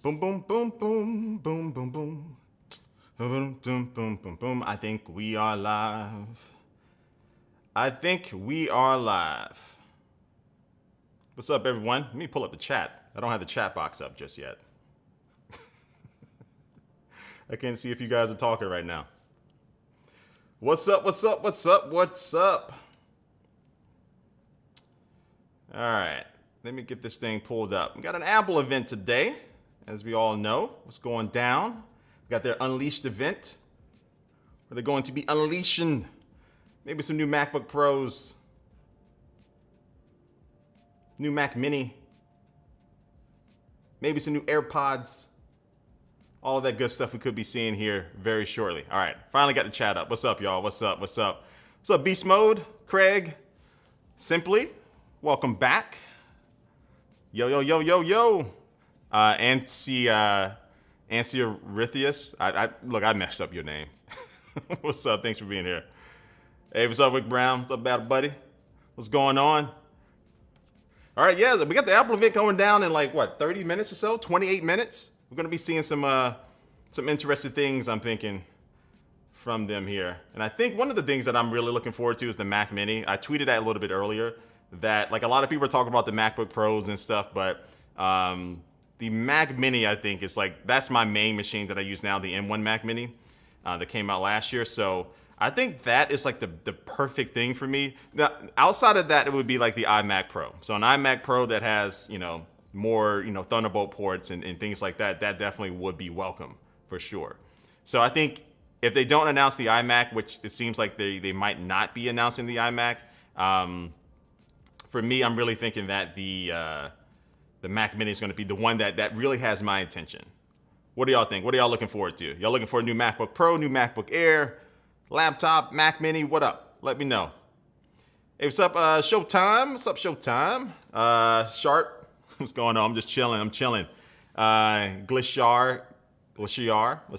Boom, boom, boom, boom, boom, boom, boom. Boom, boom, boom, boom, boom. I think we are live. I think we are live. What's up, everyone? Let me pull up the chat. I don't have the chat box up just yet. I can't see if you guys are talking right now. What's up, what's up, what's up, what's up? All right, let me get this thing pulled up. We got an Apple event today, as we all know. What's going down? We got their Unleashed event, where they're going to be unleashing maybe some new MacBook Pros, new Mac Mini, maybe some new AirPods. All of that good stuff we could be seeing here very shortly. All right, finally got the chat up. What's up, y'all? What's up? What's up? What's up, Beast Mode? Craig? Simply? Welcome back. Yo, yo, yo, yo, yo. Anciarithius. Look, I messed up your name. What's up? Thanks for being here. Hey, what's up, Wick Brown? What's up, battle buddy? What's going on? All right, yeah, we got the Apple event going down in like, what, 30 minutes or so? 28 minutes? We're going to be seeing some interesting things, I'm thinking, from them here. And I think one of the things that I'm really looking forward to is the Mac Mini. I tweeted that a little bit earlier, that like a lot of people are talking about the MacBook Pros and stuff, but the Mac Mini, I think, is like, that's my main machine that I use now, the M1 Mac Mini that came out last year. So I think that is like the perfect thing for me. Now, outside of that, it would be like the iMac Pro. So an iMac Pro that has, more, Thunderbolt ports and things like that, that definitely would be welcome for sure. So I think if they don't announce the iMac, which it seems like they might not be announcing the iMac, for me, I'm really thinking that the Mac Mini is going to be the one that really has my attention. What do y'all think? What are y'all looking forward to? Y'all looking for a new MacBook Pro, new MacBook Air, laptop, Mac Mini? What up? Let me know. Hey, what's up, Showtime? What's up, Showtime? Sharp. What's going on? I'm just chilling. I'm chilling. Glaciar. What's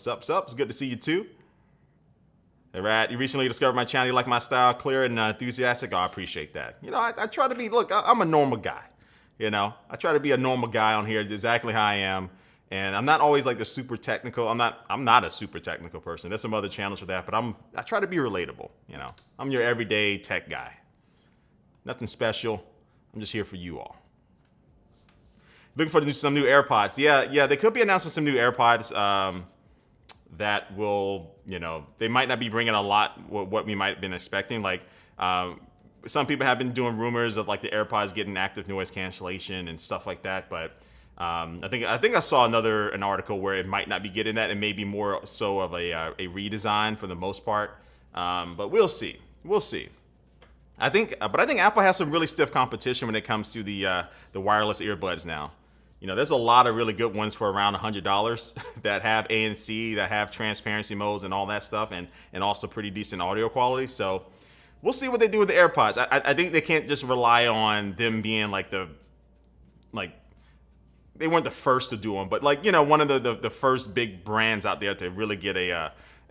up? What's up? It's good to see you too. Hey, Rad, you recently discovered my channel. You like my style, clear and enthusiastic. Oh, I appreciate that. I try to be, look, I'm a normal guy. I try to be a normal guy on here, exactly how I am. And I'm not always like the super technical. I'm not a super technical person. There's some other channels for that, but I try to be relatable. I'm your everyday tech guy. Nothing special. I'm just here for you all. Looking for some new AirPods. Yeah, they could be announcing some new AirPods that will, they might not be bringing a lot what we might have been expecting. Like some people have been doing rumors of like the AirPods getting active noise cancellation and stuff like that. But I think I saw an article where it might not be getting that. It may be more so of a redesign for the most part. But we'll see. We'll see. I think Apple has some really stiff competition when it comes to the wireless earbuds now. There's a lot of really good ones for around $100 that have ANC, that have transparency modes and all that stuff, and also pretty decent audio quality. So we'll see what they do with the AirPods. I think they can't just rely on them being like they weren't the first to do them, but like, one of the first big brands out there to really get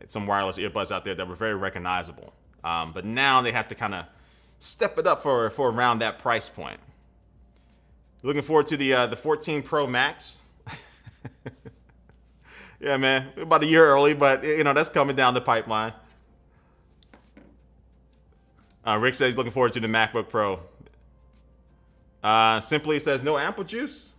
some wireless earbuds out there that were very recognizable. But now they have to kind of step it up for around that price point. Looking forward to the 14 Pro Max. Yeah, man, about a year early, but that's coming down the pipeline. Rick says he's looking forward to the MacBook Pro. Simply says no apple juice.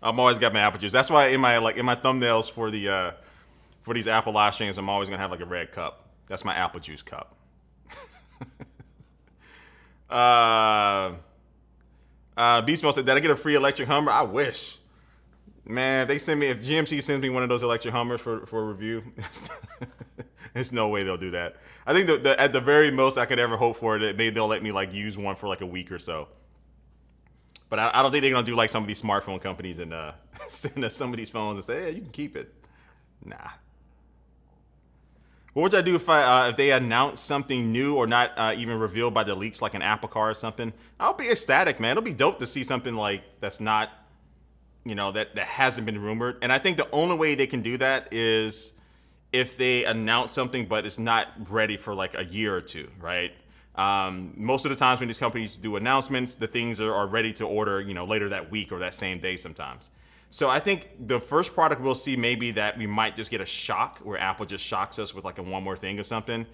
I'm always got my apple juice. That's why in my thumbnails for these Apple live streams, I'm always gonna have like a red cup. That's my apple juice cup. Beast Mode said, "Did I get a free electric Hummer? I wish, man. If GMC sends me one of those electric Hummers for review, there's no way they'll do that. I think at the very most I could ever hope for it, maybe they'll let me like use one for like a week or so. But I don't think they're gonna do like some of these smartphone companies and send us some of these phones and say, hey, you can keep it. Nah. What would I do if they announce something new or not even revealed by the leaks, like an Apple Car or something? I'll be ecstatic, man. It'll be dope to see something like that's not, that hasn't been rumored. And I think the only way they can do that is if they announce something, but it's not ready for like a year or two, right? Most of the times when these companies do announcements, the things are ready to order, later that week or that same day sometimes. So I think the first product we'll see maybe that we might just get a shock where Apple just shocks us with like a one more thing or something.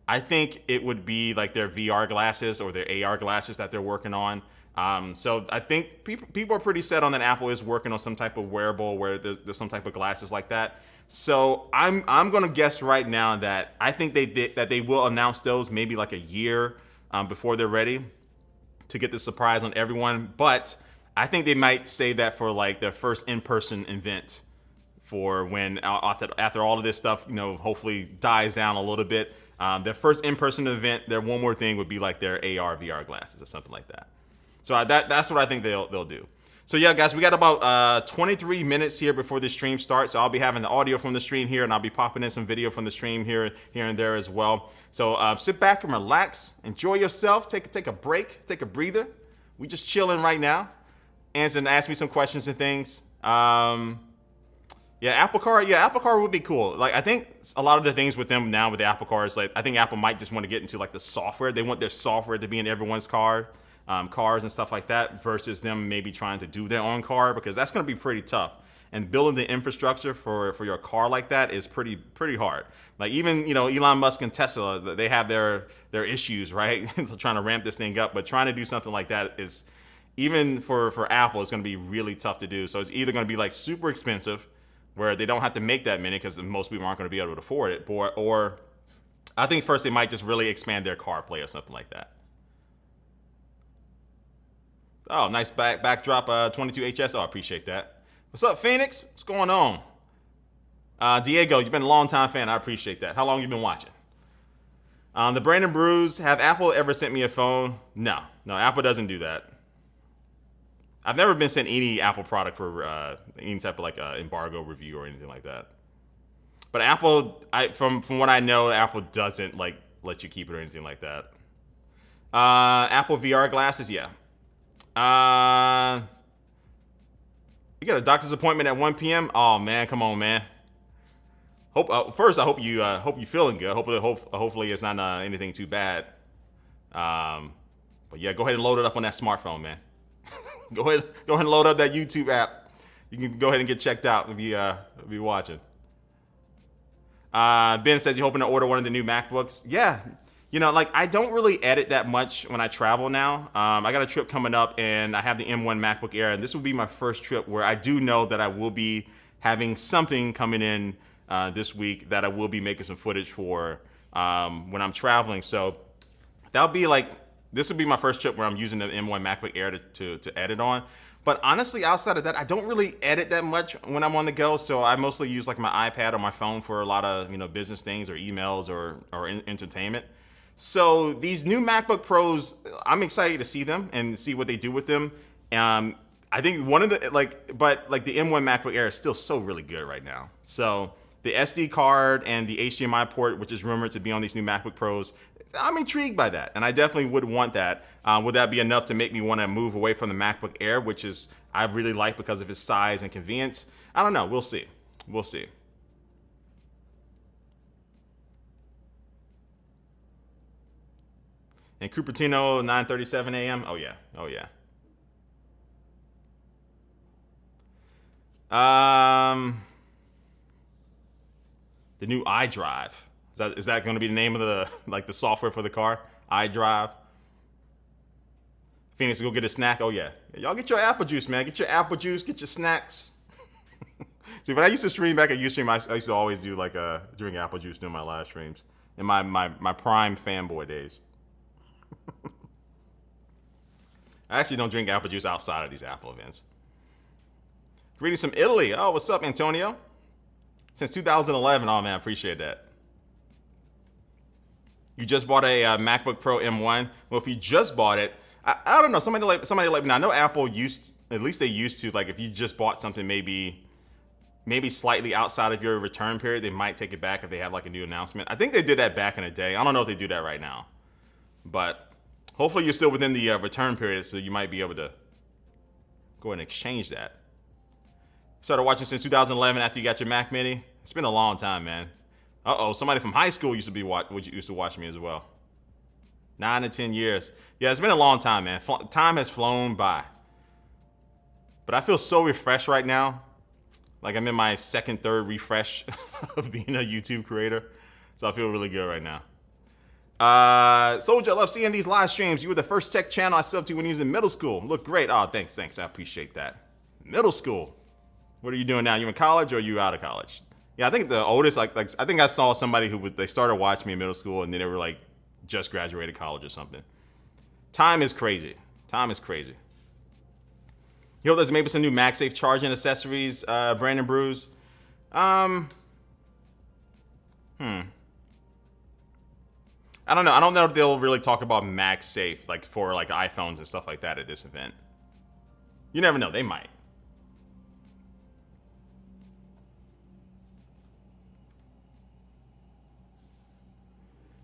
I think it would be like their VR glasses or their AR glasses that they're working on. So I think people are pretty set on that Apple is working on some type of wearable where there's some type of glasses like that. So I'm gonna guess right now that I think they will announce those maybe like a year before they're ready to get the surprise on everyone. But I think they might save that for like their first in-person event for when after all of this stuff, hopefully dies down a little bit. Their first in-person event, their one more thing would be like their AR VR glasses or something like that. So that's what I think they'll do. So yeah, guys, we got about 23 minutes here before the stream starts. So I'll be having the audio from the stream here, and I'll be popping in some video from the stream here and there as well. So sit back and relax, enjoy yourself, take a break, take a breather. We just chilling right now. Ask me some questions and things. Apple Car would be cool. Like I think a lot of the things with them now with the Apple Car is like I think Apple might just want to get into like the software. They want their software to be in everyone's cars and stuff like that versus them maybe trying to do their own car because that's going to be pretty tough. And building the infrastructure for your car like that is pretty hard. Like even Elon Musk and Tesla, they have their issues, right? Trying to ramp this thing up, but trying to do something like that is even for Apple, it's going to be really tough to do. So it's either going to be like super expensive, where they don't have to make that many because most people aren't going to be able to afford it, or I think first they might just really expand their CarPlay or something like that. Oh, nice backdrop, 22HS. Oh, I appreciate that. What's up, Phoenix? What's going on? Diego, you've been a long time fan. I appreciate that. How long you been watching? The Brandon Brews, have Apple ever sent me a phone? No, Apple doesn't do that. I've never been sent any Apple product for any type of like embargo review or anything like that. But Apple, from what I know, Apple doesn't like let you keep it or anything like that. Apple VR glasses, yeah. You got a doctor's appointment at 1 p.m. Oh man, come on, man. First, I hope you feeling good. Hopefully it's not anything too bad. But yeah, go ahead and load it up on that smartphone, man. Go ahead and load up that YouTube app. You can go ahead and get checked out and be watching. Ben says you're hoping to order one of the new MacBooks. Yeah, like I don't really edit that much when I travel now. I got a trip coming up and I have the M1 MacBook Air, and this will be my first trip where I do know that I will be having something coming in this week that I will be making some footage for when I'm traveling. So that'll be like. This will be my first trip where I'm using the M1 MacBook Air to edit on. But honestly, outside of that, I don't really edit that much when I'm on the go. So I mostly use like my iPad or my phone for a lot of business things or emails or entertainment. So these new MacBook Pros, I'm excited to see them and see what they do with them. I think one of the the M1 MacBook Air is still so really good right now. So the SD card and the HDMI port, which is rumored to be on these new MacBook Pros, I'm intrigued by that, and I definitely would want that. Would that be enough to make me want to move away from the MacBook Air, which is I really like because of its size and convenience? I don't know. We'll see. We'll see. And Cupertino, 9:37 a.m. Oh yeah. Oh yeah. The new iDrive. Is that going to be the name of the software for the car? iDrive. Phoenix, go get a snack. Oh yeah, y'all get your apple juice, man. Get your apple juice. Get your snacks. See, when I used to stream back at Ustream, I used to always do like drink apple juice during my live streams in my prime fanboy days. I actually don't drink apple juice outside of these Apple events. Greetings from Italy. Oh, what's up, Antonio? Since 2011. Oh man, I appreciate that. You just bought a MacBook Pro M1. Well, if you just bought it, I don't know. Somebody let me know. I know Apple used to, like, if you just bought something maybe slightly outside of your return period, they might take it back if they have like a new announcement. I think they did that back in the day. I don't know if they do that right now, but hopefully you're still within the return period, so you might be able to go ahead and exchange that. Started watching since 2011 after you got your Mac Mini. It's been a long time, man. Uh-oh, somebody from high school used to watch me as well. 9 to 10 years. Yeah, it's been a long time, man. Time has flown by. But I feel so refreshed right now. Like I'm in my second, third refresh of being a YouTube creator. So I feel really good right now. Soldier, I love seeing these live streams. You were the first tech channel I subbed to when you was in middle school. Look great. Oh, thanks. I appreciate that. Middle school. What are you doing now? You in college or are you out of college? Yeah, I think the oldest, like I think I saw somebody they started watching me in middle school and then they were like just graduated college or something. Time is crazy. You hope there's maybe some new MagSafe charging accessories, Brandon Bruce. I don't know. I don't know if they'll really talk about MagSafe like for like iPhones and stuff like that at this event. You never know. They might.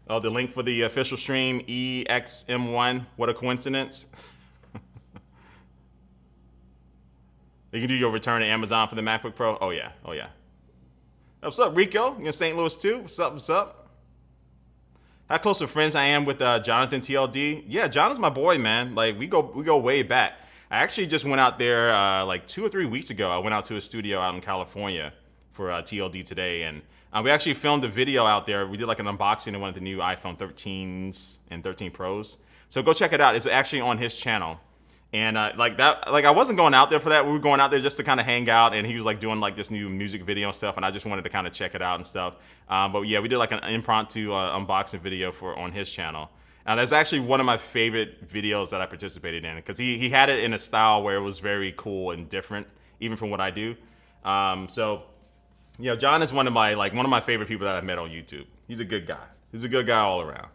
Oh, the link for the official stream, EXM1. What a coincidence. You can do your return to Amazon for the MacBook Pro. Oh, yeah. What's up, Rico? You in St. Louis, too? What's up? How close of friends I am with Jonathan TLD? Yeah, Jonathan's my boy, man. Like, we go way back. I actually just went out there like 2 or 3 weeks ago. I went out to a studio out in California for TLD today, and we actually filmed a video out there. We did like an unboxing of one of the new iPhone 13s and 13 Pros. So go check it out. It's actually on his channel. And I wasn't going out there for that. We were going out there just to kind of hang out, and he was like doing like this new music video and stuff, and I just wanted to kind of check it out and stuff. But yeah, we did like an impromptu unboxing video on his channel. And that's actually one of my favorite videos that I participated in because he had it in a style where it was very cool and different, even from what I do. So, you know, John is one of my favorite people that I've met on YouTube. He's a good guy. He's a good guy all around.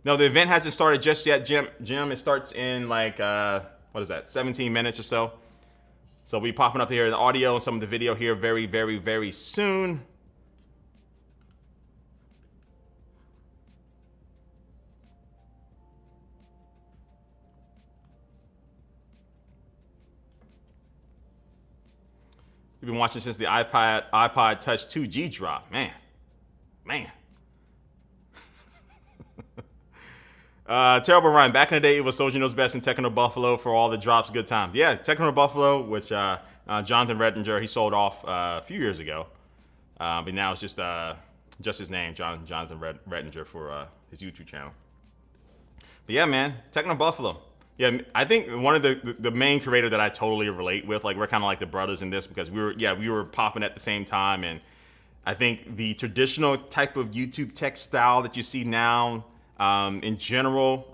No, the event hasn't started just yet, Jim. It starts in like, 17 minutes or so. So we'll be popping up here the audio and some of the video here very, very, very soon. You've been watching since the iPod Touch 2G drop. Man. Terrible Ryan. Back in the day, it was Soldier Knows Best and Techno Buffalo for all the drops. Good time. Yeah, Techno Buffalo, which Jonathan Redinger, he sold off a few years ago. But now it's just his name, Jonathan Redinger, for his YouTube channel. But yeah, man, Techno Buffalo. Yeah, I think one of the main creator that I totally relate with, like we're kind of like the brothers in this because we were popping at the same time, and I think the traditional type of YouTube tech style that you see now, in general,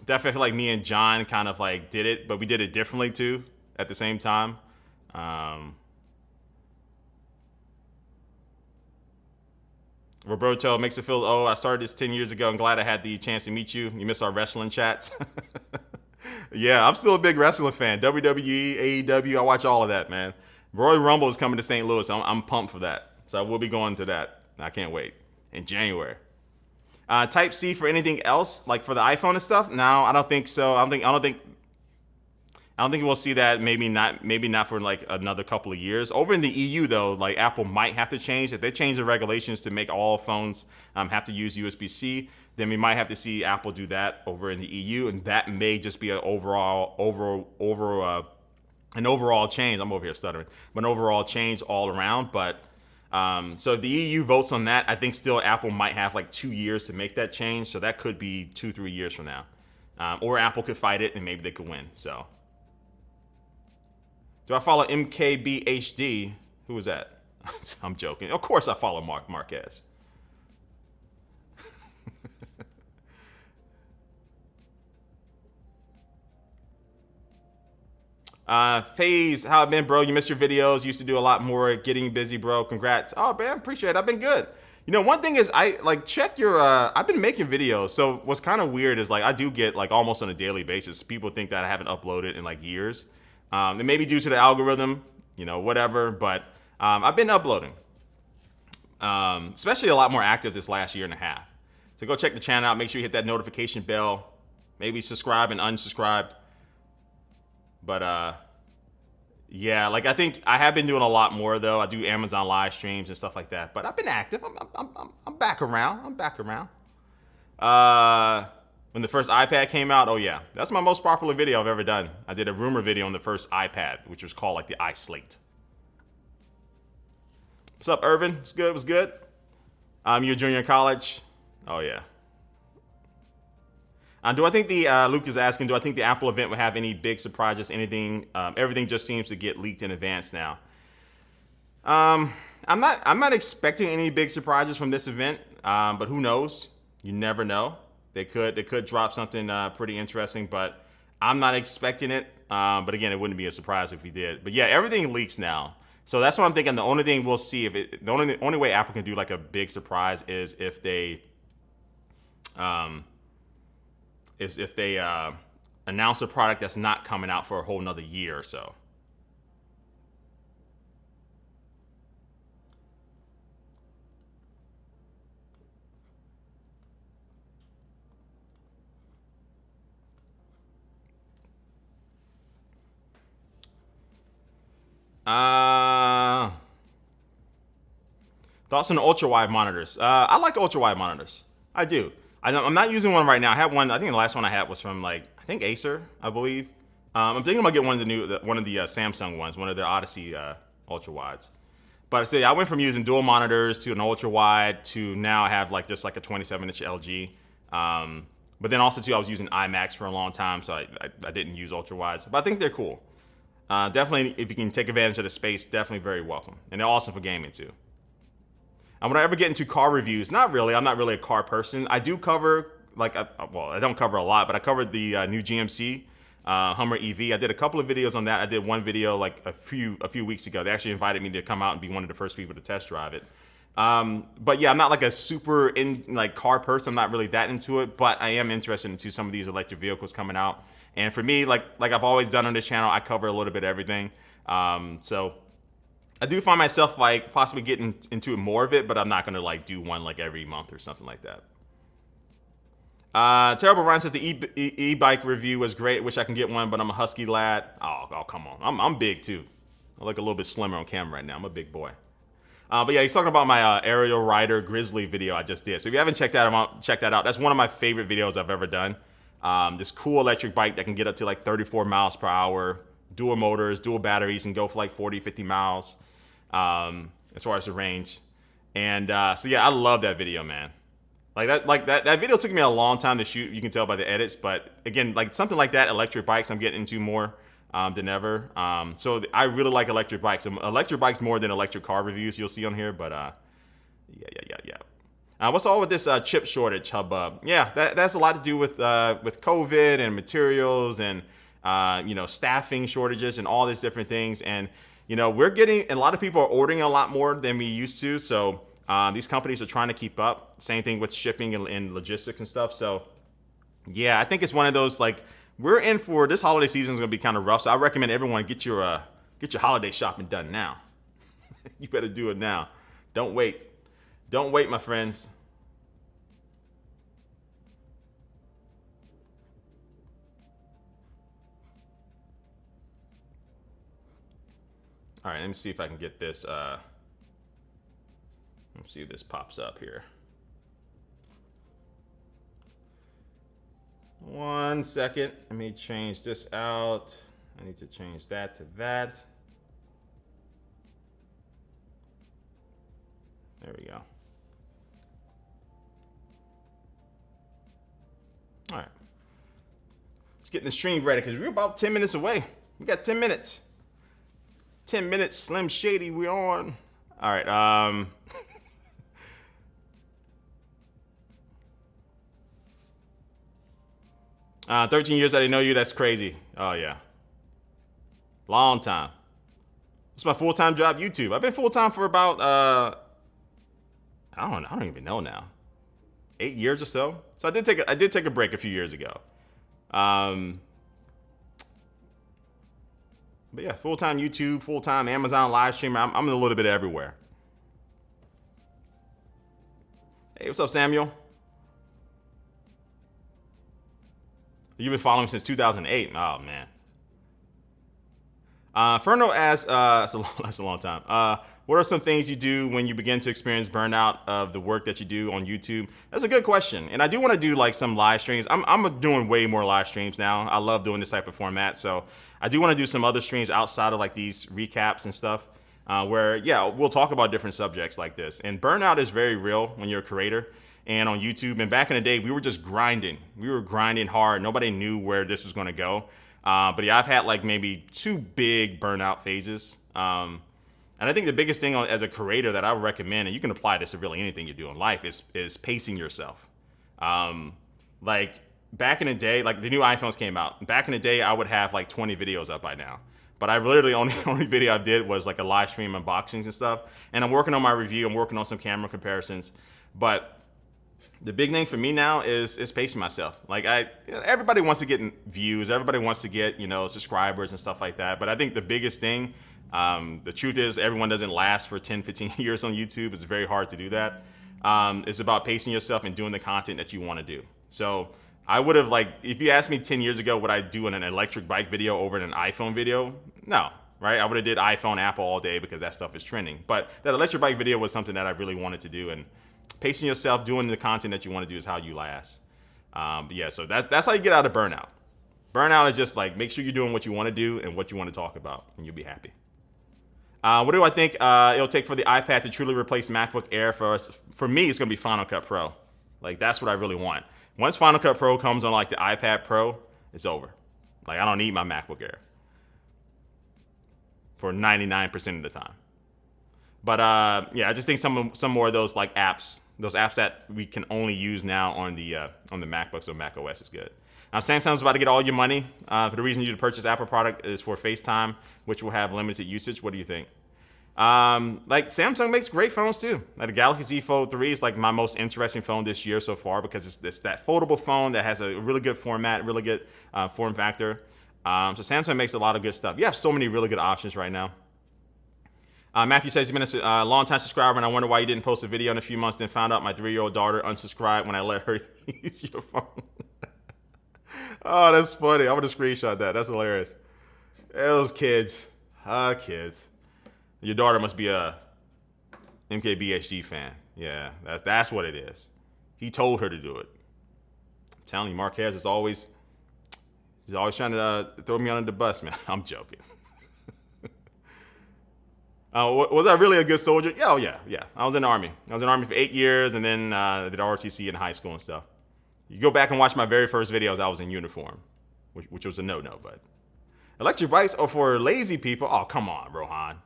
definitely feel like me and John kind of like did it, but we did it differently too at the same time. Roberto makes it feel, I started this 10 years ago. I'm glad I had the chance to meet you. You missed our wrestling chats. Yeah, I'm still a big wrestling fan. WWE, AEW, I watch all of that, man. Royal Rumble is coming to St. Louis. I'm pumped for that. So I will be going to that. I can't wait. In January. Type-C for anything else, like for the iPhone and stuff? No, I don't think so. I don't think we'll see that. Maybe not for like another couple of years. Over in the EU though, like Apple might have to change. If they change the regulations to make all phones have to use USB-C, then we might have to see Apple do that over in the EU, and that may just be an overall change. I'm over here stuttering, but an overall change all around. But so if the EU votes on that, I think still Apple might have like 2 years to make that change. So that could be 2-3 years from now, or Apple could fight it and maybe they could win. So. Do I follow MKBHD? Who is that? I'm joking. Of course I follow Marquez. FaZe, how it been, bro? You missed your videos. Used to do a lot more. Getting busy, bro. Congrats. Oh, man, appreciate it. I've been good. You know, one thing is I like check your, I've been making videos. So what's kind of weird is like I do get like almost on a daily basis. People think that I haven't uploaded in like years. It may be due to the algorithm, you know, whatever, but I've been uploading, especially a lot more active this last year and a half. So go check the channel out. Make sure you hit that notification bell, maybe subscribe and unsubscribe. But Yeah, like I think I have been doing a lot more though. I do Amazon live streams and stuff like that. But I've been active. I'm back around. I'm back around. When the first iPad came out, oh yeah, that's my most popular video I've ever done. I did a rumor video on the first iPad, which was called like the iSlate. What's up, Irvin? What's good? What's good? You're a junior in college. Oh yeah. Do I think Luke is asking, do I think the Apple event will have any big surprises? Anything? Everything just seems to get leaked in advance now. I'm not expecting any big surprises from this event, but who knows? You never know. They could drop something pretty interesting, but I'm not expecting it. But again, it wouldn't be a surprise if we did. But yeah, everything leaks now. So that's what I'm thinking. The only thing we'll see the only way Apple can do like a big surprise is if they announce a product that's not coming out for a whole nother year or so. Thoughts on the ultra wide monitors? I like ultra wide monitors. I do. I'm not using one right now. I have one. I think the last one I had was from I think Acer, I believe. I'm thinking about getting one of the Samsung ones, one of their Odyssey ultra wides. But I say I went from using dual monitors to an ultra wide to now I have just like a 27-inch LG. But then also too I was using iMacs for a long time, so I didn't use ultra wides. But I think they're cool. Definitely, if you can take advantage of the space, definitely very welcome. And they're awesome for gaming too. And would I ever get into car reviews? Not really. I'm not really a car person. I do cover, I don't cover a lot, but I covered the new GMC Hummer EV. I did a couple of videos on that. I did one video a few weeks ago. They actually invited me to come out and be one of the first people to test drive it. But yeah, I'm not like a super car person. I'm not really that into it, but I am interested into some of these electric vehicles coming out. And for me, like I've always done on this channel, I cover a little bit of everything. So I do find myself possibly getting into more of it, but I'm not gonna do one every month or something like that. Terrible Ryan says the e-bike review was great. Wish I can get one, but I'm a husky lad. Oh come on. I'm big too. I look a little bit slimmer on camera right now. I'm a big boy. But yeah, he's talking about my aerial rider Grizzly video I just did. So if you haven't checked that out, check that out. That's one of my favorite videos I've ever done. This cool electric bike that can get up to 34 miles per hour, dual motors, dual batteries, and go for 40, 50 miles as far as the range. And so yeah, I love that video, man. That video took me a long time to shoot. You can tell by the edits, but again, something like that, electric bikes, I'm getting into more than ever. So I really like electric bikes. Electric bikes more than electric car reviews you'll see on here, but yeah. What's all with this chip shortage hubbub? Yeah, that's a lot to do with COVID and materials and staffing shortages and all these different things. And we're getting, a lot of people are ordering a lot more than we used to. So these companies are trying to keep up. Same thing with shipping and logistics and stuff. So yeah, I think it's one of those we're in for this holiday season is going to be kind of rough. So I recommend everyone get your holiday shopping done now. You better do it now. Don't wait. Don't wait, my friends. All right, let me see if I can get this. Let's see if this pops up here. 1 second. Let me change this out. I need to change that to that. There we go. All right. Let's get the stream ready because we're about 10 minutes away. We got 10 minutes. 10 minutes, Slim Shady, we on. All right. 13 years I didn't know you. That's crazy. Oh yeah. Long time. It's my full-time job, YouTube. I've been full-time for about I don't even know now. 8 years or so. So I did take a break a few years ago. But yeah, full-time YouTube, full-time Amazon live streamer. I'm in a little bit everywhere. Hey, what's up, Samuel? You've been following since 2008. Oh man. Ferno asks, that's a long time. What are some things you do when you begin to experience burnout of the work that you do on YouTube? That's a good question. And I do want to do like some live streams. I'm doing way more live streams now. I love doing this type of format. So I do want to do some other streams outside of like these recaps and stuff where, yeah, we'll talk about different subjects like this. And burnout is very real when you're a creator and on YouTube. And back in the day, we were just grinding. We were grinding hard. Nobody knew where this was going to go. But yeah, I've had like maybe 2 big burnout phases. And I think the biggest thing as a creator that I would recommend, and you can apply this to really anything you do in life, is pacing yourself. Like back in the day, like the new iPhones came out. Back in the day, I would have like 20 videos up by now. But I literally only video I did was like a live stream unboxings and stuff. And I'm working on my review. I'm working on some camera comparisons. But the big thing for me now is pacing myself. Like everybody wants to get views. Everybody wants to get, subscribers and stuff like that. But I think the biggest thing, the truth is everyone doesn't last for 10, 15 years on YouTube. It's very hard to do that. It's about pacing yourself and doing the content that you want to do. So I would have if you asked me 10 years ago, would I do an electric bike video over an iPhone video? No, right? I would have did iPhone, Apple all day because that stuff is trending. But that electric bike video was something that I really wanted to do. And pacing yourself, doing the content that you want to do is how you last. But yeah, so that's how you get out of burnout. Burnout is just like, make sure you're doing what you want to do and what you want to talk about, and you'll be happy. What do I think it'll take for the iPad to truly replace MacBook Air for us? For me, it's going to be Final Cut Pro. Like, that's what I really want. Once Final Cut Pro comes on like the iPad Pro, it's over. Like, I don't need my MacBook Air for 99% of the time. But yeah, I just think some more of those like apps, those apps that we can only use now on the MacBook, so Mac OS is good. Samsung's about to get all your money. For the reason you to purchase Apple product is for FaceTime, which will have limited usage. What do you think? Like Samsung makes great phones too. Like the Galaxy Z Fold 3 is like my most interesting phone this year so far because it's that foldable phone that has a really good format, really good form factor. So Samsung makes a lot of good stuff. You have so many really good options right now. Matthew says he's been a long-time subscriber, and I wonder why you didn't post a video in a few months, then found out my 3-year-old daughter unsubscribed when I let her use your phone. Oh, that's funny. I'm going to screenshot that. That's hilarious. Those kids. Kids. Your daughter must be a MKBHD fan. Yeah, that's what it is. He told her to do it. I'm telling you, Marquez is always trying to throw me under the bus, man. I'm joking. Was I really a good soldier? Yeah, yeah. I was in the Army. I was in the Army for 8 years, and then did ROTC in high school and stuff. You go back and watch my very first videos, I was in uniform, which was a no-no, but electric bikes are for lazy people. Oh, come on, Rohan.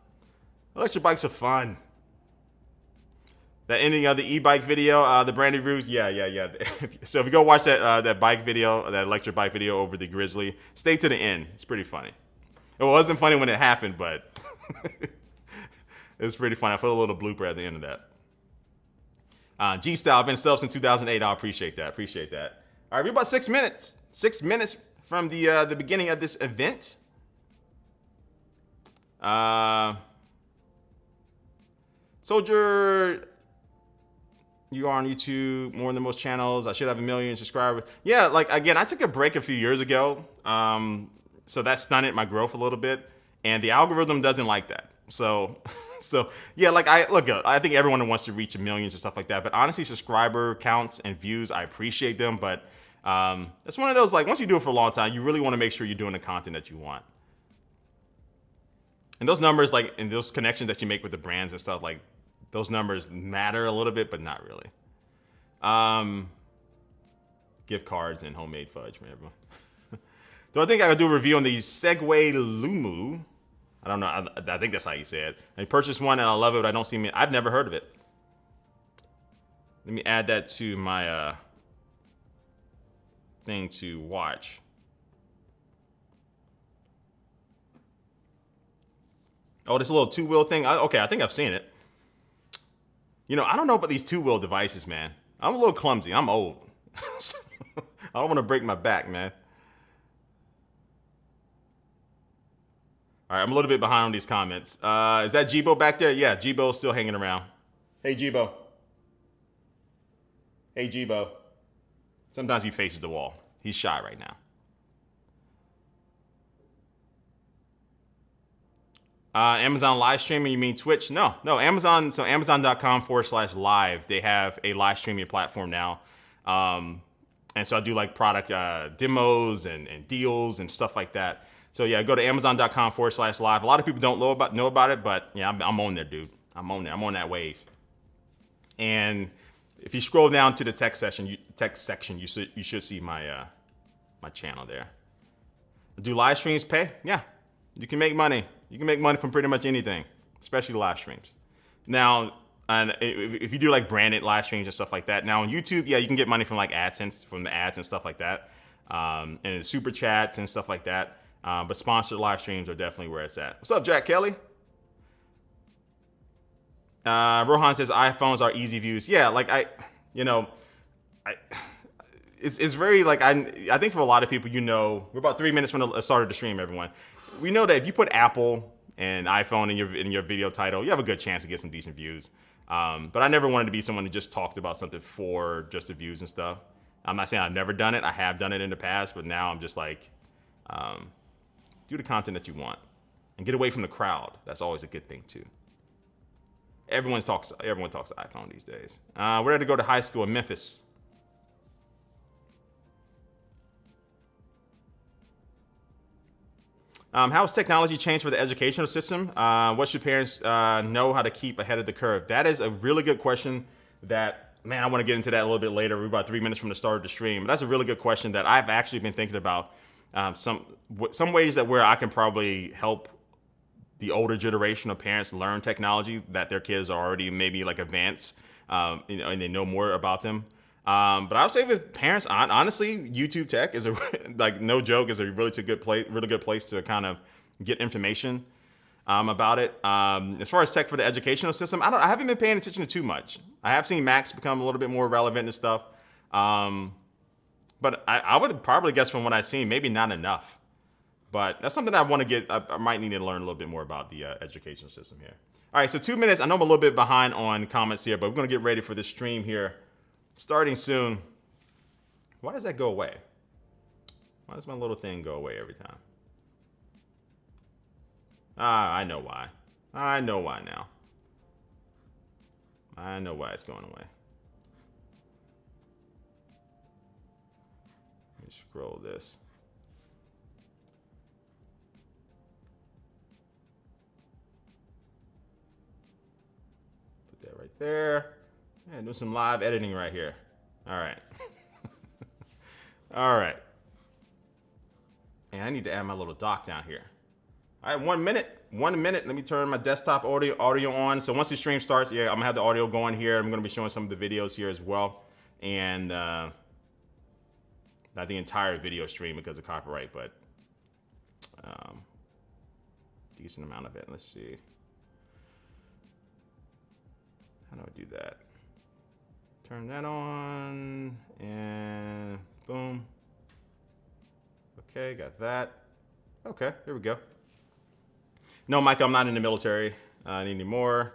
Electric bikes are fun. That ending of the e-bike video, the brand reviews, yeah. So if you go watch that bike video, that electric bike video over the Grizzly, stay to the end. It's pretty funny. It wasn't funny when it happened, but it's pretty funny. I put a little blooper at the end of that. G-Style, I've been sub since 2008. I appreciate that. All right, we're about 6 minutes. 6 minutes from the beginning of this event. Soldier, you are on YouTube more than most channels. I should have 1 million subscribers. Yeah, like again, I took a break a few years ago. So that stunted my growth a little bit. And the algorithm doesn't like that. So yeah, like I think everyone wants to reach millions and stuff like that. But honestly, subscriber counts and views, I appreciate them. But it's one of those, like, once you do it for a long time, you really want to make sure you're doing the content that you want. And those numbers, like, and those connections that you make with the brands and stuff, like, those numbers matter a little bit, but not really. Gift cards and homemade fudge, man. Do I think I could do a review on the Segway Lumu? I don't know. I think that's how you say it. I purchased one and I love it, but I don't see me. I've never heard of it. Let me add that to my thing to watch. Oh, this little two-wheel thing. Okay, I think I've seen it. I don't know about these two-wheel devices, man. I'm a little clumsy. I'm old. I don't want to break my back, man. All right, I'm a little bit behind on these comments. Is that Jibo back there? Yeah, Jibo's still hanging around. Hey, Jibo. Hey, Jibo. Sometimes he faces the wall. He's shy right now. Amazon live streaming, you mean Twitch? No, Amazon. So Amazon.com/live, they have a live streaming platform now. And so I do like product demos and deals and stuff like that. So yeah, go to Amazon.com/live. A lot of people don't know about it, but yeah, I'm on there, dude. I'm on there. I'm on that wave. And if you scroll down to the text section, you should see my my channel there. Do live streams pay? Yeah, you can make money. You can make money from pretty much anything, especially live streams. Now, and if you do like branded live streams and stuff like that, now on YouTube, yeah, you can get money from like AdSense, from the ads and stuff like that, and super chats and stuff like that. But sponsored live streams are definitely where it's at. What's up, Jack Kelly? Rohan says iPhones are easy views. Yeah, like it's very like I think for a lot of people, we're about 3 minutes from the start of the stream, everyone. We know that if you put Apple and iPhone in your video title, you have a good chance to get some decent views. But I never wanted to be someone who just talked about something for just the views and stuff. I'm not saying I've never done it. I have done it in the past, but now I'm just like, do the content that you want and get away from the crowd. That's always a good thing too. Everyone talks iPhone these days. We're ready to go to high school in Memphis. How has technology changed for the educational system? What should parents know how to keep ahead of the curve? That is a really good question that, man, I want to get into that a little bit later. We're about 3 minutes from the start of the stream. But that's a really good question that I've actually been thinking about. Some ways that where I can probably help the older generation of parents learn technology that their kids are already maybe like advanced, and they know more about them. But I would say with parents, honestly, YouTube Tech is like no joke, is a really good place to kind of get information about it. As far as tech for the educational system, I haven't been paying attention to too much. I have seen Macs become a little bit more relevant and stuff, but I would probably guess from what I've seen, maybe not enough. But that's something I want to get. I might need to learn a little bit more about the educational system here. All right, so 2 minutes. I know I'm a little bit behind on comments here, but we're gonna get ready for this stream here. Starting soon. Why does that go away? Why does my little thing go away every time? I know why. I know why now. I know why it's going away. Let me scroll this. Put that right there. Yeah, do some live editing right here. All right. All right. And I need to add my little dock down here. All right, 1 minute. 1 minute. Let me turn my desktop audio on. So once the stream starts, yeah, I'm gonna have the audio going here. I'm gonna be showing some of the videos here as well. And not the entire video stream because of copyright, but decent amount of it. Let's see. How do I do that? Turn that on and boom. Okay, got that. Okay, here we go. No, Mike, I'm not in the military anymore.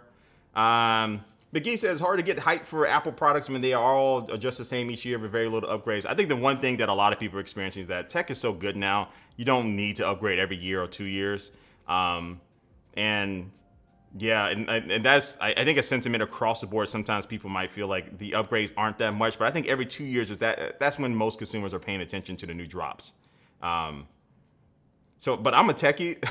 McGee says hard to get hype for Apple products when they are all just the same each year with very little upgrades. I think the one thing that a lot of people are experiencing is that tech is so good now, you don't need to upgrade every year or 2 years. And yeah, and that's, I think, a sentiment across the board. Sometimes people might feel like the upgrades aren't that much, but I think every 2 years that's when most consumers are paying attention to the new drops. But I'm a techie,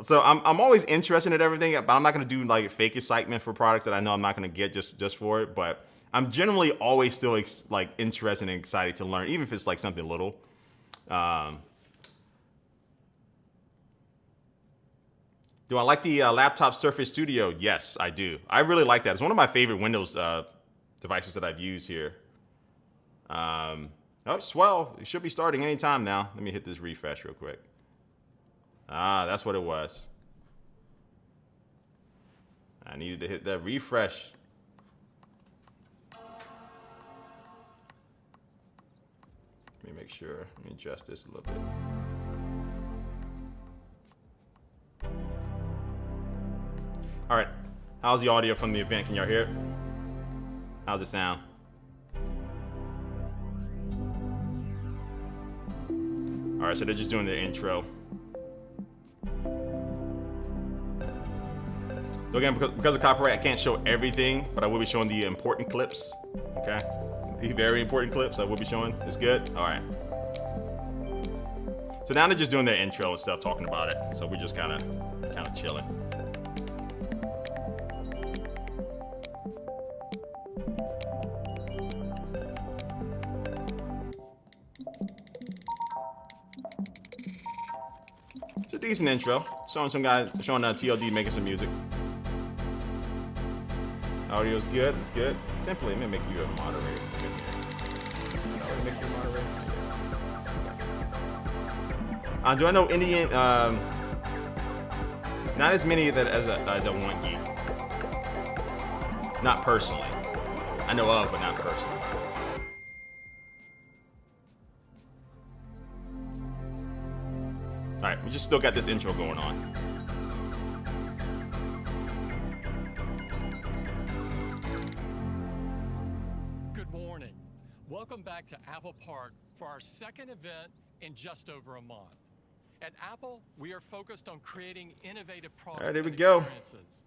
so I'm always interested in everything, but I'm not gonna do like fake excitement for products that I know I'm not gonna get just for it. But I'm generally always still like interested and excited to learn, even if it's like something little. Do I like the laptop Surface Studio? Yes, I do. I really like that. It's one of my favorite Windows devices that I've used here. Oh, swell. It should be starting anytime now. Let me hit this refresh real quick. Ah, that's what it was. I needed to hit that refresh. Let me make sure. Let me adjust this a little bit. All right, how's the audio from the event? Can y'all hear it? How's it sound? All right, so they're just doing their intro. So again, because of copyright, I can't show everything, but I will be showing the important clips. Okay, the very important clips I will be showing. It's good. All right. So now they're just doing their intro and stuff, talking about it. So we're just kind of chilling. It's a decent intro. Showing TLD making some music. Audio's good. It's good. Simply, let me make you a moderator. Make you a moderator. Do I know Indian? Not as many as I want geek. Not personally. I know of, but not personally. All right, we just still got this intro going on. Good morning. Welcome back to Apple Park for our second event in just over a month. At Apple, we are focused on creating innovative products All right, here we and go. experiences.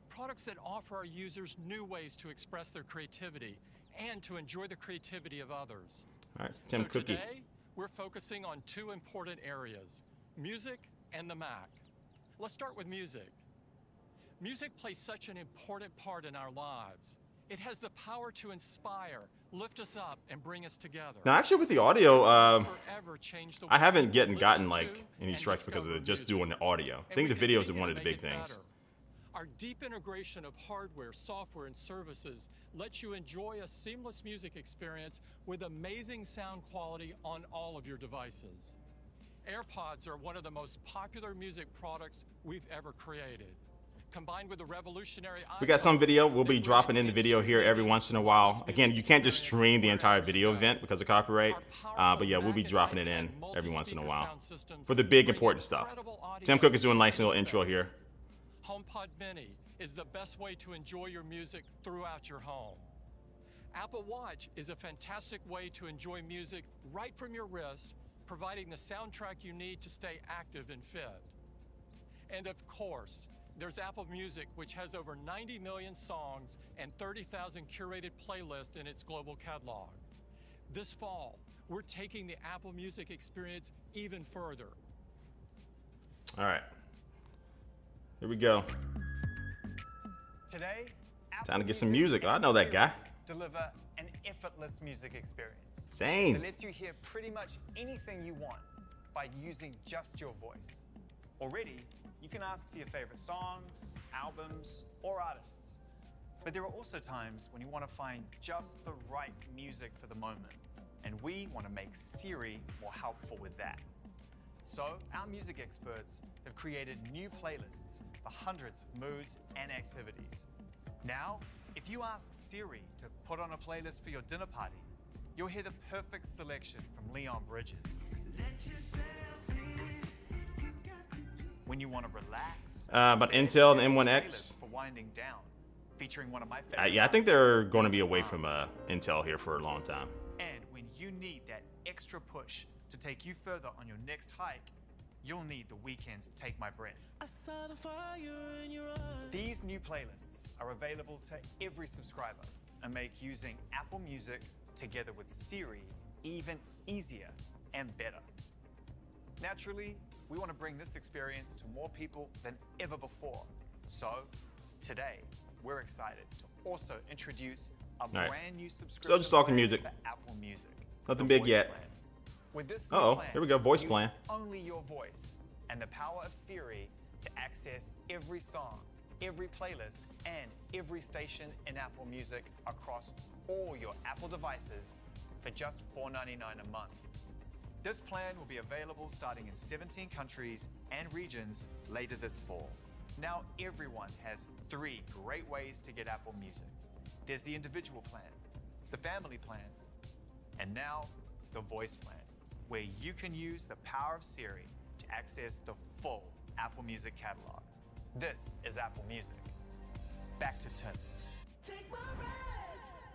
Products that offer our users new ways to express their creativity and to enjoy the creativity of others. All right, Tim Cookie. Today, we're focusing on two important areas, music and the Mac. Let's start with music. Music plays such an important part in our lives. It has the power to inspire, lift us up, and bring us together. Now, actually, with the audio, I haven't yet gotten like any strikes because of just doing the audio. I think the video is one of the big things. Our deep integration of hardware, software, and services lets you enjoy a seamless music experience with amazing sound quality on all of your devices. AirPods are one of the most popular music products we've ever created. Combined with the revolutionary we got some video. We'll be dropping in the video here every once in a while. Again, you can't just stream the entire video event because of copyright. But yeah, we'll be dropping it in every once in a while for the big important stuff. Tim Cook is doing a nice little intro here. HomePod Mini is the best way to enjoy your music throughout your home. Apple Watch is a fantastic way to enjoy music right from your wrist, providing the soundtrack you need to stay active and fit. And of course, there's Apple Music, which has over 90 million songs and 30,000 curated playlists in its global catalog. This fall, we're taking the Apple Music experience even further. All right. Here we go. Today, time to get some music. Oh, I know that guy. Deliver an effortless music experience. Same. That lets you hear pretty much anything you want by using just your voice. Already, you can ask for your favorite songs, albums, or artists. But there are also times when you want to find just the right music for the moment. And we want to make Siri more helpful with that. So, our music experts have created new playlists for hundreds of moods and activities. Now, if you ask Siri to put on a playlist for your dinner party, you'll hear the perfect selection from Leon Bridges. When you want to relax, but Intel and M1X. For winding down, featuring one of my favorite. Yeah, I think they're going to be away from Intel here for a long time. And when you need that extra push to take you further on your next hike, you'll need the Weeknd's Take My Breath. I saw the fire in your eyes. These new playlists are available to every subscriber and make using Apple Music together with Siri even easier and better. Naturally, we want to bring this experience to more people than ever before. So, today, we're excited to also introduce a brand new subscription Still just talking music. for Apple Music. Nothing big yet. Plan. With this Uh-oh, plan, here we go, voice use plan. Only your voice and the power of Siri to access every song, every playlist, and every station in Apple Music across all your Apple devices for just $4.99 a month. This plan will be available starting in 17 countries and regions later this fall. Now everyone has 3 great ways to get Apple Music. There's the individual plan, the family plan, and now the voice plan, where you can use the power of Siri to access the full Apple Music catalog. This is Apple Music. Back to Tim. Take my breath.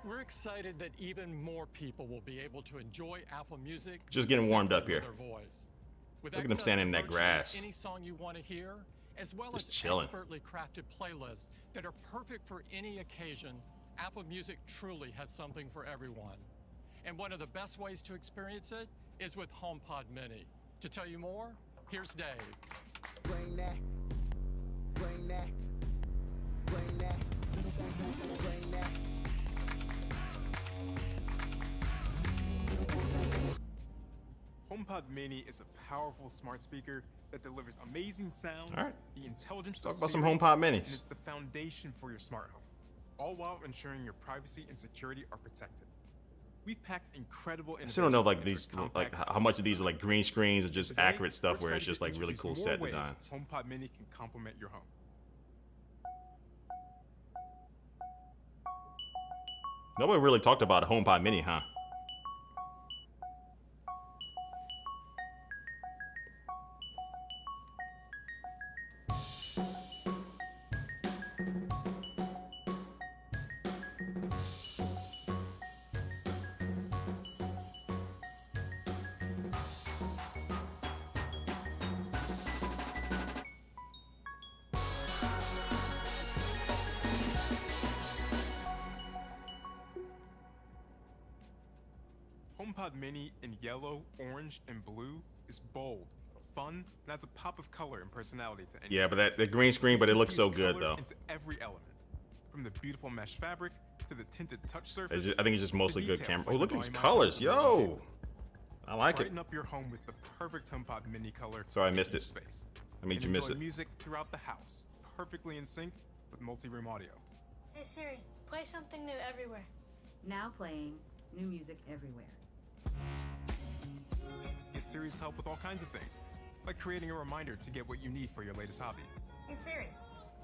We're excited that even more people will be able to enjoy Apple Music. Just getting warmed up here. With their voice. With Look at them access standing to in that virtually grass. Any song you want to hear, as well Just as chilling. expertly crafted playlists that are perfect for any occasion. Apple Music truly has something for everyone. And one of the best ways to experience it is with HomePod Mini. To tell you more, here's Dave. Bring that, bring that, bring that, bring that. HomePod Mini is a powerful smart speaker that delivers amazing sound, All right. the intelligence Talk of about some Siri, HomePod and Minis. it's the foundation for your smart home, all while ensuring your privacy and security are protected. We've packed incredible I still don't know, like, innovation these, into a like, compact how much of these are like green screens or just Today, accurate stuff we're where it's excited just to like really introduce cool more set ways designs. HomePod Mini can complement your home. Nobody really talked about a HomePod Mini, huh? HomePod Mini in yellow, orange, and blue is bold, fun, and adds a pop of color and personality to any Yeah, but space. that the green screen, but it looks so Infuse good color though. into every element, from the beautiful mesh fabric to the tinted touch It's surface. just, I think it's just to mostly good details camera. Oh, like look the at these volume colors, icons on the yo! table. I like it. Brighten up your home with the perfect HomePod Mini color. Sorry, I in missed each it. Space. I made And you miss enjoy it. music throughout the house, perfectly in sync with multi-room audio. Hey Siri, play something new everywhere. Now playing new music everywhere. Get Siri's help with all kinds of things, like creating a reminder to get what you need for your latest hobby. Hey Siri,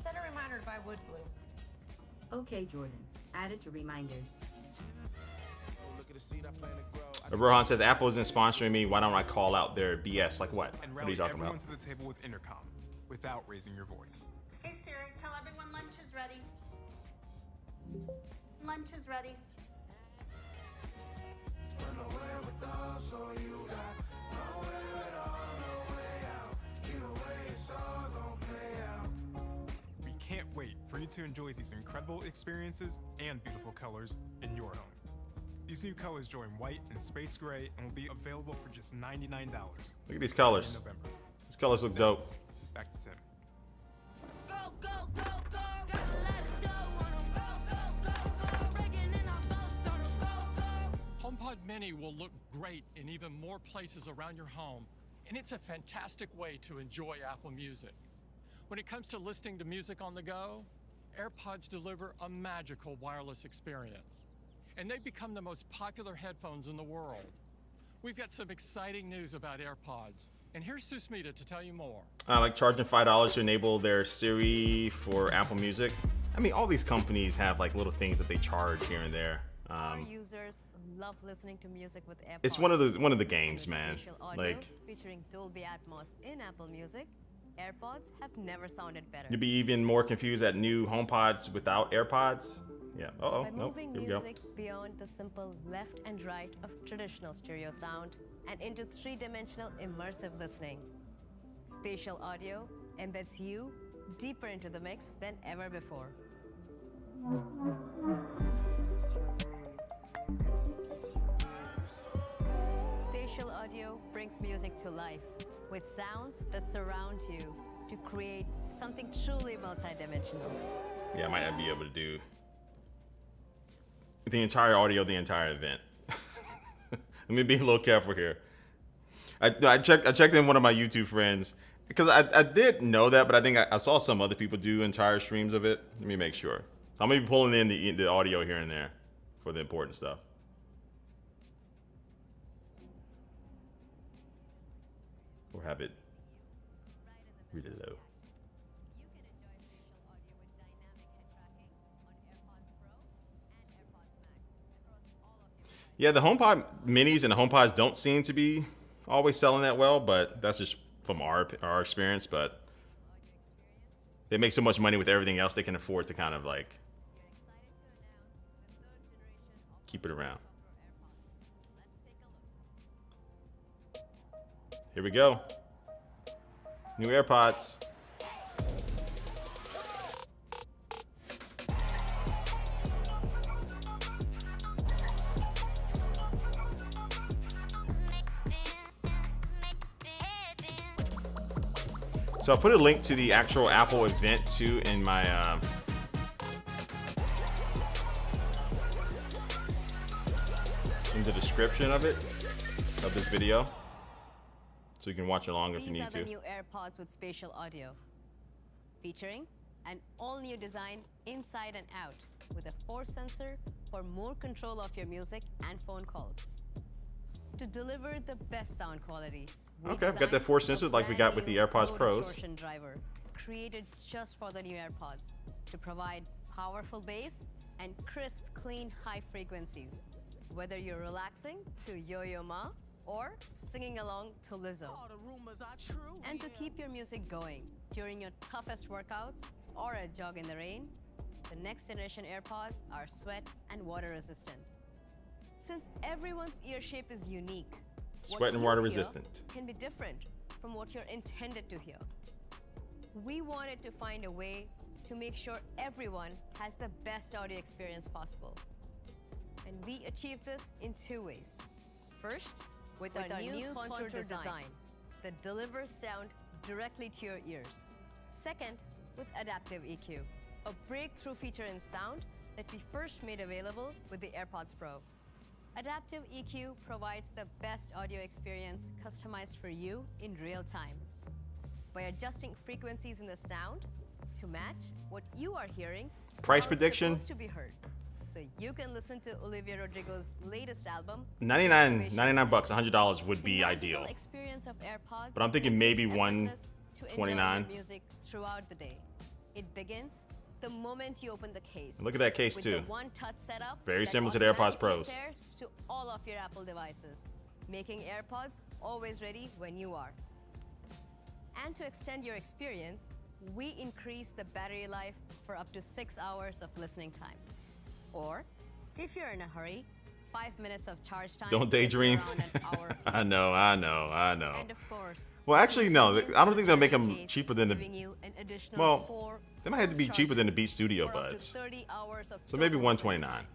set a reminder to buy wood glue. Okay, Jordan. Add it to reminders. Rohan says Apple isn't sponsoring me. Why don't I call out their BS? Like what? And What are you rally talking everyone about? to the table with intercom, without raising your voice. Hey Siri, tell everyone lunch is ready. Lunch is ready. We can't wait for you to enjoy these incredible experiences and beautiful colors in your home. These new colors join white and space gray and will be available for just $99. Look at these starting colors. in November. These colors look dope. Back to Tim. HomePod Mini will look great in even more places around your home, and it's a fantastic way to enjoy Apple Music. When it comes to listening to music on the go, AirPods deliver a magical wireless experience, and they've become the most popular headphones in the world. We've got some exciting news about AirPods, and here's Susmita to tell you more. Like charging $5 to enable their Siri for Apple Music. I mean, all these companies have like little things that they charge here and there. Our users love listening to music with AirPods. It's one of the And games, with man. spatial audio Like featuring Dolby Atmos in Apple Music, AirPods have never sounded better. you'd be even more confused at new HomePods without AirPods. Yeah. Uh-oh. By Nope. moving Here we go. music beyond the simple left and right of traditional stereo sound and into three-dimensional immersive listening, spatial audio embeds you deeper into the mix than ever before. Spatial audio brings music to life with sounds that surround you to create something truly multidimensional. Yeah, I might not be able to do the entire audio, the entire event. Let me be a little careful here. I checked in one of my YouTube friends because I did know that, but I think I saw some other people do entire streams of it. Let me make sure. So I'm gonna be pulling in the audio here and there for the important stuff. Or have it really low. You can enjoy spatial audio with dynamic head tracking on AirPods Pro and AirPods Max across all of your Yeah, the HomePod Minis and the HomePods don't seem to be always selling that well, but that's just from our experience. But they make so much money with everything else, they can afford to kind of like keep it around. Here we go. New AirPods. So I put a link to the actual Apple event too in my in the description of this video, so you can watch along if you need These are to. the new AirPods with spatial audio, featuring an all-new design inside and out, with a force sensor for more control of your music and phone calls. To deliver the best sound quality, Okay, I've got that force sensor like we got with the AirPods Pros. Distortion driver, created just for the new AirPods to provide powerful bass and crisp, clean, high frequencies. Whether you're relaxing to Yo-Yo Ma or singing along to Lizzo. And to keep your music going during your toughest workouts or a jog in the rain, the next generation AirPods are sweat and water resistant. Since everyone's ear shape is unique, Sweat and water resistant can be different from what you're intended to hear. We wanted to find a way to make sure everyone has the best audio experience possible. And we achieved this in two ways. First, with our new contour design that delivers sound directly to your ears. Second, with adaptive EQ, a breakthrough feature in sound that we first made available with the AirPods Pro. Adaptive EQ provides the best audio experience customized for you in real time by adjusting frequencies in the sound to match what you are hearing. Price how it's prediction? supposed to be heard. So you can listen to Olivia Rodrigo's latest album. $99 bucks, $100 would be The ideal. magical experience of AirPods But I'm thinking makes it maybe effortless to enjoy your $129. music throughout the day. It begins the moment you open the case. Look at that case with too. The one-touch setup Very that similar to the AirPods automatically Pros. pairs to all of your Apple devices, making AirPods always ready when you are. And to extend your experience, we increase the battery life for up to 6 hours of listening time. Or, if you're in a hurry, 5 minutes of charge time. Don't gets you daydream. around an hour of I use. know. And of course, Well, actually, no. I don't think they'll make them case cheaper than giving the. you an additional Well, 4 they might have to be full cheaper than the charges Beat Studio for up to Buds. 30 hours of So maybe total listening $129. time.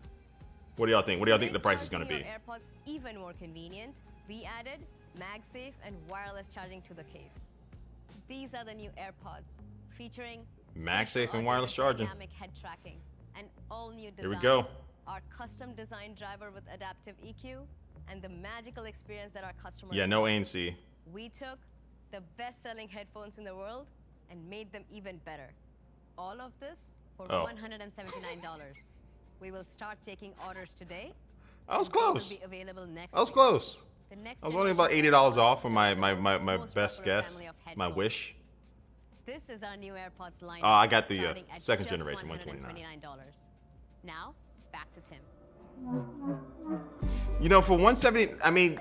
What do y'all think? What do y'all think To the price make is going to charging be? your AirPods even more convenient, we added MagSafe and wireless charging to the case. These are the new AirPods, featuring MagSafe special and wireless audio charging. dynamic head tracking, an all-new design. Here we go. Our custom design driver with adaptive EQ, and the magical experience that our customers Yeah, no love. ANC. We took the best-selling headphones in the world and made them even better. All of this for Oh. $179. We will start taking orders today. I was and they will close. be available next I was week. close. The next I was only about generation $80 AirPods off for my delivers my the my, my most best popular guess, family of my headphones. wish. This is our new AirPods line. Oh, I got the, starting at second just generation, $129. $129. Now, back to Tim. You know, for 170, I mean,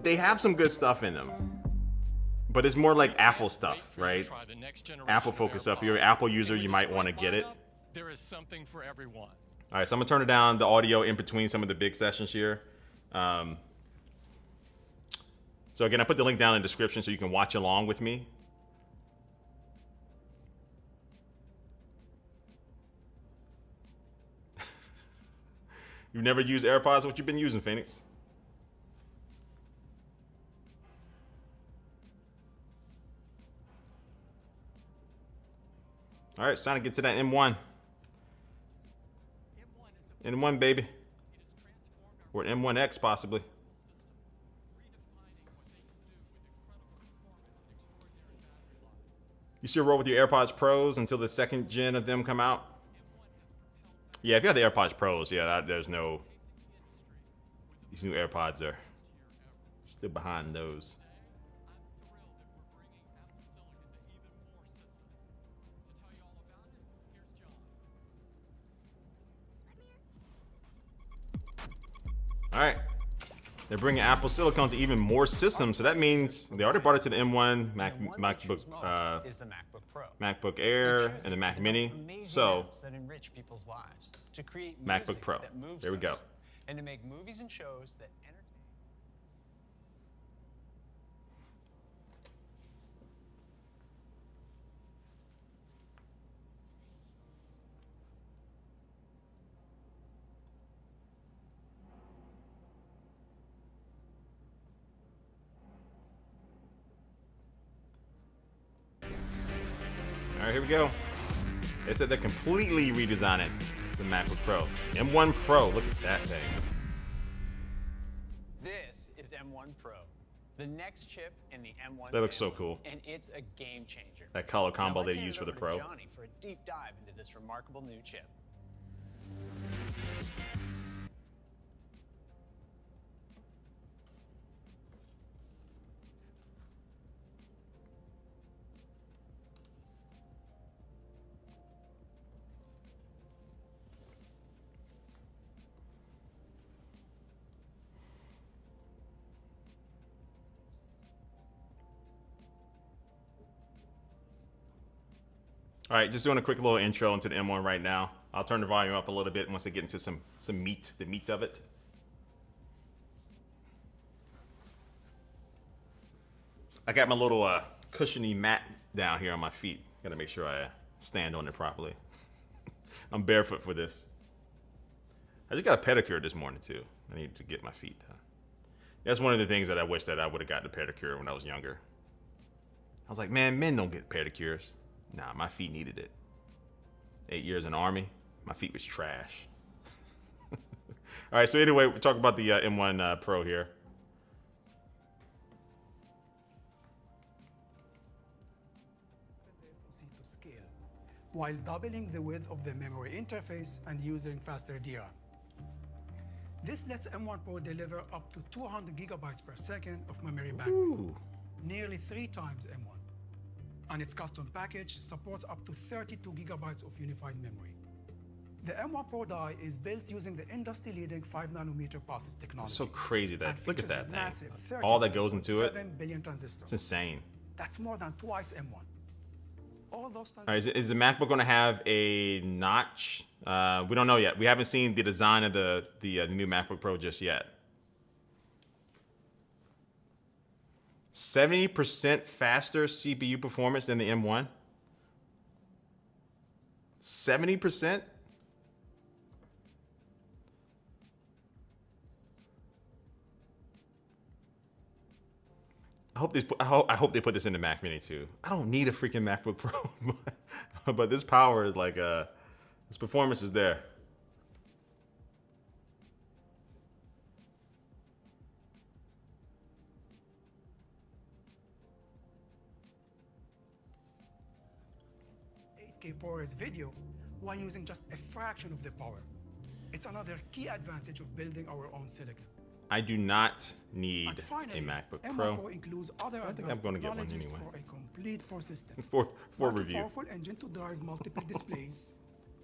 they have some good stuff in them, but it's more like Apple stuff, right? Try the next generation Apple of focused stuff. If AirPods. you're an Apple user, And you with might this want to great get it. lineup, there is something for everyone. All right, so I'm gonna turn it down, the audio in between some of the big sessions here. So again, I put the link down in the description so you can watch along with me. You've never used AirPods? What you been using, Phoenix? All right, it's time to get to that M1. M1, baby. Or an M1X, possibly. You still roll with your AirPods Pros until the second gen of them come out? Yeah, if you have the AirPods Pros, yeah, there's no... These new AirPods are still behind those. All right. They're bringing Apple Silicon to even more systems, so that means they already brought it to the M1, MacBook, is the MacBook Pro. MacBook Air, and the Mac Mini. So, that enrich people's lives, to create MacBook music Pro. that moves There we go. us, and to make movies and shows that entertain. here we go. They said they're completely redesigning the MacBook Pro. M1 Pro, look at that thing. This is M1 Pro, the next chip in the M1 That looks so family, cool. and it's a game changer. That color combo Now let's they hand use it for the over to Pro. Johnny for a deep dive into this remarkable new chip. All right, just doing a quick little intro into the M1 right now. I'll turn the volume up a little bit once I get into some meat, the meat of it. I got my little cushiony mat down here on my feet. Gotta make sure I stand on it properly. I'm barefoot for this. I just got a pedicure this morning too. I need to get my feet done. That's one of the things that I wish that I would have gotten a pedicure when I was younger. I was like, man, men don't get pedicures. Nah, my feet needed it. 8 years in the Army, my feet was trash. All right, so anyway, we're talking about the M1 Pro here. To scale, while doubling the width of the memory interface and using faster DRAM. This lets M1 Pro deliver up to 200 gigabytes per second of memory bandwidth, Ooh. nearly 3 times M1. And its custom package supports up to 32 gigabytes of unified memory. The M1 Pro die is built using the industry-leading 5nm process technology. It's so crazy that, and look at features a that massive thing. All that goes into it. 7 billion transistors. It's insane. That's more than twice M1. All those All right, is the MacBook going to have a notch? We don't know yet. We haven't seen the design of the new MacBook Pro just yet. 70% faster CPU performance than the M1. 70%? I hope they put this in the Mac Mini too. I don't need a freaking MacBook Pro, but this power is like this performance is there. ProRes video while using just a fraction of the power. It's another key advantage of building our own silicon. I do not need finally, a MacBook M1 Pro. includes other I think I'm going to get one technologies anyway. for a complete Pro system. for Like a review. powerful engine to drive multiple displays,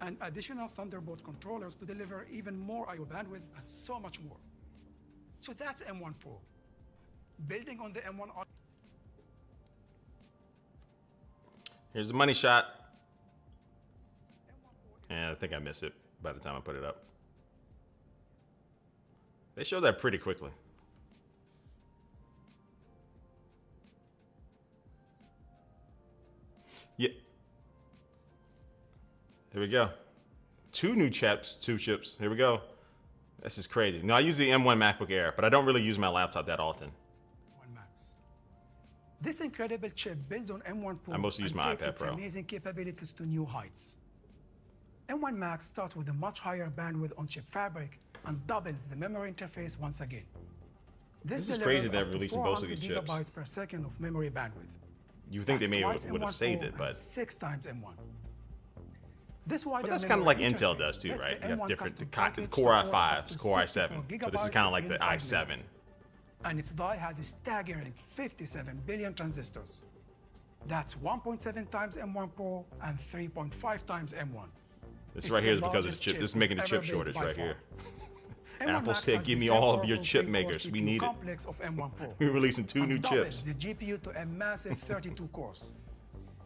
and additional Thunderbolt controllers to deliver even more I/O bandwidth, and so much more. So that's M1 Pro. Building on the M1. Here's the money shot. And I think I missed it by the time I put it up. They show that pretty quickly. Yeah. Here we go. Two chips. Here we go. This is crazy. No, I use the M1 MacBook Air, but I don't really use my laptop that often. Max. This incredible chip builds on M1 Pro I mostly use and my takes iPad its Pro. amazing capabilities to new heights. M1 Max starts with a much higher bandwidth on-chip fabric and doubles the memory interface once again. This is delivers crazy that up they're to releasing both of 400 these chips. gigabytes per second of memory bandwidth. You think That's they twice would have M1 saved Pro it, but and 6 times M1. This wider that's kind of like memory Intel interface does too, lets right? the You have M1 different custom Core package support up i5s, to Core 64 i7. So this is gigabytes kind of of like the unified i7. memory. And its die has a staggering 57 billion transistors. That's 1.7 times M1 Pro and 3.5 times M1. This It's right here the is because of the largest chip. chip This is making the ever chip built shortage by right far. here. M1 Apple Max said, has give the me same all of your powerful chip 3-core makers. We CPU need it. complex of M1 Pro. We're releasing two new and doubles chips. the GPU to a massive 32 cores,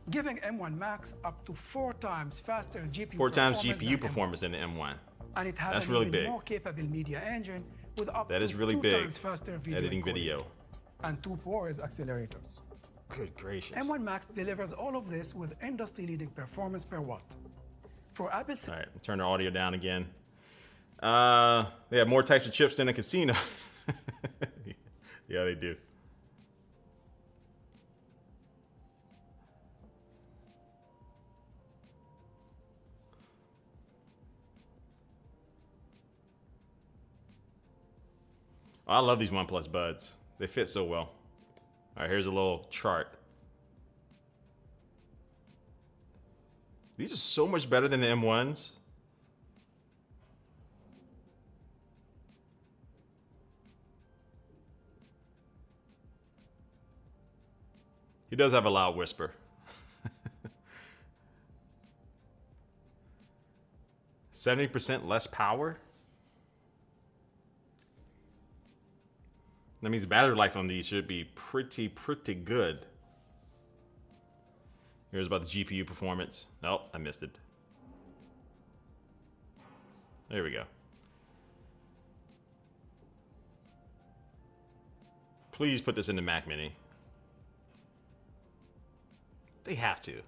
giving M1 Max up to 4 times faster GPU 4 times performance GPU than performance in the M1. M1. And it has That's an really even big. more capable media engine with up That to is really 2 big. times faster video Editing encoding video. and 2 ProRes accelerators. Good gracious. M1 Max delivers all of this with industry-leading performance per watt. For Apple, All right, turn the audio down again. They have more types of chips than a casino. Yeah, they do. Oh, I love these OnePlus buds. They fit so well. All right, here's a little chart. These are so much better than the M1s. He does have a loud whisper. 70% less power? That means the battery life on these should be pretty good. Here's about the GPU performance. Nope, I missed it. There we go. Please put this in the Mac Mini. They have to.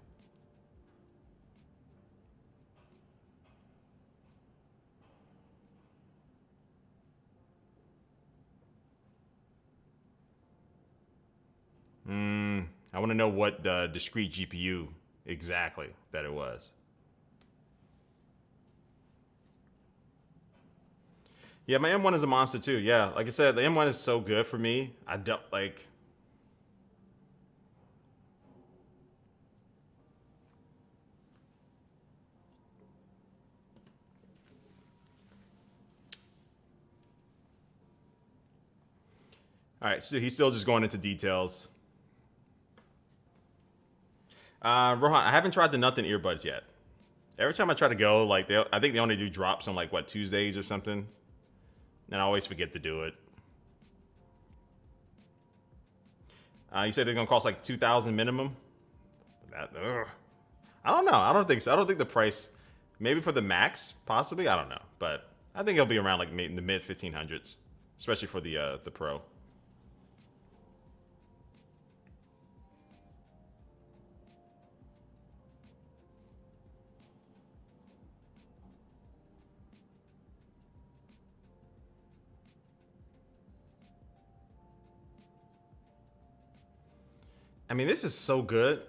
I want to know what the discrete GPU exactly that it was. Yeah, my M1 is a monster too. Yeah, like I said, the M1 is so good for me. I don't like. All right, so he's still just going into details. Rohan, I haven't tried the nothing earbuds yet. Every time I try to go, like I think they only do drops on like what, Tuesdays or something, and I always forget to do it. You said they're gonna cost like $2,000 minimum. I don't know. I don't think so. I don't think the price, maybe for the Max, possibly. I don't know, but I think it'll be around like in the mid 1500s, especially for the Pro. I mean, this is so good.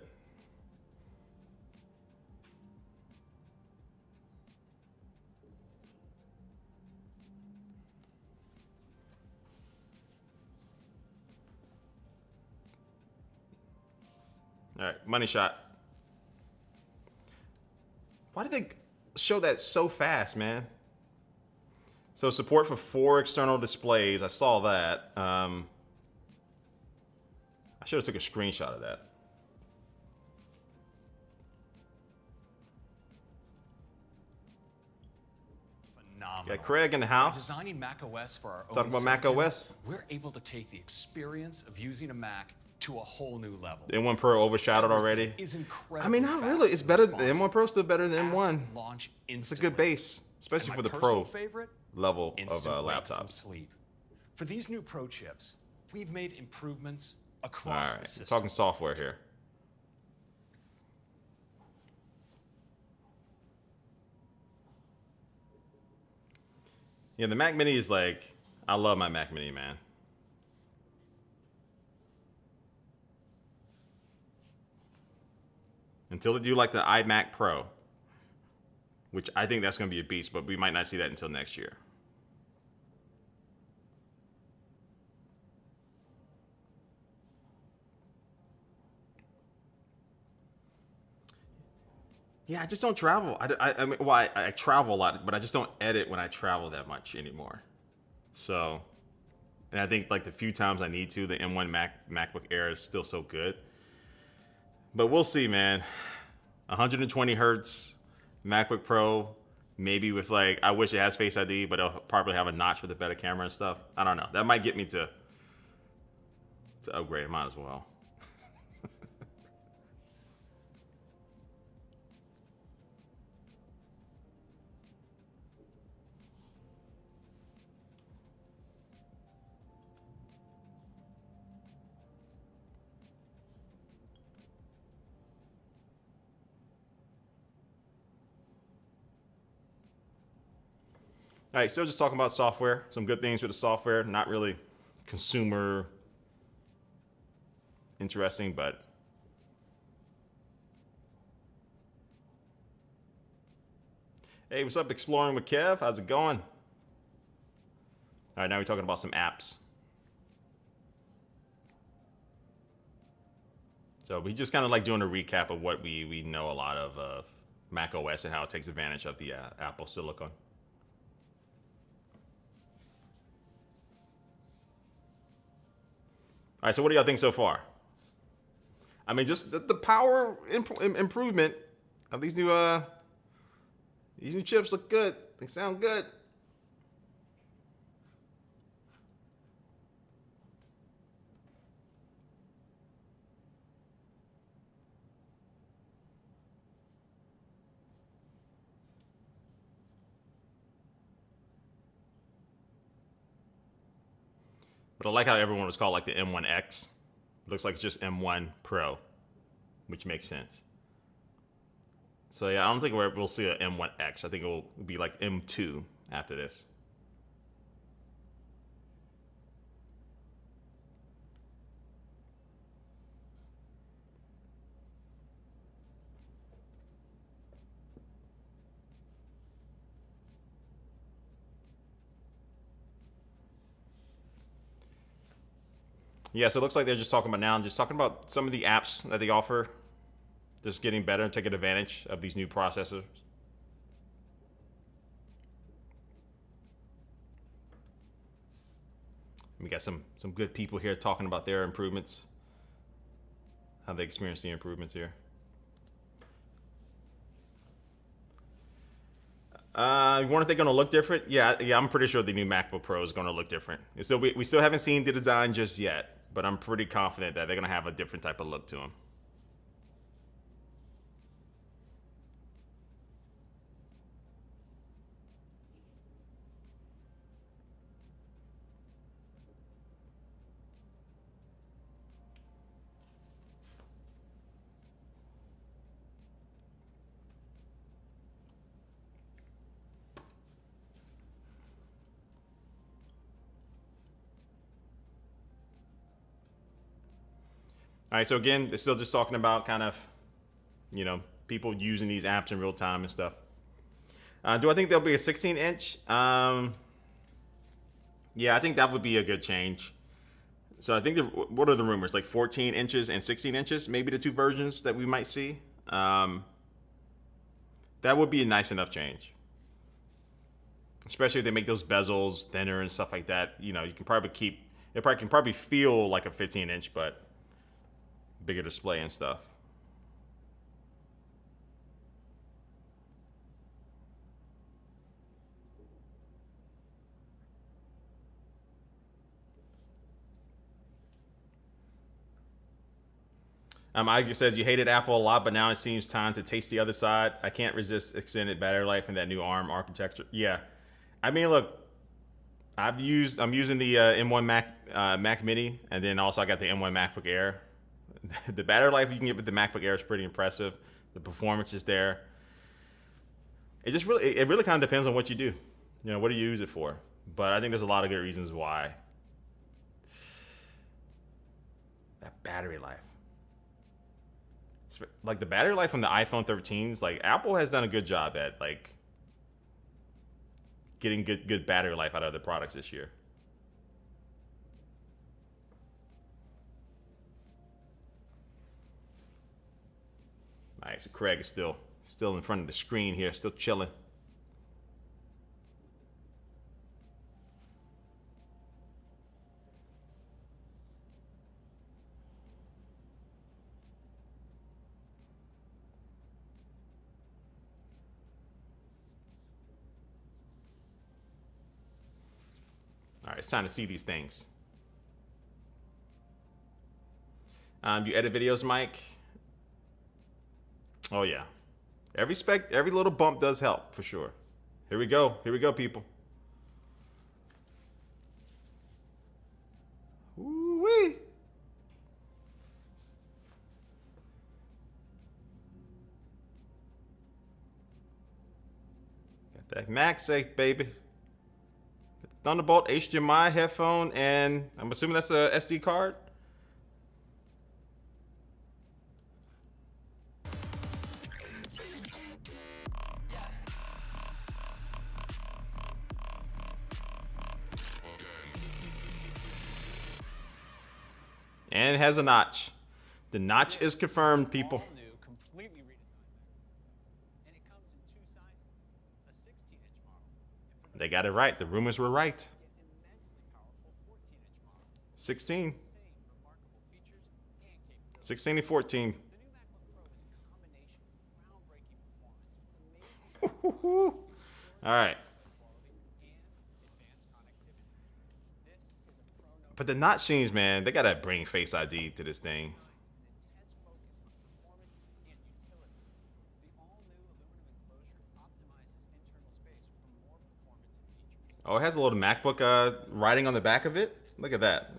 All right, money shot. Why did they show that so fast, man? So support for 4 external displays. I saw that. I should have took a screenshot of that. Phenomenal. Got Craig in the house. By designing Mac OS for our Talking own about Mac silicon, OS. we're able to take the experience of using a Mac to a whole new level. The M1 Pro overshadowed already. Is I mean, not really. It's better. The M1 Pro is still better than M1. Launch It's a good base, especially for the Pro level of laptops. Sleep. For these new Pro chips, we've made improvements All across right, the system. talking software here. Yeah, the Mac Mini is like, I love my Mac Mini, man. Until they do like the iMac Pro, which I think that's going to be a beast, but we might not see that until next year. Yeah, I just don't travel. I mean, well, I travel a lot, but I just don't edit when I travel that much anymore. So, and I think like the few times I need to, the M1 MacBook Air is still so good. But we'll see, man. 120 hertz MacBook Pro, maybe with like, I wish it has Face ID, but it'll probably have a notch with a better camera and stuff. I don't know. That might get me to upgrade. Might as well. All right, still just talking about software. Some good things with the software. Not really consumer interesting, but hey, what's up, Exploring with Kev? How's it going? All right, now we're talking about some apps. So we just kind of like doing a recap of what we know a lot of Mac OS and how it takes advantage of the Apple Silicon. All right, so what do y'all think so far? I mean, just the power improvement of these new chips look good. They sound good. But I like how everyone was called like the M1X. Looks like it's just M1 Pro, which makes sense. So yeah, I don't think we'll see an M1X. I think it will be like M2 after this. Yeah, so it looks like they're just talking about some of the apps that they offer. Just getting better and taking advantage of these new processors. We got some good people here talking about their improvements, how they experience the improvements here. Wonder if they're going to look different? Yeah, I'm pretty sure the new MacBook Pro is going to look different. We still haven't seen the design just yet, but I'm pretty confident that they're going to have a different type of look to them. All right, so again, they're still just talking about kind of, people using these apps in real time and stuff. Do I think there'll be a 16-inch? Yeah, I think that would be a good change. So I think, what are the rumors? Like 14 inches and 16 inches, maybe the two versions that we might see. That would be a nice enough change. Especially if they make those bezels thinner and stuff like that. You can probably it can probably feel like a 15-inch, but bigger display and stuff. Isaac says you hated Apple a lot, but now it seems time to taste the other side. I can't resist extended battery life and that new ARM architecture. Yeah, I mean, look, I'm using the M1 Mac Mini, and then also I got the M1 MacBook Air. The battery life you can get with the MacBook Air is pretty impressive. The performance is there. It really kind of depends on what you do. What do you use it for? But I think there's a lot of good reasons why. That battery life. Like the battery life on the iPhone 13s, like Apple has done a good job at like getting good battery life out of the products this year. All right, so Craig is still in front of the screen here, still chilling. All right, it's time to see these things. You edit videos, Mike? Oh yeah. Every little bump does help for sure. Here we go, people. Ooh-wee. Got that MagSafe, baby. Thunderbolt HDMI headphone, and I'm assuming that's a SD card. And it has a notch. The notch is confirmed, people. All new, completely redesigned. And it comes in two sizes. A 16-inch model. They got it right. The rumors were right. Immensely powerful 14-inch model. 16. Same remarkable features and capabilities. 16 and 14. The new MacBook Pro is a combination of groundbreaking performance with amazing All right. quality and advanced connectivity. This is a Pro Note But the notch scenes, man, they gotta bring Face ID to this thing. intense focus on performance and utility. The all-new aluminum enclosure optimizes internal space for more performance and features. Oh, it has a little MacBook writing on the back of it. Look at that.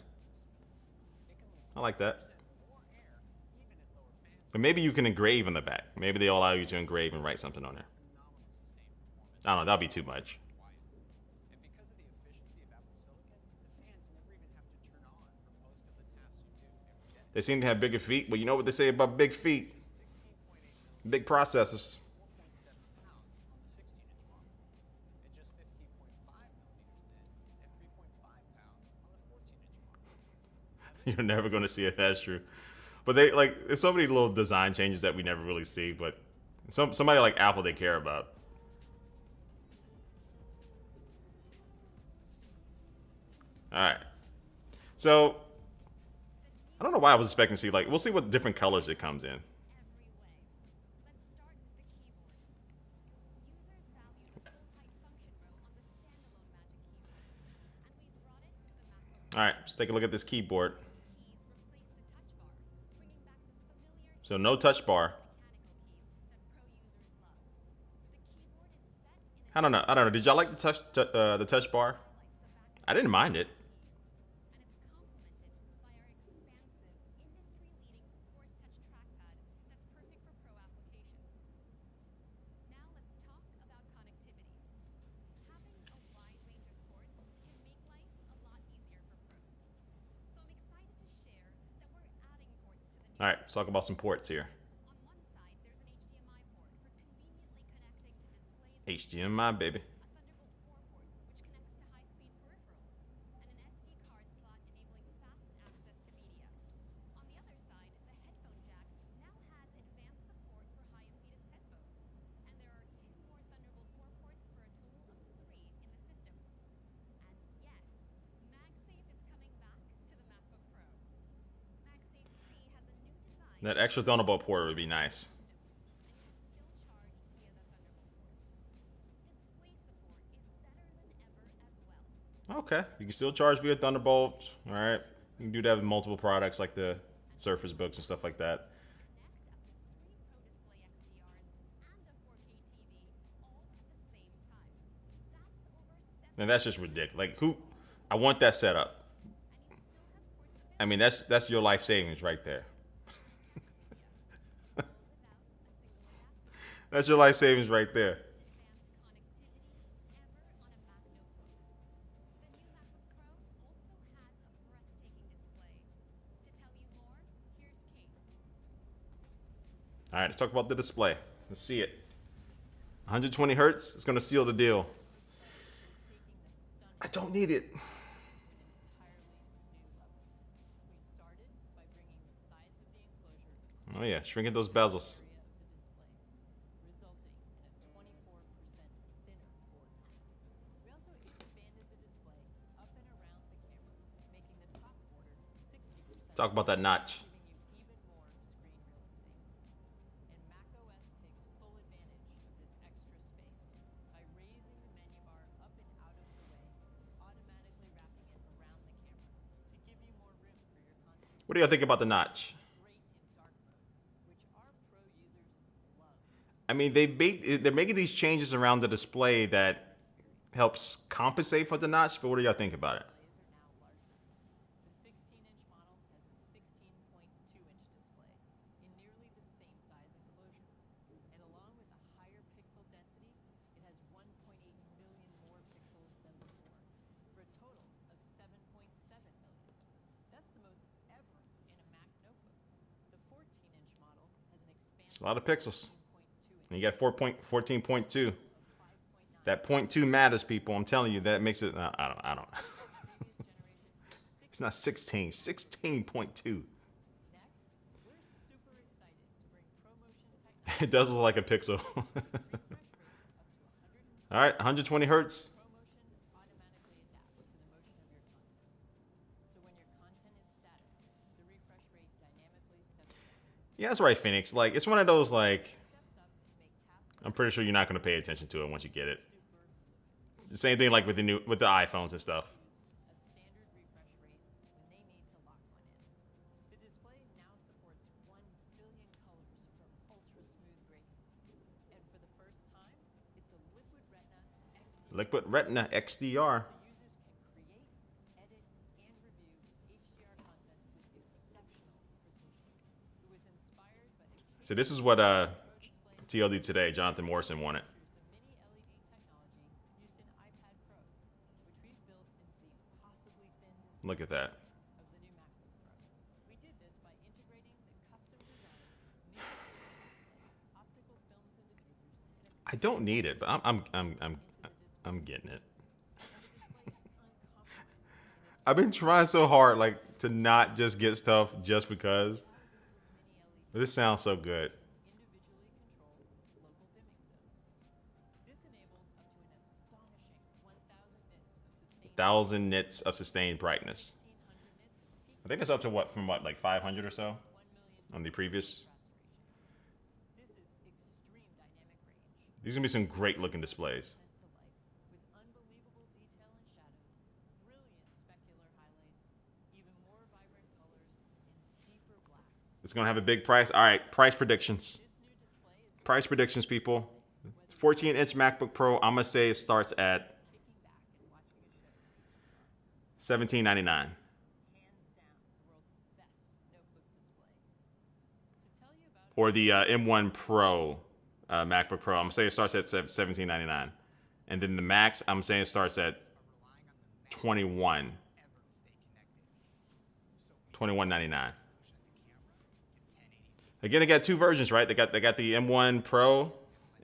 I like that. But maybe you can engrave on the back. Maybe they'll allow you to engrave and write something on there. I don't know. That'll be too much. And because of the efficiency of Apple Silicon, the fans never even have to turn on for most of the tasks you do every day. They seem to have bigger feet, but you know what they say about big feet? 16.8 Big processors. 4.7 pounds on the 16-inch model, and just 15.5 millimeters thin and 3.5 pounds on the 14-inch model. You're never going to see it. That's true. But they there's so many little design changes that we never really see. But somebody like Apple, they care about. All right. So I don't know why I was expecting to see we'll see what different colors it comes in. All right, let's take a look at this keyboard. So no touch bar. I don't know. Did y'all like the touch bar? I didn't mind it. All right, let's talk about some ports here. HDMI, baby. That extra Thunderbolt port would be nice. Okay, you can still charge via Thunderbolt. All right, you can do that with multiple products like the Surface Books and stuff like that. And that's just ridiculous. I want that set up. I mean, that's your life savings right there. That's your life savings right there. All right, let's talk about the display. Let's see it. 120 hertz. It's going to seal the deal. I don't need it. Oh yeah, shrinking those bezels. Talk about that notch. What do y'all think about the notch? I mean, they're making these changes around the display that helps compensate for the notch, but what do y'all think about it? It's a lot of pixels. And you got 14.2. That 0.2 matters, people. I'm telling you, that makes it. I don't. It's not 16, 16.2. It does look like a Pixel. All right, 120 hertz. Yeah, that's right, Phoenix. Like, it's one of those, like, I'm pretty sure you're not going to pay attention to it once you get it. Same thing like with the iPhones and stuff. Liquid Retina XDR. So this is what TLD today, Jonathan Morrison wanted. Look at that. I don't need it, but I'm getting it. I've been trying so hard, like, to not just get stuff just because. But this sounds so good. 1,000 nits of sustained brightness. I think it's up to what, from what, like 500 or so on the previous. These are gonna be some great looking displays. It's gonna have a big price. All right, price predictions. Price predictions, people. 14-inch MacBook Pro. I'm gonna say it starts at $1799. Or the M1 Pro MacBook Pro. I'm gonna say it starts at $1799. And then the Max, I'm saying it starts at $21.99. Again, they got two versions, right? They got the M1 Pro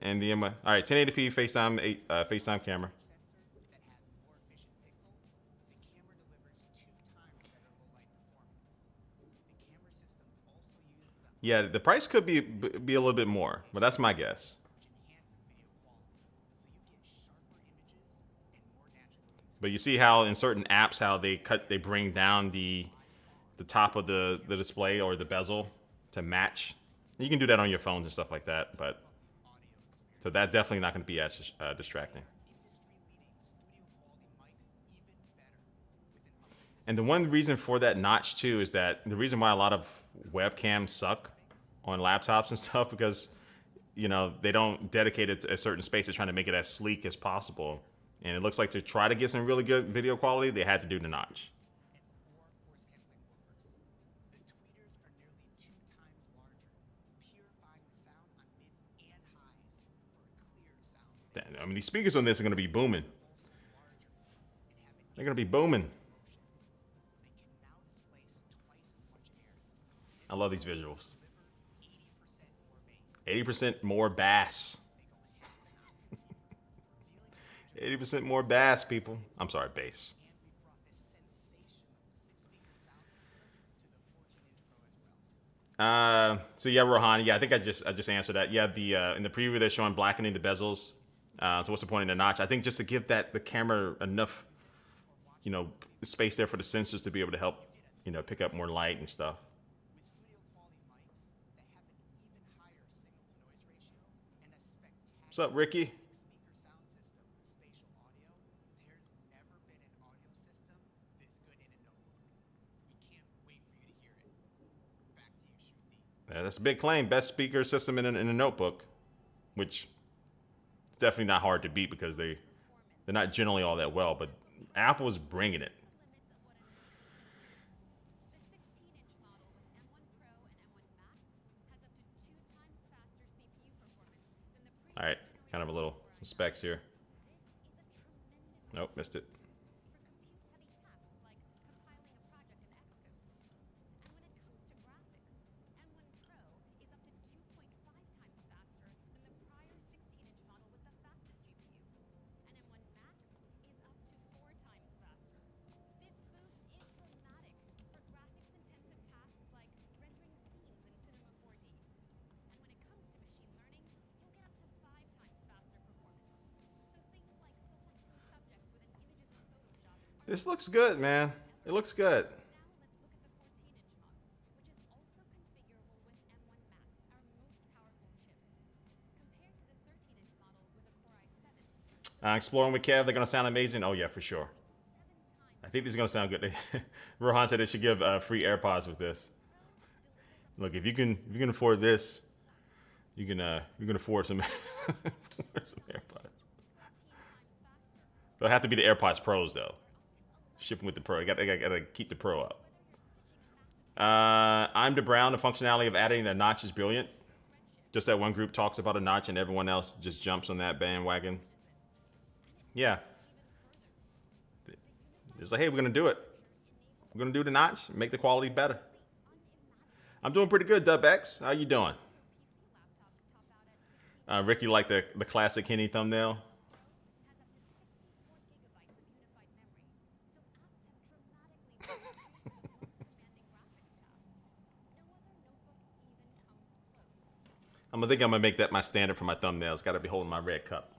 and the M1. All right, 1080p FaceTime camera. Yeah, the price could be a little bit more, but that's my guess. But you see how in certain apps how they bring down the top of the display or the bezel to match. You can do that on your phones and stuff like that, but so that's definitely not going to be as distracting. And the one reason for that notch too is that the reason why a lot of webcams suck on laptops and stuff, because you know they don't dedicate it to a certain space. They're trying to make it as sleek as possible, and it looks like to try to get some really good video quality, they had to do the notch. I mean, these speakers on this are going to be booming. They're going to be booming. I love these visuals. 80% more bass. 80% more bass, people. I'm sorry, bass. So yeah, Rohan. Yeah, I think I just answered that. Yeah, the in the preview they're showing blackening the bezels. So what's the point in the notch? I think just to give the camera enough, you know, space there for the sensors to be able to help, you know, pick up more light and stuff. What's up, Ricky? Yeah, that's a big claim. Best speaker system in a notebook, which is definitely not hard to beat because they're not generally all that well, but Apple's bringing it. All right, kind of some specs here. Nope, missed it. This looks good, man. It looks good. Exploring with Kev, they're gonna sound amazing. Oh yeah, for sure. I think these are gonna sound good. Rohan said they should give free AirPods with this. Look, if you can afford this, you can afford some, some AirPods. They'll have to be the AirPods Pros though. Shipping with the Pro, you gotta keep the Pro up. I'm DeBrown. The functionality of adding the notch is brilliant. Just that one group talks about a notch and everyone else just jumps on that bandwagon. Yeah. It's like, hey, we're gonna do it. We're gonna do the notch, make the quality better. I'm doing pretty good, DubX. How you doing? Ricky liked the classic Henny thumbnail. I'm gonna make that my standard for my thumbnails. Gotta be holding my red cup.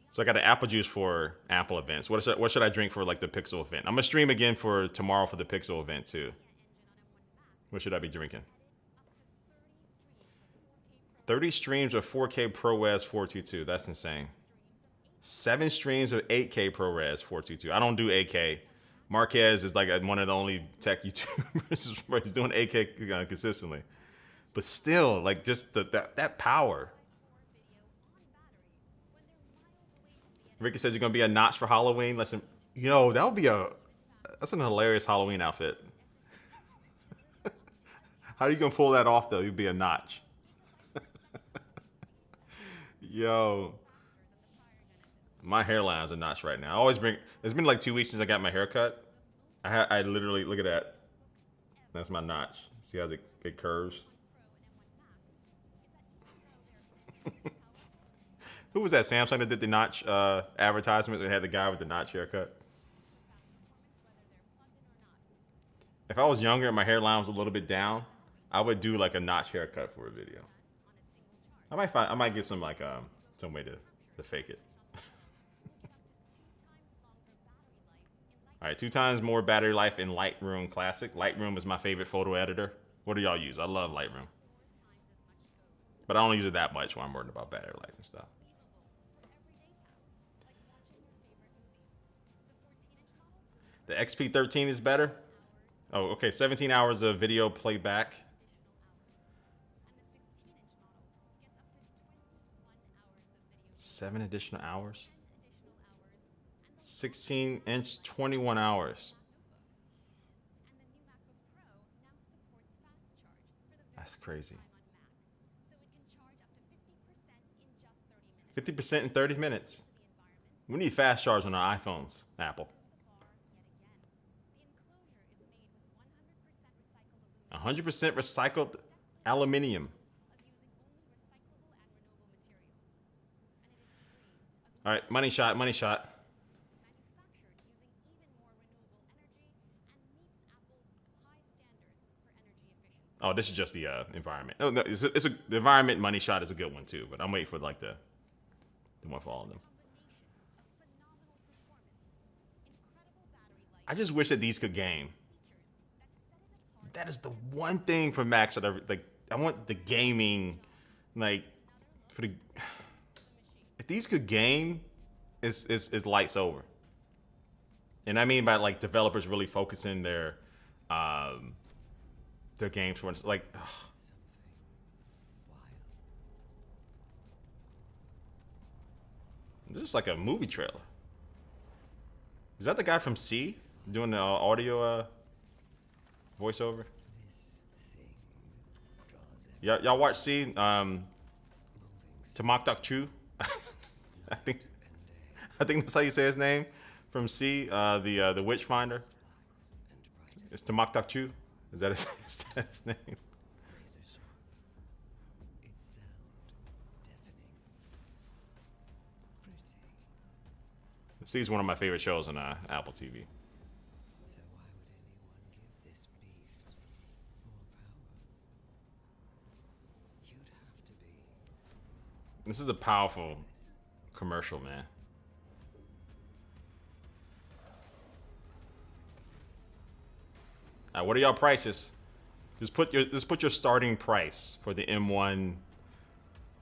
So I got an apple juice for Apple events. What should I drink for like the Pixel event? I'm gonna stream again for tomorrow for the Pixel event too. What should I be drinking? 30 streams of 4K ProRes 422. That's insane. 7 streams of 8K ProRes 422. I don't do 8K. Marquez is like one of the only tech YouTubers where he's doing 8K consistently. But still, like just that power. Ricky says you're gonna be a notch for Halloween. Listen, that would be that's an hilarious Halloween outfit. How are you gonna pull that off though? You'd be a notch. Yo, my hairline's a notch right now. It's been like 2 weeks since I got my hair cut. I literally look at that. That's my notch. See how it curves? Who was that? Samsung that did the notch advertisement that had the guy with the notch haircut? If I was younger and my hairline was a little bit down, I would do like a notch haircut for a video. I might get some like some way to fake it. All right, 2 times more battery life in Lightroom Classic. Lightroom is my favorite photo editor. What do y'all use? I love Lightroom. But I don't use it that much when I'm worried about battery life and stuff. The XP13 is better. Oh, okay. 17 hours of video playback. Seven additional hours. 16-inch, 21 hours. That's crazy. 50% in 30 minutes. We need fast charge on our iPhones, Apple. 100% recycled aluminium. All right, money shot, money shot. Oh, this is just the environment. No, the environment money shot is a good one too, but I'm waiting for like the one for all of them. I just wish that these could game. That is the one thing for Macs that I want the gaming, like for the. If these could game, it's lights over. And I mean by like developers really focusing their games for like. Ugh. This is like a movie trailer. Is that the guy from C doing the audio voiceover? Y'all watch C? Tamak Dak Chu. I think that's how you say his name from C. The Witchfinder. It's Tamak Dak Chu. Is that his name? C is one of my favorite shows on Apple TV. So why would anyone give this beast more power? You'd have to be. This is a powerful commercial, man. What are y'all prices? Just put your starting price for the M1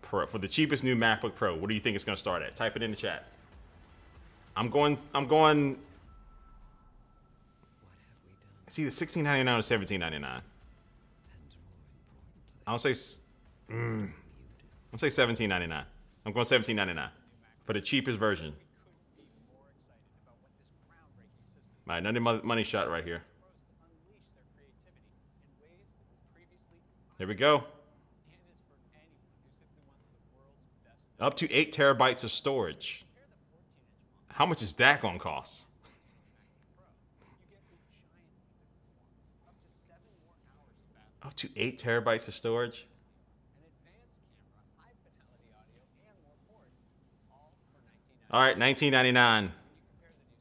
Pro, for the cheapest new MacBook Pro. What do you think it's gonna start at? Type it in the chat. I'm going. It's either $16.99 or $17.99. I'll say $17.99. I'm going $17.99 for the cheapest version. All right, another money shot right here. There we go. Up to 8 terabytes of storage. How much is that gonna cost? Up to 8 terabytes of storage. All right, $19.99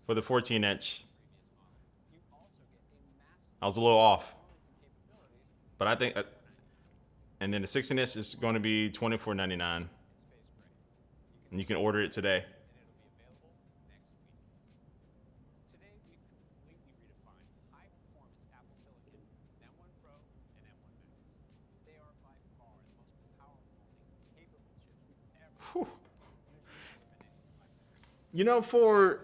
for the 14-inch. I was a little off, but I think, and then the 16-inch is going to be $24.99, and you can order it today. You know, for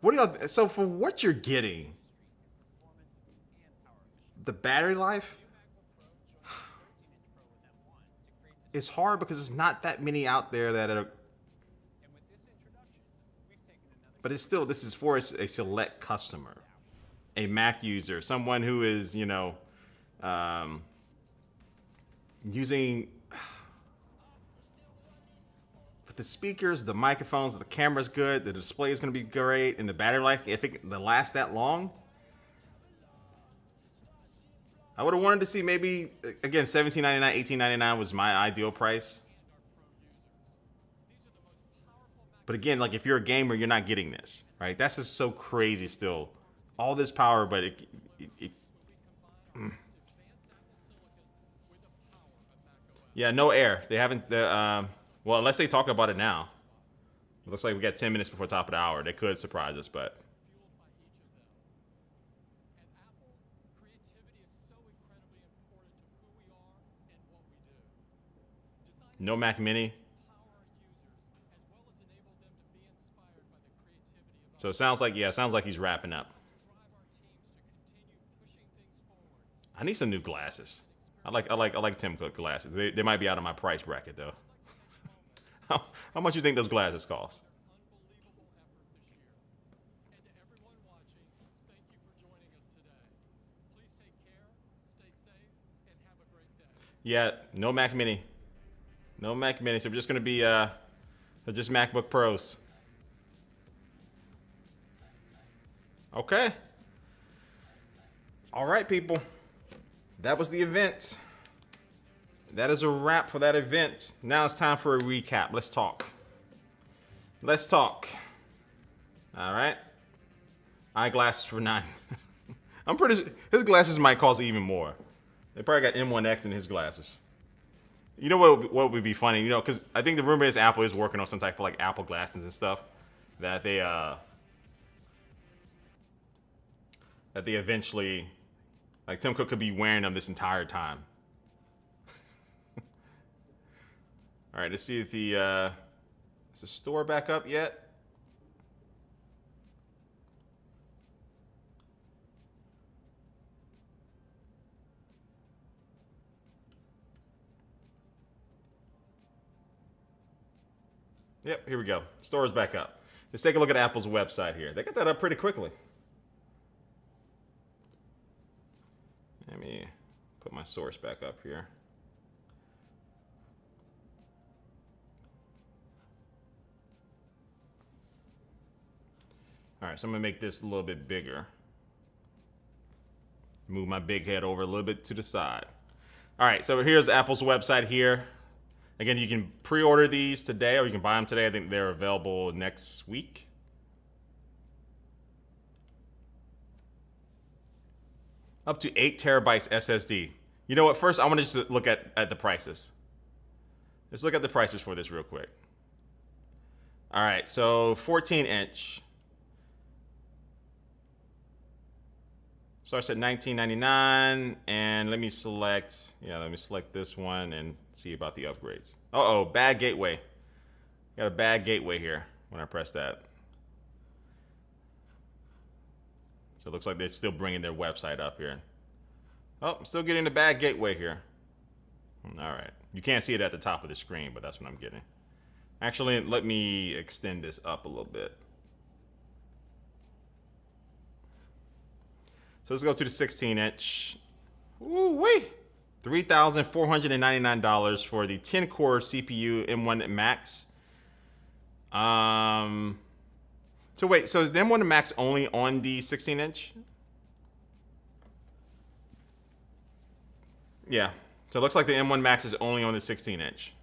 what do y'all? So for what you're getting, the battery life, it's hard because it's not that many out there that are. But it's still, this is for a select customer, a Mac user, someone who is, you know, using. The speakers, the microphones, the camera's good, the display is going to be great, and the battery life, if it lasts that long, I would have wanted to see maybe, again, $17.99, $18.99 was my ideal price. But again, like if you're a gamer, you're not getting this, right? That's just so crazy still. All this power, but yeah, no air. They haven't, well, unless they talk about it now. It looks like we got 10 minutes before top of the hour. They could surprise us, but. No Mac Mini. So it sounds like, yeah, it sounds like he's wrapping up. I need some new glasses. I like Tim Cook glasses. They might be out of my price bracket though. How much do you think those glasses cost? Yeah, no Mac Mini. No Mac Mini. So we're just gonna be just MacBook Pros. Okay. All right, people. That was the event. That is a wrap for that event. Now it's time for a recap. Let's talk. Let's talk. All right. Eyeglasses for $9. I'm pretty. His glasses might cost even more. They probably got M1X in his glasses. You know what would be funny? You know, because I think the rumor is Apple is working on some type of like Apple glasses and stuff that they eventually, like Tim Cook could be wearing them this entire time. All right, let's see if is the store back up yet? Yep, here we go. Store's back up. Let's take a look at Apple's website here. They got that up pretty quickly. Let me put my source back up here. All right, so I'm gonna make this a little bit bigger. Move my big head over a little bit to the side. All right, so here's Apple's website here. Again, you can pre-order these today, or you can buy them today. I think they're available next week. Up to 8 terabytes SSD. You know what? First, I want to just look at the prices. Let's look at the prices for this real quick. All right, so 14-inch. Starts at $19.99, and let me select this one and see about the upgrades. Uh-oh, bad gateway. Got a bad gateway here when I press that. So it looks like they're still bringing their website up here. Oh, I'm still getting the bad gateway here. All right. You can't see it at the top of the screen, but that's what I'm getting. Actually, let me extend this up a little bit. So let's go to the 16-inch. Ooh-wee! $3,499 for the 10-core CPU M1 Max. So wait, so is the M1 Max only on the 16-inch? Yeah. So it looks like the M1 Max is only on the 16-inch.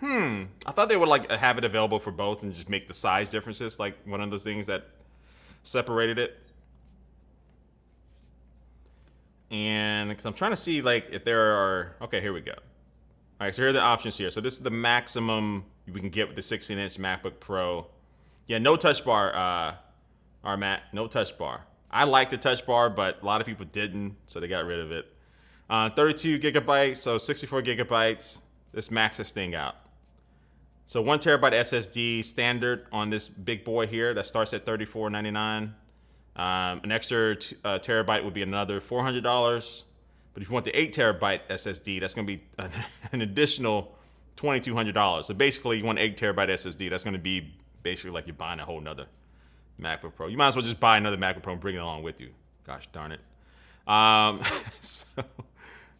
I thought they would like have it available for both and just make the size differences like one of those things that separated it. And because I'm trying to see like if there are, okay, here we go. All right, so here are the options here. So this is the maximum we can get with the 16-inch MacBook Pro. Yeah, no touch bar, Matt, no touch bar. I like the touch bar, but a lot of people didn't, so they got rid of it. 32 gigabytes, so 64 gigabytes. Let's max this thing out. So 1 terabyte SSD standard on this big boy here that starts at $34.99. An extra terabyte would be another $400. But if you want the 8 terabyte SSD, that's going to be an additional $2,200. So basically, you want 8 terabyte SSD. That's going to be basically like you're buying a whole nother MacBook Pro. You might as well just buy another MacBook Pro and bring it along with you. Gosh darn it. So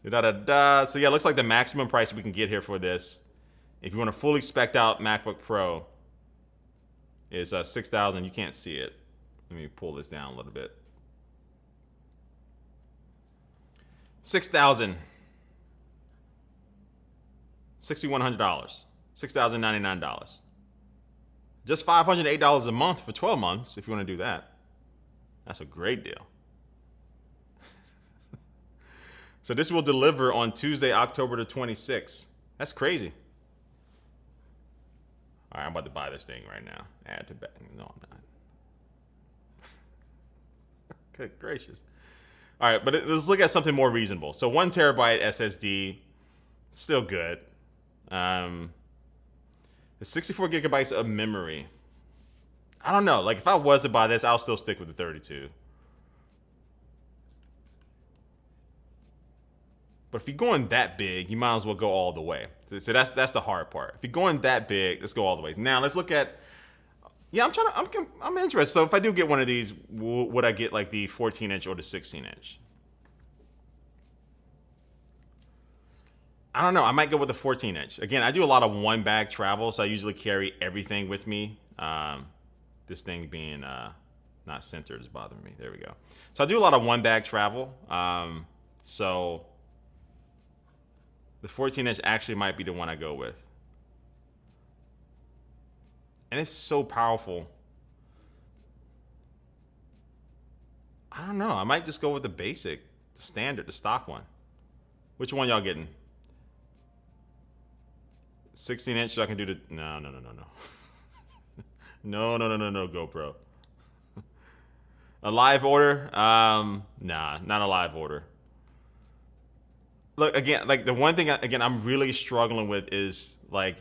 yeah, it looks like the maximum price we can get here for this, if you want a fully spec'd out MacBook Pro, is $6,000. You can't see it. Let me pull this down a little bit. $6,000. $6,100. $6,099. Just $508 a month for 12 months if you want to do that. That's a great deal. So this will deliver on Tuesday, October the 26th. That's crazy. All right, I'm about to buy this thing right now. Add to back. No, I'm not. Good gracious. All right, but let's look at something more reasonable. So 1 terabyte SSD, still good. The 64 gigabytes of memory. I don't know. Like if I was to buy this, I'll still stick with the 32. But if you're going that big, you might as well go all the way. So that's the hard part. If you're going that big, let's go all the way. Now let's look at. Yeah, I'm interested. So if I do get one of these, would I get like the 14-inch or the 16-inch? I don't know. I might go with the 14-inch. Again, I do a lot of one-bag travel, so I usually carry everything with me. This thing being not centered is bothering me. There we go. So I do a lot of one-bag travel. So the 14-inch actually might be the one I go with. And it's so powerful. I don't know. I might just go with the basic, the standard, the stock one. Which one y'all getting? 16-inch, so I can do the... No. No, GoPro. A live order? Nah, not a live order. Look, again, like the one thing, I'm really struggling with is like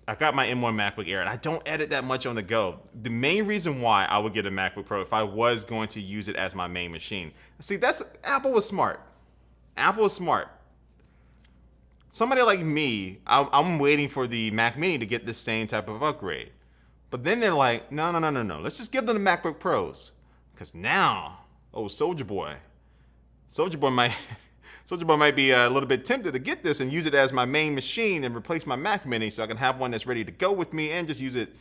I got my M1 MacBook Air, and I don't edit that much on the go. The main reason why I would get a MacBook Pro if I was going to use it as my main machine. See, Apple was smart. Apple was smart. Somebody like me, I'm waiting for the Mac Mini to get the same type of upgrade. But then they're like, no. Let's just give them the MacBook Pros. Because now, Soulja Boy might be a little bit tempted to get this and use it as my main machine and replace my Mac Mini so I can have one that's ready to go with me and just use it,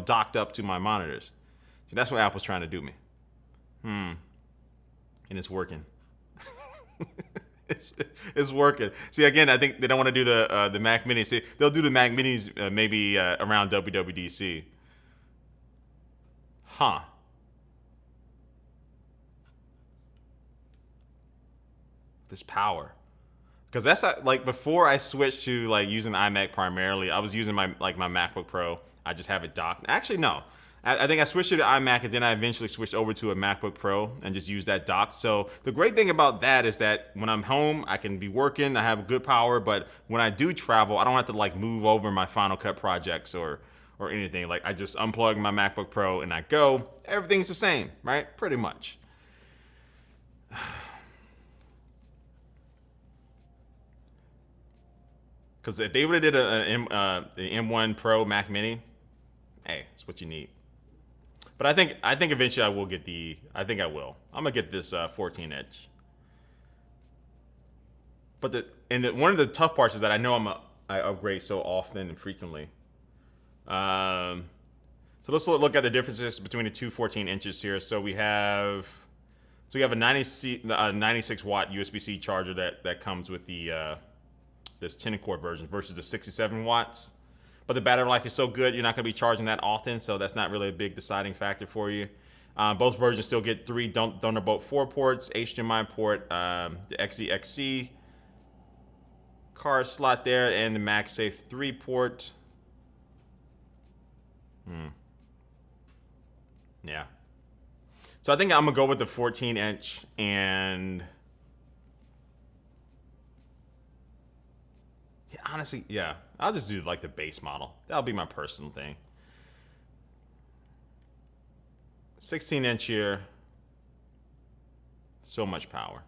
docked up to my monitors. So that's what Apple's trying to do me. And it's working. It's working. See, again, I think they don't want to do the Mac Mini. See, they'll do the Mac Minis maybe around WWDC. Huh. This power, because that's like before I switched to like using iMac primarily, I was using my MacBook Pro. I just have it docked. Actually, no, I think I switched to the iMac, and then I eventually switched over to a MacBook Pro and just used that dock. So the great thing about that is that when I'm home, I can be working, I have good power, but when I do travel, I don't have to like move over my Final Cut projects or anything. Like I just unplug my MacBook Pro and I go. Everything's the same, right? Pretty much. Because if they would have did the M1 Pro Mac Mini, hey, that's what you need. But I think eventually I will get I think I will. I'm gonna get this 14-inch. But one of the tough parts is that I know I upgrade so often and frequently. So let's look at the differences between the two 14 inches here. So we have a 96 watt USB-C charger that comes with the this 10-core version versus the 67 watts. But the battery life is so good, you're not going to be charging that often, so that's not really a big deciding factor for you. Both versions still get 3 Thunderbolt 4 ports, HDMI port, the XeXC card slot there, and the MagSafe 3 port. Yeah. So I think I'm going to go with the 14-inch and... yeah, honestly, yeah. I'll just do like the base model. That'll be my personal thing. 16-inch here. So much power.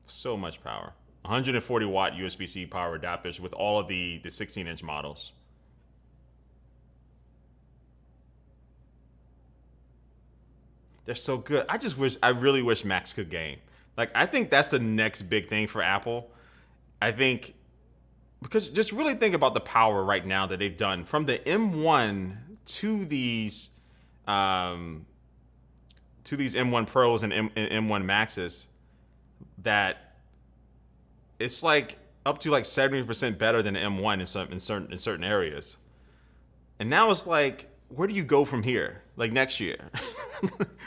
So much power. 140 watt USB-C power adapters with all of the 16-inch models. They're so good. I really wish Macs could game. Like, I think that's the next big thing for Apple. I think, because just really think about the power right now that they've done from the M1 to these M1 Pros and M1 Maxes, that it's like up to like 70% better than the M1 in certain areas. And now it's like, where do you go from here? Like next year,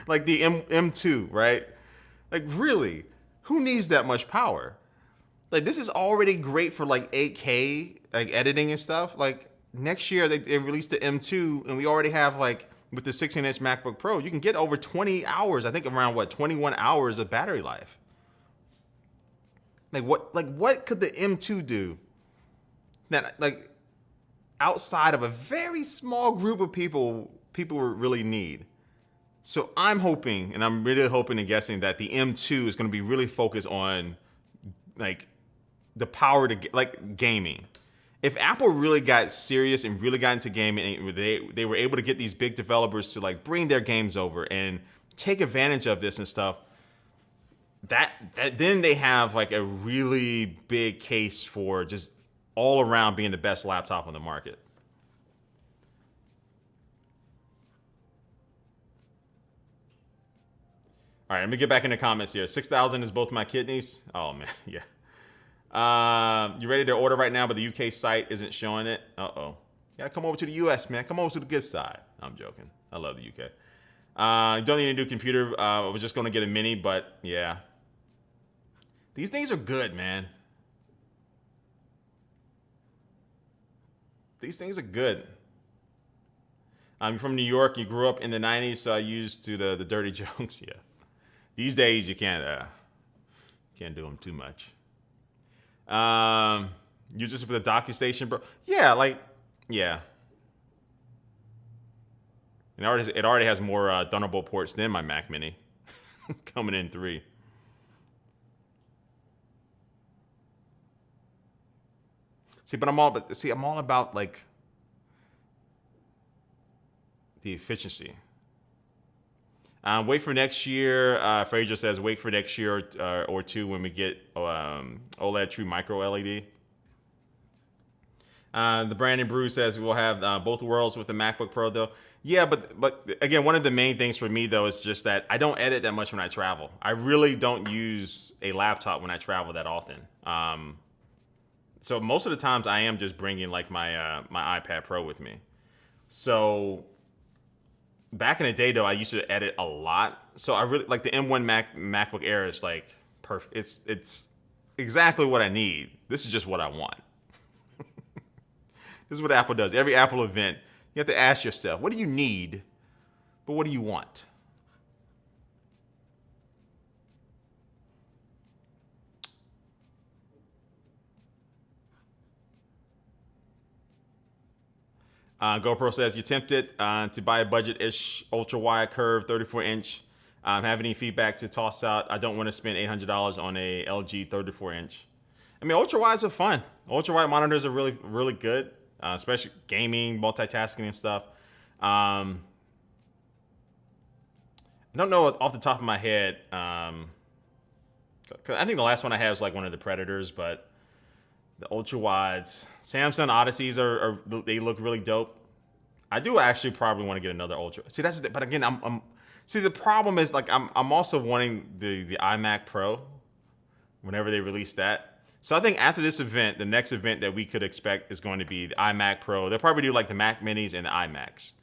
like the M2, right? Like really, who needs that much power? Like this is already great for like 8K, like editing and stuff. Like next year they released the M2 and we already have like with the 16-inch MacBook Pro, you can get over 20 hours. I think around 21 hours of battery life. Like what could the M2 do that like outside of a very small group of people really need? So I'm hoping, and I'm really hoping and guessing that the M2 is going to be really focused on like the power to like gaming. If Apple really got serious and really got into gaming, and they were able to get these big developers to like bring their games over and take advantage of this and stuff, that then they have like a really big case for just all around being the best laptop on the market. All right, let me get back in the comments here. 6,000 is both my kidneys. Oh man, yeah. You ready to order right now, but the UK site isn't showing it. Uh-oh. You gotta come over to the US, man. Come over to the good side. I'm joking. I love the UK. You don't need a new computer. I was just gonna get a mini, but yeah. These things are good, man. These things are good. I'm from New York. You grew up in the 90s, so I used to the dirty jokes. Yeah. These days, you can't do them too much. Use this with a docking station, bro. Yeah, yeah. And it already has more Thunderbolt ports than my Mac Mini, coming in 3. I'm all about like the efficiency. Wait for next year. Fraser says, wait for next year or two when we get OLED True Micro LED. The Brandon Brew says we'll have both worlds with the MacBook Pro though. Yeah, but again, one of the main things for me though is just that I don't edit that much when I travel. I really don't use a laptop when I travel that often. So most of the times I am just bringing like my iPad Pro with me. So back in the day though, I used to edit a lot. So I really like the M1 MacBook Air is like perfect. It's exactly what I need. This is just what I want. This is what Apple does. Every Apple event, you have to ask yourself, what do you need, but what do you want? GoPro says, you're tempted to buy a budget-ish ultra-wide curved 34-inch. Have any feedback to toss out? I don't want to spend $800 on a LG 34-inch. I mean, ultra-wides are fun. Ultra-wide monitors are really, really good, especially gaming, multitasking, and stuff. I don't know off the top of my head. 'Cause I think the last one I had was like one of the Predators, but the ultra wides, Samsung Odysseys they look really dope. I do actually probably want to get another ultra. See, but again, see, the problem is like I'm also wanting the iMac Pro whenever they release that. So I think after this event, the next event that we could expect is going to be the iMac Pro. They'll probably do like the Mac Minis and the iMacs,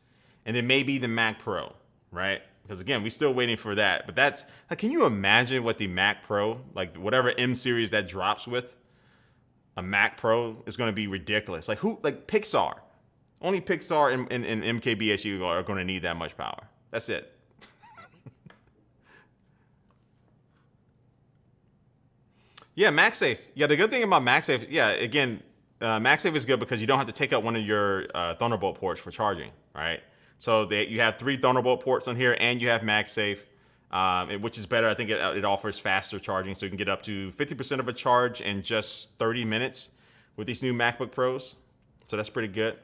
and then maybe the Mac Pro, right? Because again, we're still waiting for that. But that's like, can you imagine what the Mac Pro, like whatever M series that drops with? A Mac Pro is going to be ridiculous. Like Pixar. Only Pixar and MKBHU are going to need that much power. That's it. Yeah, MagSafe. Yeah, the good thing about MagSafe, yeah, again, MagSafe is good because you don't have to take out one of your Thunderbolt ports for charging, right? So you have 3 Thunderbolt ports on here, and you have MagSafe, which is better. I think it offers faster charging, so you can get up to 50% of a charge in just 30 minutes with these new MacBook Pros. So that's pretty good.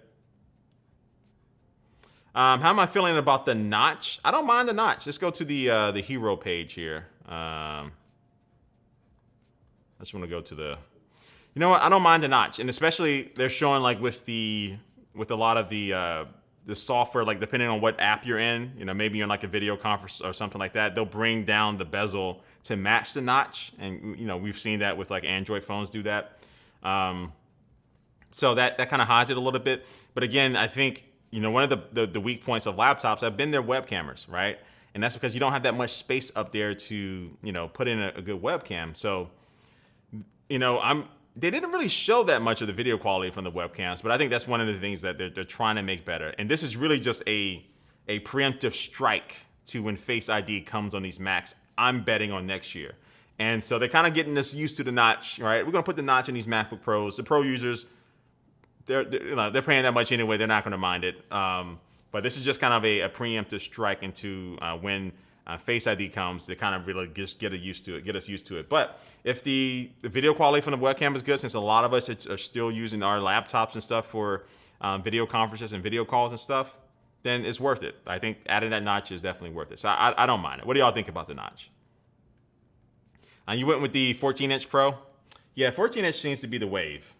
How am I feeling about the notch? I don't mind the notch. Let's go to the hero page here. I just want to go to the. You know what? I don't mind the notch, and especially they're showing like with a lot of the software, like depending on what app you're in, you know, maybe you're in like a video conference or something like that, they'll bring down the bezel to match the notch. And, you know, we've seen that with like Android phones do that. So that kind of hides it a little bit. But again, I think, you know, one of the weak points of laptops have been their web cameras, right? And that's because you don't have that much space up there to, you know, put in a good webcam. So, you know, they didn't really show that much of the video quality from the webcams, but I think that's one of the things that they're trying to make better. And this is really just a preemptive strike to when Face ID comes on these Macs. I'm betting on next year. And so they're kind of getting us used to the notch, right? We're going to put the notch in these MacBook Pros. The Pro users, they're paying that much anyway. They're not going to mind it. But this is just kind of a preemptive strike into when Face ID comes to kind of really just get us used to it. But if the video quality from the webcam is good, since a lot of us are still using our laptops and stuff for video conferences and video calls and stuff, then it's worth it. I think adding that notch is definitely worth it. So I don't mind it. What do y'all think about the notch? You went with the 14-inch Pro? Yeah, 14-inch seems to be the wave.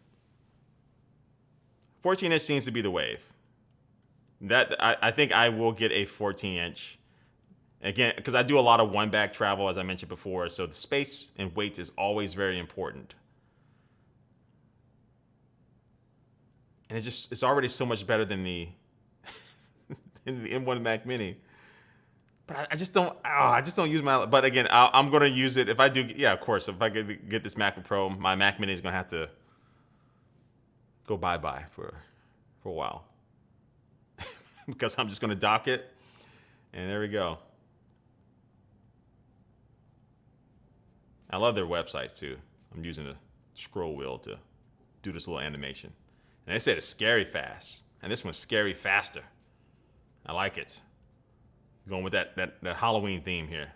14-inch seems to be the wave. I think I will get a 14-inch. Again, because I do a lot of one-bag travel, as I mentioned before, so the space and weight is always very important. And it's already so much better than the M1 Mac Mini. But I just don't use my. But again, I'm gonna use it if I do. Yeah, of course. If I get this MacBook Pro, my Mac Mini is gonna have to go bye-bye for a while because I'm just gonna dock it, and there we go. I love their websites too. I'm using the scroll wheel to do this little animation. And they said it's scary fast. And this one's scary faster. I like it. Going with that Halloween theme here.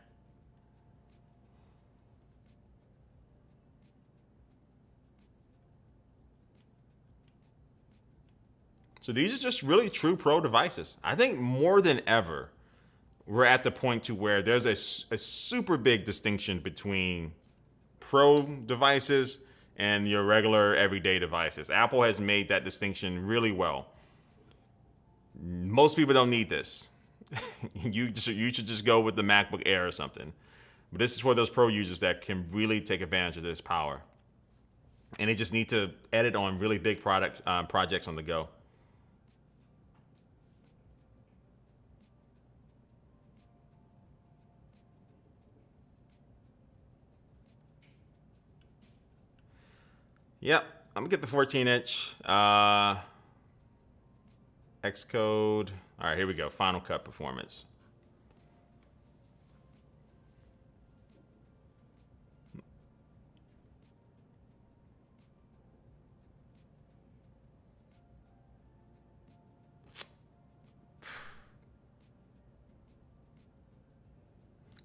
So these are just really true pro devices. I think more than ever, we're at the point to where there's a super big distinction between pro devices and your regular everyday devices. Apple has made that distinction really well. Most people don't need this. You should just go with the MacBook Air or something. But this is for those pro users that can really take advantage of this power. And they just need to edit on really big projects on the go. Yep, I'm gonna get the 14-inch. Xcode. All right, here we go. Final Cut performance.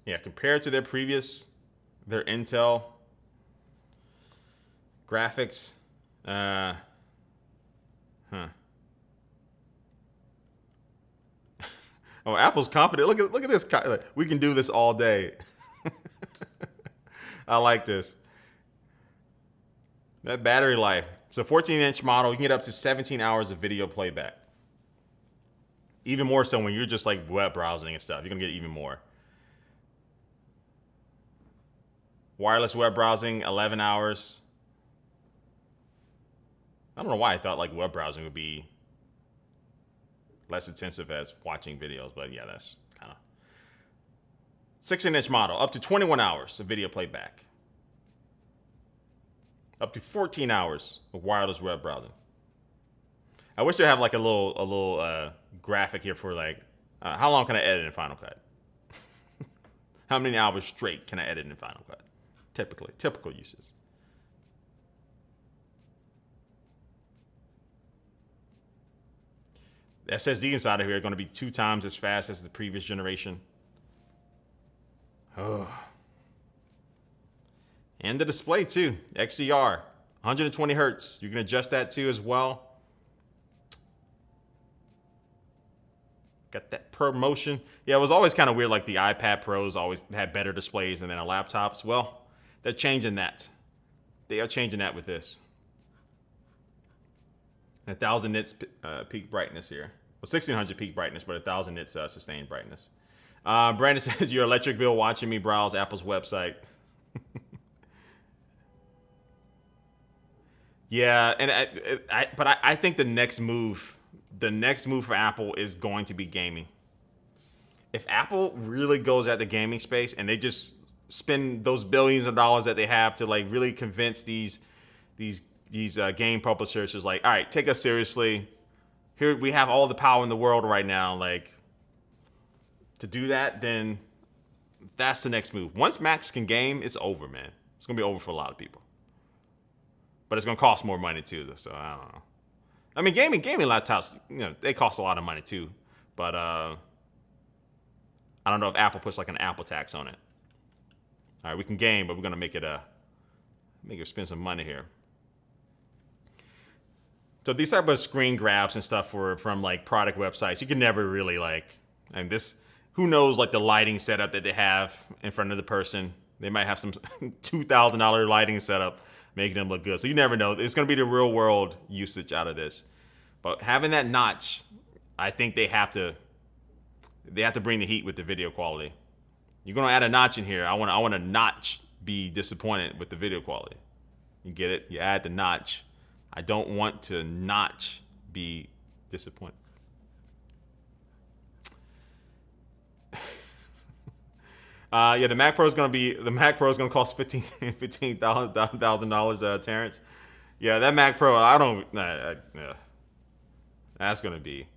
Yeah, compared to their Intel graphics, Oh, Apple's confident. Look at this. We can do this all day. I like this. That battery life. It's a 14-inch model. You can get up to 17 hours of video playback. Even more so when you're just like web browsing and stuff. You're gonna get even more. Wireless web browsing, 11 hours. I don't know why I thought like web browsing would be less intensive as watching videos, but yeah, that's kind of 16-inch model, up to 21 hours of video playback, up to 14 hours of wireless web browsing. I wish they have like a little graphic here for like how long can I edit in Final Cut? How many hours straight can I edit in Final Cut? Typical uses. The SSD inside of here are going to be 2 times as fast as the previous generation. Oh. And the display too, XDR, 120 hertz. You can adjust that too as well. Got that ProMotion. Yeah, it was always kind of weird, like the iPad Pros always had better displays than our laptops. Well, they're changing that. They are changing that with this. 1,000 nits peak brightness here. Well, 1,600 peak brightness, but 1,000 nits sustained brightness. Brandon says, your electric bill watching me browse Apple's website. Yeah, and I think the next move for Apple is going to be gaming. If Apple really goes at the gaming space and they just spend those billions of dollars that they have to like really convince these game publishers, is like, all right, take us seriously. Here we have all the power in the world right now. Like, to do that, then that's the next move. Once Macs can game, it's over, man. It's gonna be over for a lot of people. But it's gonna cost more money too, so I don't know. I mean, gaming laptops, they cost a lot of money too. But I don't know if Apple puts like an Apple tax on it. All right, we can game, but we're gonna make it spend some money here. So these type of screen grabs and stuff from like product websites, you can never really like, and this, who knows like the lighting setup that they have in front of the person. They might have some $2,000 lighting setup making them look good. So you never know. It's going to be the real world usage out of this. But having that notch, I think they have to bring the heat with the video quality. You're going to add a notch in here. I want a notch be disappointed with the video quality. You get it? You add the notch. I don't want to notch be disappointed. Yeah, the Mac Pro is gonna cost $15,000, Terrence. Yeah, that Mac Pro, that's gonna be.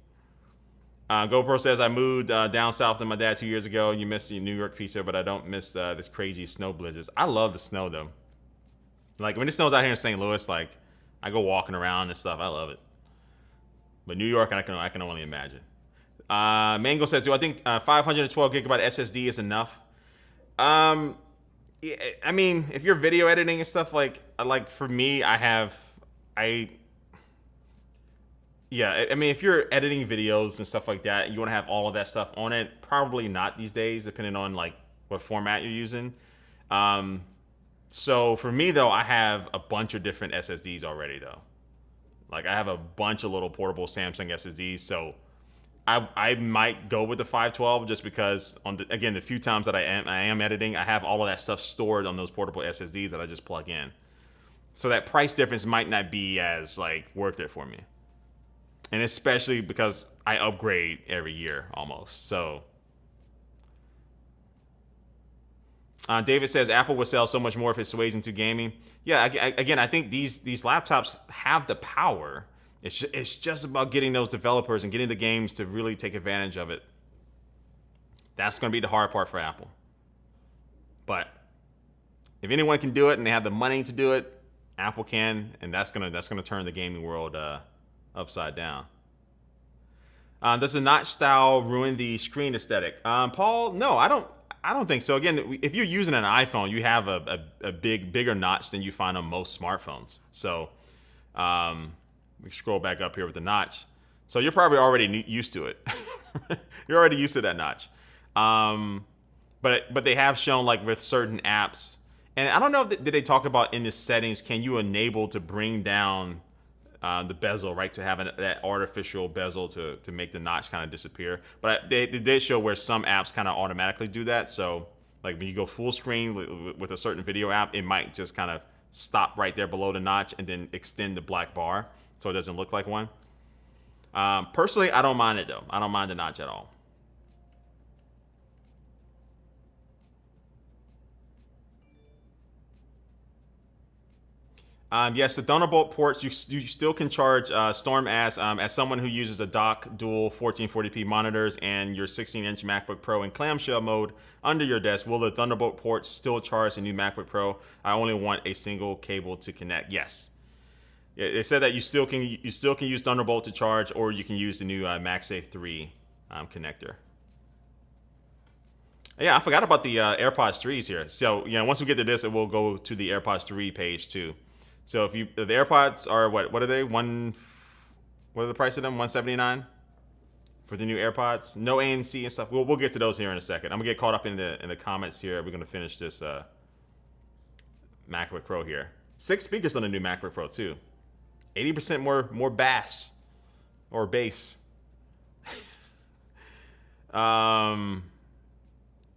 GoPro says, I moved down south with my dad 2 years ago. You missed the New York pizza, but I don't miss this crazy snow blizzards. I love the snow though. Like when it snows out here in St. Louis, like I go walking around and stuff. I love it. But New York, I can only imagine. Mango says, do I think 512 gigabyte SSD is enough? I mean, if you're video editing and stuff, like for me, I mean, if you're editing videos and stuff like that, and you want to have all of that stuff on it, probably not these days, depending on like what format you're using. So for me though, I have a bunch of different SSDs already though. Like I have a bunch of little portable Samsung SSDs, so I might go with the 512 just because again, the few times that I am editing, I have all of that stuff stored on those portable SSDs that I just plug in. So that price difference might not be as like worth it for me. And especially because I upgrade every year almost. So David says Apple would sell so much more if it sways into gaming. Yeah, again, I think these laptops have the power. It's just about getting those developers and getting the games to really take advantage of it. That's going to be the hard part for Apple. But if anyone can do it and they have the money to do it, Apple can, and that's gonna turn the gaming world upside down. Does the notch style ruin the screen aesthetic? Paul, no, I don't think so. Again, if you're using an iPhone, you have a bigger notch than you find on most smartphones. So we scroll back up here with the notch. So you're probably already used to it. You're already used to that notch. But they have shown, like, with certain apps, and I don't know if did they talk about in the settings, can you enable to bring down the bezel, right, to have that artificial bezel to make the notch kind of disappear. But they did show where some apps kind of automatically do that. So like when you go full screen with a certain video app, it might just kind of stop right there below the notch and then extend the black bar so it doesn't look like one. Personally, I don't mind it though. I don't mind the notch at all. Yes, the Thunderbolt ports, you still can charge. Storm as someone who uses a dock dual 1440p monitors and your 16-inch MacBook Pro in clamshell mode under your desk, will the Thunderbolt ports still charge a new MacBook Pro? I only want a single cable to connect. Yes. It said that you still can use Thunderbolt to charge, or you can use the new MagSafe 3 connector. Yeah, I forgot about the AirPods 3s here. So, once we get to this, it will go to the AirPods 3 page too. So if the AirPods are what are they? What are the price of them? $179 for the new AirPods. No ANC and stuff. We'll get to those here in a second. I'm gonna get caught up in the comments here. We're gonna finish this MacBook Pro here. 6 speakers on the new MacBook Pro too. 80% more bass or bass.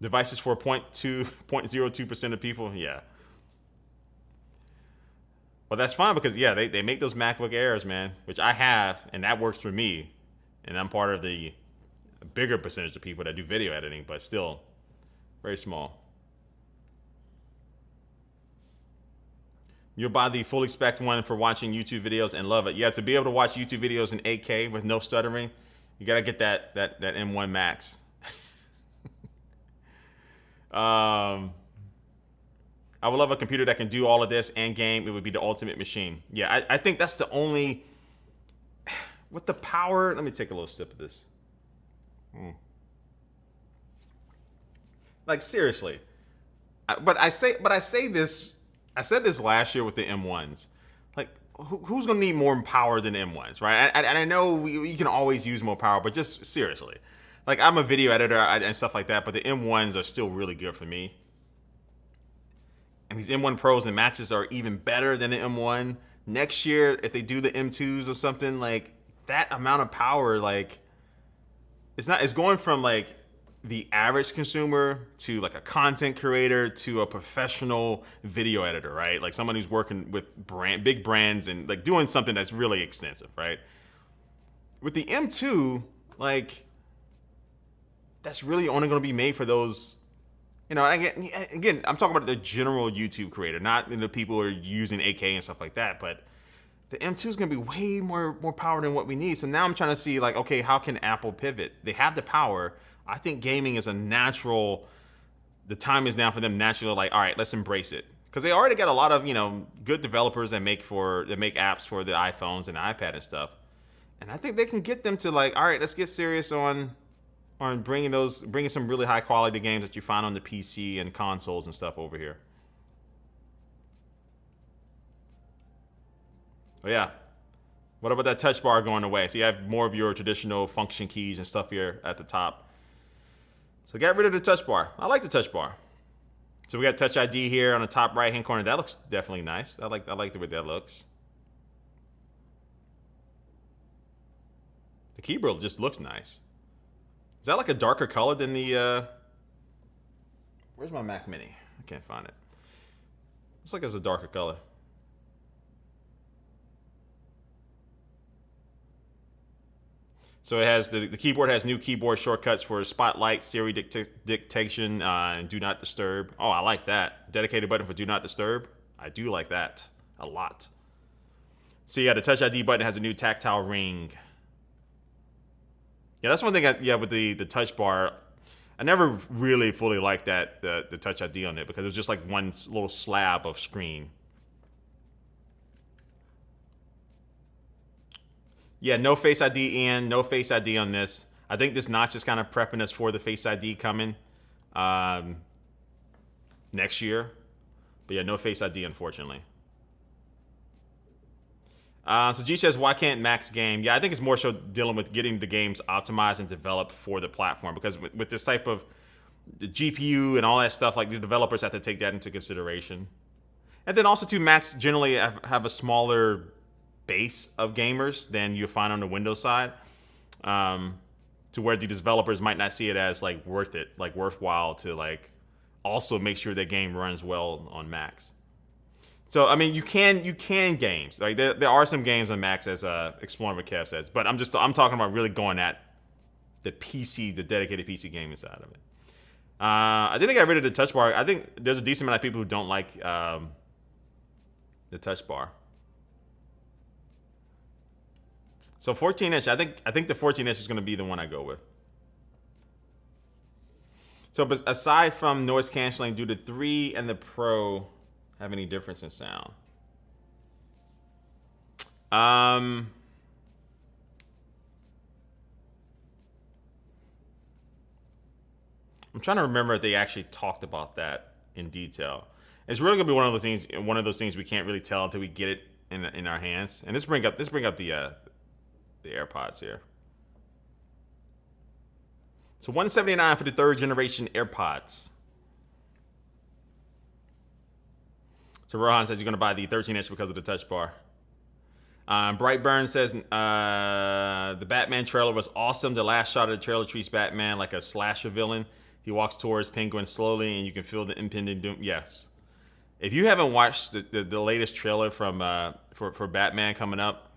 Devices for 0.02% of people. Yeah. Well, that's fine because, yeah, they make those MacBook Airs, man, which I have, and that works for me. And I'm part of the bigger percentage of people that do video editing, but still very small. You'll buy the fully spec'd one for watching YouTube videos and love it. Yeah, to be able to watch YouTube videos in 8K with no stuttering, you got to get that M1 Max. I would love a computer that can do all of this and game. It would be the ultimate machine. Yeah, I think that's the only... With the power... Let me take a little sip of this. Like, seriously. But I say this... I said this last year with the M1s. Like, who's going to need more power than M1s, right? And I know you can always use more power, but just seriously. Like, I'm a video editor and stuff like that, but the M1s are still really good for me. And these M1 Pros and Maxes are even better than the M1. Next year, if they do the M2s or something, like, that amount of power, like, it's going from, like, the average consumer to, like, a content creator to a professional video editor, right? Like, someone who's working with big brands and, like, doing something that's really extensive, right? With the M2, like, that's really only going to be made for those... again, I'm talking about the general YouTube creator, not the people who are using 8K and stuff like that. But the M2 is going to be way more power than what we need. So now I'm trying to see, like, okay, how can Apple pivot? They have the power. I think gaming is a natural. The time is now for them naturally, like, all right, let's embrace it, because they already got a lot of good developers that make apps for the iPhones and the iPad and stuff. And I think they can get them to, like, all right, let's get serious on bringing some really high quality games that you find on the PC and consoles and stuff over here. Oh yeah. What about that touch bar going away? So you have more of your traditional function keys and stuff here at the top. So get rid of the touch bar. I like the touch bar. So we got Touch ID here on the top right hand corner. That looks definitely nice. I like the way that looks. The keyboard just looks nice. Is that like a darker color than the, where's my Mac Mini? I can't find it. Looks like it's a darker color. So it has, the keyboard has new keyboard shortcuts for Spotlight, Siri dictation, and Do Not Disturb. Oh, I like that. Dedicated button for Do Not Disturb. I do like that a lot. So yeah, the Touch ID button has a new tactile ring. Yeah, that's one thing. With the touch bar, I never really fully liked that the Touch ID on it because it was just like one little slab of screen. Yeah, no Face ID in, no Face ID on this. I think this notch is kind of prepping us for the Face ID coming next year. But yeah, no Face ID, unfortunately. So G says, why can't Max game? Yeah, I think it's more so dealing with getting the games optimized and developed for the platform. Because with this type of the GPU and all that stuff, like the developers have to take that into consideration. And then also, too, Macs generally have a smaller base of gamers than you find on the Windows side. To where the developers might not see it as like worthwhile to like also make sure that game runs well on Macs. So I mean, you can games like there are some games on Macs, as Exploring what Kev says, but I'm talking about really going at the PC, the dedicated PC gaming side of it. I think I got rid of the touch bar. I think there's a decent amount of people who don't like the touch bar. So 14-inch, I think the 14-inch is going to be the one I go with. So but aside from noise canceling, do the 3 and the Pro have any difference in sound? I'm trying to remember if they actually talked about that in detail. It's really gonna be one of those things we can't really tell until we get it in our hands. And let's bring up the AirPods here. So $179 for the 3rd generation AirPods. So Rohan says you're going to buy the 13-inch because of the touch bar. Brightburn says the Batman trailer was awesome. The last shot of the trailer treats Batman like a slasher villain. He walks towards Penguin slowly, and you can feel the impending doom. Yes. If you haven't watched the latest trailer from for Batman coming up,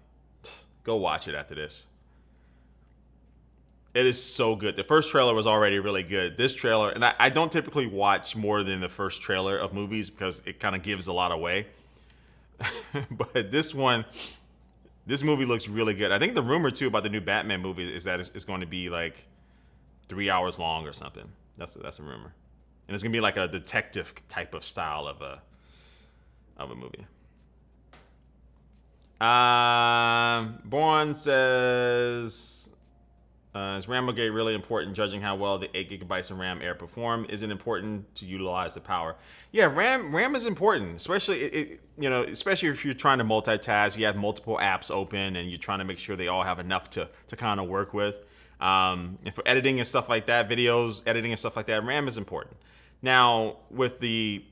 go watch it after this. It is so good. The first trailer was already really good. This trailer, and I don't typically watch more than the first trailer of movies because it kind of gives a lot away. But this movie looks really good. I think the rumor too about the new Batman movie is that it's going to be like 3 hours long or something. That's a rumor, and it's gonna be like a detective type of style of a movie. Born says, is RAM upgrade really important? Judging how well the 8 gigabytes of RAM Air perform, is it important to utilize the power? Yeah, RAM is important, especially especially if you're trying to multitask. You have multiple apps open, and you're trying to make sure they all have enough to kind of work with. And for editing and stuff like that, videos editing and stuff like that, RAM is important. Now with the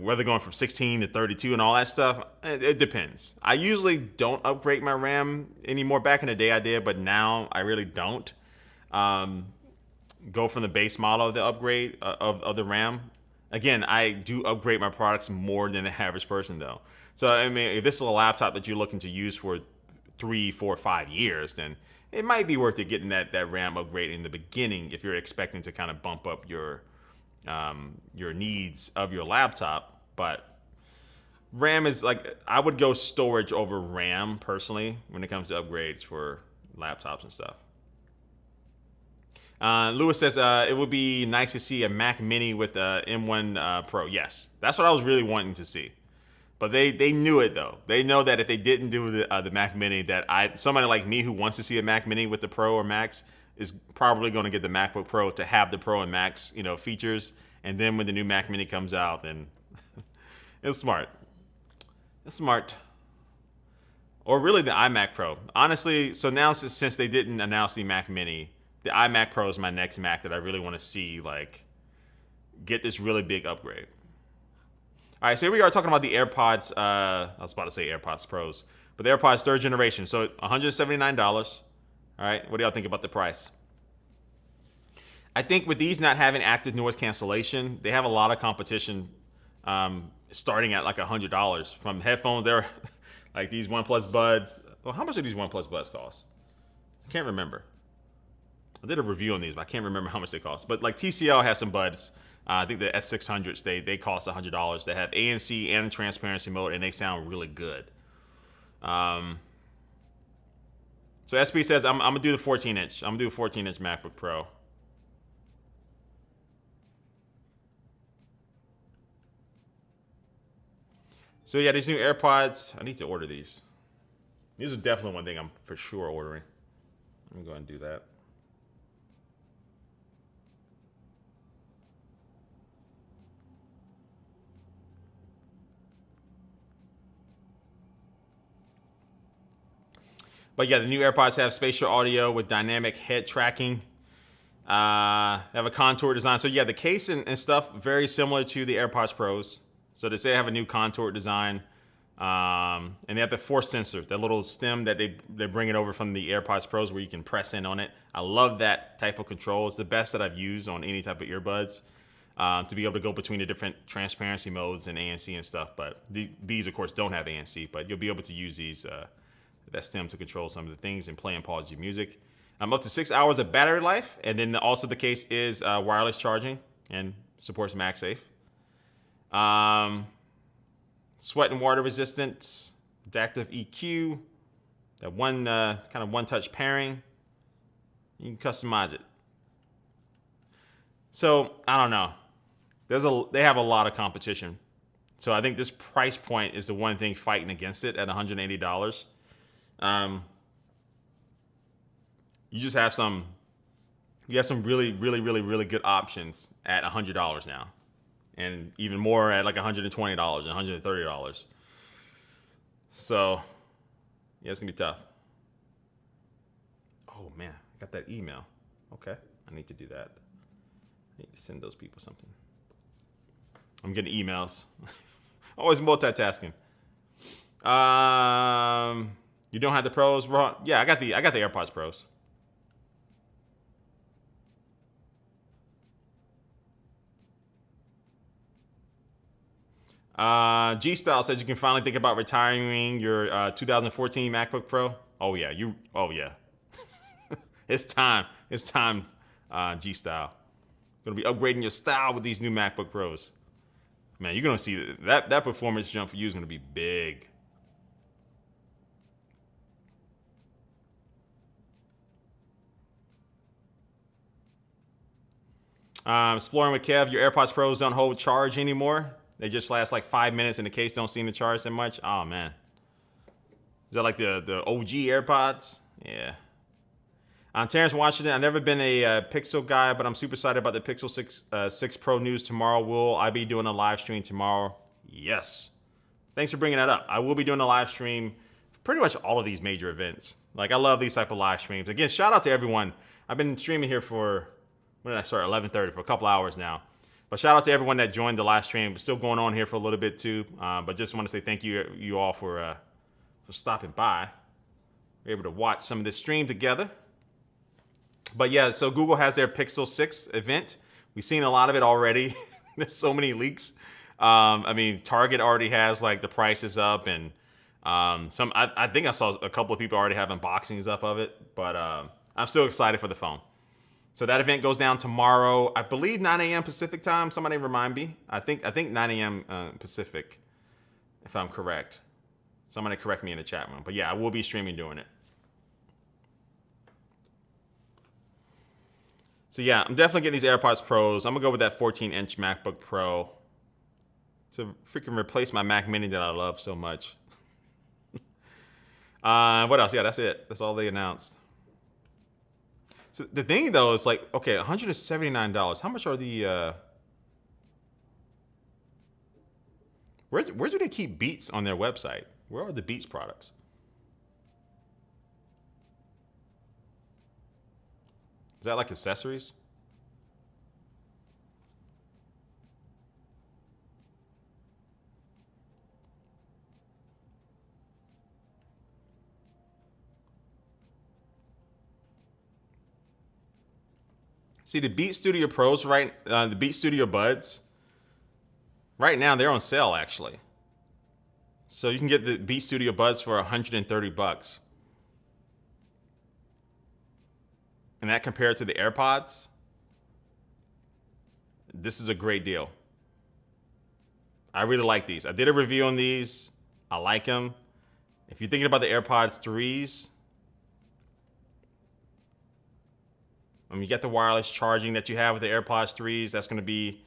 whether going from 16 to 32 and all that stuff, it depends. I usually don't upgrade my RAM anymore. Back in the day I did, but now I really don't go from the base model of the upgrade of the RAM. Again, I do upgrade my products more than the average person though. So I mean, if this is a laptop that you're looking to use for 3, 4, 5 years, then it might be worth it getting that RAM upgrade in the beginning if you're expecting to kind of bump up your needs of your laptop. But RAM is like, I would go storage over RAM personally when it comes to upgrades for laptops and stuff. Lewis says it would be nice to see a Mac Mini with a M1 Pro. Yes, that's what I was really wanting to see. But they knew it though. They know that if they didn't do the Mac Mini, that somebody like me who wants to see a Mac Mini with the Pro or Max is probably going to get the MacBook Pro to have the Pro and Max, features. And then when the new Mac Mini comes out, then it's smart. It's smart. Or really the iMac Pro. Honestly, so now since they didn't announce the Mac Mini, the iMac Pro is my next Mac that I really want to see, like, get this really big upgrade. All right, so here we are talking about the AirPods. I was about to say AirPods Pros, but the AirPods 3rd generation. So $179. All right, what do y'all think about the price? I think with these not having active noise cancellation, they have a lot of competition starting at like $100 from headphones. They're like these OnePlus Buds. Well, how much do these OnePlus Buds cost? I can't remember. I did a review on these, but I can't remember how much they cost. But like TCL has some buds. I think the S600s, they cost $100. They have ANC and transparency mode, and they sound really good. So SP says I'm gonna do the 14-inch. I'm gonna do a 14-inch MacBook Pro. So yeah, these new AirPods. I need to order these. These are definitely one thing I'm for sure ordering. Let me go ahead and do that. But yeah, the new AirPods have spatial audio with dynamic head tracking. They have a contour design. So yeah, the case and stuff very similar to the AirPods Pros. So they say they have a new contour design. And they have the force sensor, that little stem that they bring it over from the AirPods Pros where you can press in on it. I love that type of control. It's the best that I've used on any type of earbuds, to be able to go between the different transparency modes and ANC and stuff. But these, of course, don't have ANC, but you'll be able to use these that stem to control some of the things and play and pause your music. Up to 6 hours of battery life, and then also the case is wireless charging and supports MagSafe. Sweat and water resistance, adaptive EQ, that one kind of one-touch pairing. You can customize it. So I don't know. They have a lot of competition. So I think this price point is the one thing fighting against it at $180. You have some really, really, really, really good options at $100 now. And even more at like $120 and $130. So, yeah, it's gonna be tough. Oh man, I got that email. Okay, I need to do that. I need to send those people something. I'm getting emails. Always multitasking. You don't have the Pros, Ron? Yeah, I got the AirPods Pros. G-Style says you can finally think about retiring your 2014 MacBook Pro. Oh yeah, it's time. It's time, G-Style. Gonna be upgrading your style with these new MacBook Pros. Man, you're gonna see that performance jump for you is gonna be big. Exploring with Kev, your AirPods Pros don't hold charge anymore. They just last like 5 minutes and the case don't seem to charge that much. Oh man. Is that like the OG AirPods? Yeah. Terrence Washington, I've never been a Pixel guy, but I'm super excited about the Pixel 6 Pro news tomorrow. Will I be doing a live stream tomorrow? Yes. Thanks for bringing that up. I will be doing a live stream for pretty much all of these major events. Like, I love these type of live streams. Again, shout out to everyone. I've been streaming here for, when did I start? 11:30, for a couple hours now. But shout out to everyone that joined the live stream. We're still going on here for a little bit too. But just want to say thank you all for stopping by. We're able to watch some of this stream together. But yeah, so Google has their Pixel 6 event. We've seen a lot of it already. There's so many leaks. I mean, Target already has like the prices up, and I think I saw a couple of people already have unboxings up of it. But I'm still excited for the phone. So that event goes down tomorrow, I believe 9 a.m. Pacific time. Somebody remind me. I think 9 a.m. Pacific, if I'm correct. Somebody correct me in the chat room. But yeah, I will be streaming doing it. So yeah, I'm definitely getting these AirPods Pros. I'm gonna go with that 14-inch MacBook Pro to freaking replace my Mac Mini that I love so much. What else? Yeah, that's it. That's all they announced. So the thing though is like, okay, $179. How much are the where do they keep Beats on their website? Where are the Beats products? Is that like accessories? See, the Beat Studio Pros, right? The Beat Studio Buds, right now they're on sale actually. So you can get the Beat Studio Buds for $130. And that compared to the AirPods, this is a great deal. I really like these. I did a review on these. I like them. If you're thinking about the AirPods 3s, you get the wireless charging that you have with the AirPods 3s. That's going to be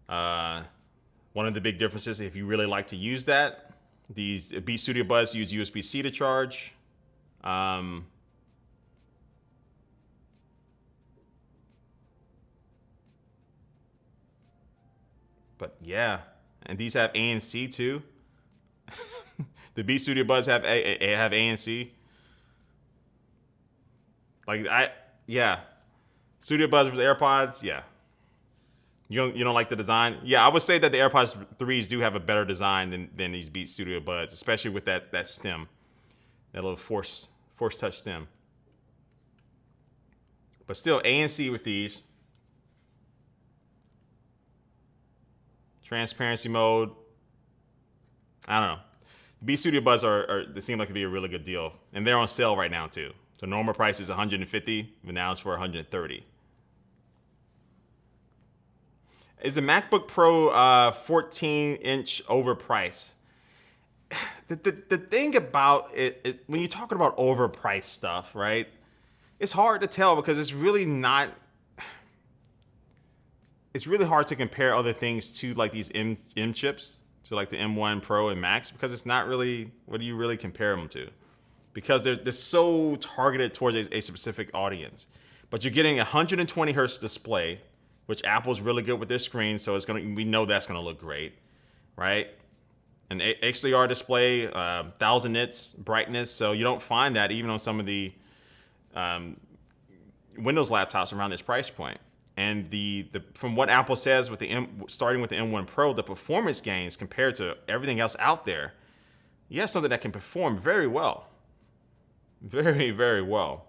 one of the big differences if you really like to use that. These Beats Studio Buds use USB-C to charge. But yeah, and these have ANC too. The Beats Studio Buds have ANC. Yeah. Studio Buds versus AirPods, yeah. You don't like the design? Yeah, I would say that the AirPods 3s do have a better design than these Beats Studio Buds, especially with that stem, that little force touch stem. But still, ANC with these. Transparency mode. I don't know. The Beats Studio Buds they seem like to be a really good deal, and they're on sale right now too. So normal price is $150, but now it's for $130. Is the MacBook Pro 14-inch overpriced? The thing about it, when you're talking about overpriced stuff, right? It's hard to tell because it's really not. It's really hard to compare other things to like these M chips, to like the M1 Pro and Max, because it's not really, what do you really compare them to? Because they're so targeted towards a specific audience. But you're getting a 120 hertz display, which Apple's really good with their screen, so we know that's gonna look great, right? An XDR display, 1000 nits brightness, so you don't find that even on some of the Windows laptops around this price point. And from what Apple says with starting with the M1 Pro, the performance gains compared to everything else out there, you have something that can perform very well. Very, very well.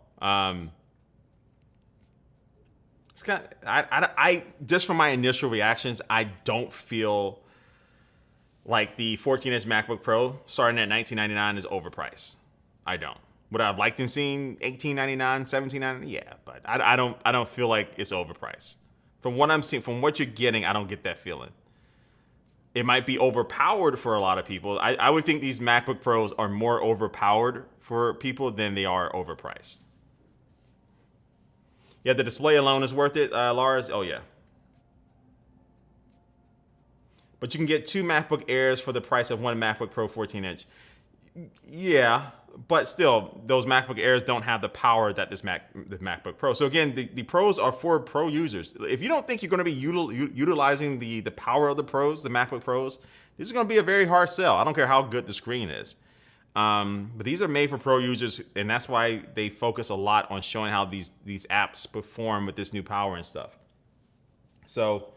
It's kind of, I just from my initial reactions, I don't feel like the 14-inch MacBook Pro starting at $1999 is overpriced. I don't. Would I have liked to seen $1899, $1799? Yeah, but I don't feel like it's overpriced. From what I'm seeing, from what you're getting, I don't get that feeling. It might be overpowered for a lot of people. I would think these MacBook Pros are more overpowered for people than they are overpriced. Yeah, the display alone is worth it, Lars. Oh, yeah. But you can get 2 MacBook Airs for the price of one MacBook Pro 14-inch. Yeah, but still, those MacBook Airs don't have the power that the MacBook Pro. So again, the Pros are for Pro users. If you don't think you're going to be utilizing the power of the Pros, the MacBook Pros, this is going to be a very hard sell. I don't care how good the screen is. But these are made for Pro users, and that's why they focus a lot on showing how these apps perform with this new power and stuff. So,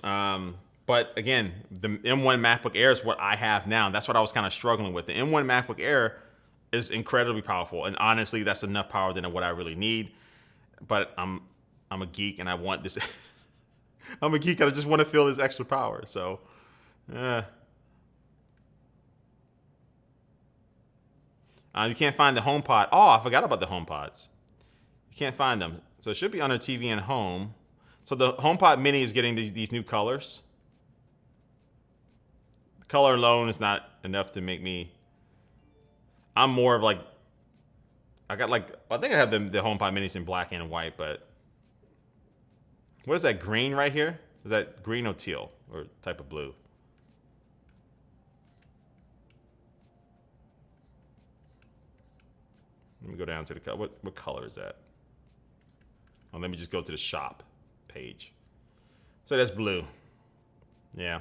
but again, the M1 MacBook Air is what I have now. That's what I was kind of struggling with. The M1 MacBook Air is incredibly powerful, and honestly, that's enough power than what I really need. But I'm a geek, and I want this. I'm a geek, and I just want to feel this extra power. So, you can't find the HomePod. Oh, I forgot about the HomePods. You can't find them. So it should be under TV and Home. So the HomePod Mini is getting these new colors. The color alone is not enough to make me... I'm more of like... I think I have the HomePod Minis in black and white, but... What is that green right here? Is that green or teal? Or type of blue? Let me go down to the color. What color is that? Oh, let me just go to the shop page. So that's blue. Yeah.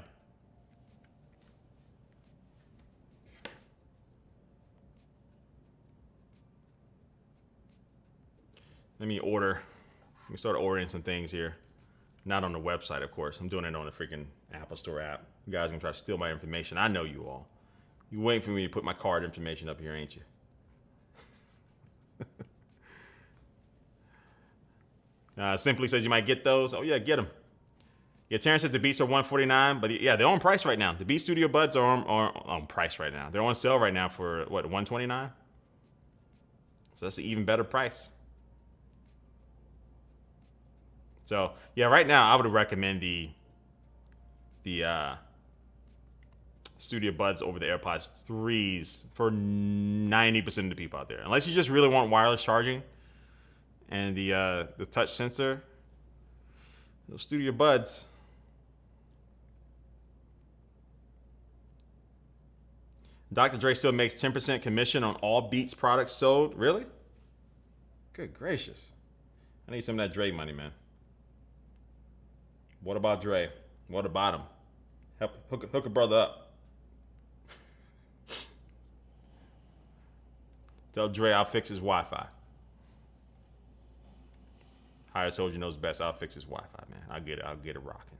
Let me start ordering some things here. Not on the website, of course. I'm doing it on the freaking Apple Store app. You guys are gonna try to steal my information. I know you all. You waiting for me to put my card information up here, ain't you? Simply says you might get those. Oh yeah, get them. Yeah, Terrence says the Beats are $149, but yeah, they're on price right now. The Beats Studio Buds are on price right now. They're on sale right now for what, $129? So that's an even better price. So yeah, right now I would recommend the Studio Buds over the AirPods 3s for 90% of the people out there. Unless you just really want wireless charging and the touch sensor, those Studio Buds. Dr. Dre still makes 10% commission on all Beats products sold. Really? Good gracious. I need some of that Dre money, man. What about Dre? What about him? Help hook a brother up. Tell Dre I'll fix his Wi-Fi. Hire Soldier knows best. I'll fix his Wi-Fi, man. I'll get it rocking.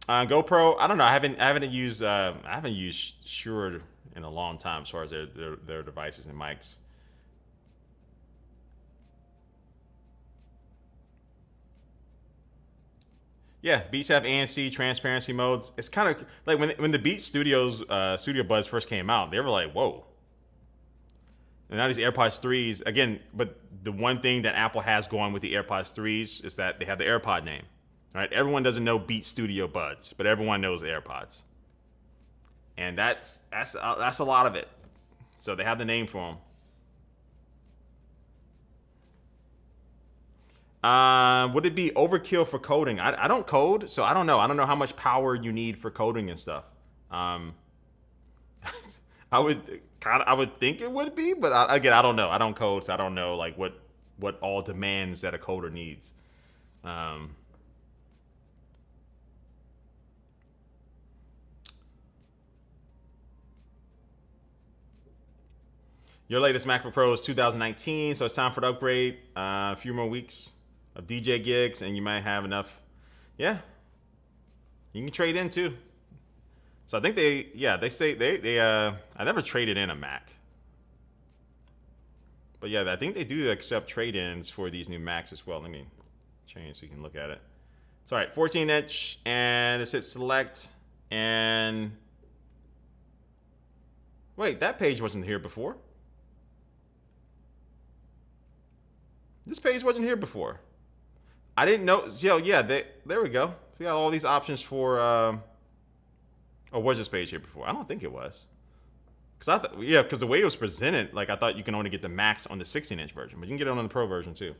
GoPro, I don't know. I haven't used Shure in a long time as far as their devices and mics. Yeah, Beats have ANC transparency modes. It's kind of like when the Beats Studio Buds first came out, they were like, whoa. And now these AirPods 3s, again, but the one thing that Apple has going with the AirPods 3s is that they have the AirPod name. Right? Everyone doesn't know Beats Studio Buds, but everyone knows AirPods. And that's a lot of it. So they have the name for them. Would it be overkill for coding? I don't code, so I don't know. I don't know how much power you need for coding and stuff. I would think it would be, but again, I don't know. I don't code, so I don't know like what all demands that a coder needs. Your latest MacBook Pro is 2019, so it's time for the upgrade. A few more weeks of DJ gigs, and you might have enough. Yeah, you can trade in too. So I think they say I never traded in a Mac, but yeah, I think they do accept trade-ins for these new Macs as well. Let me change so you can look at it. It's all right, 14-inch, and it says select, and wait, that page wasn't here before. This page wasn't here before. I didn't know. Yo, yeah, there we go. We got all these options for. Or was this page here before? I don't think it was. Because the way it was presented, like I thought you can only get the Max on the 16-inch version, but you can get it on the Pro version too.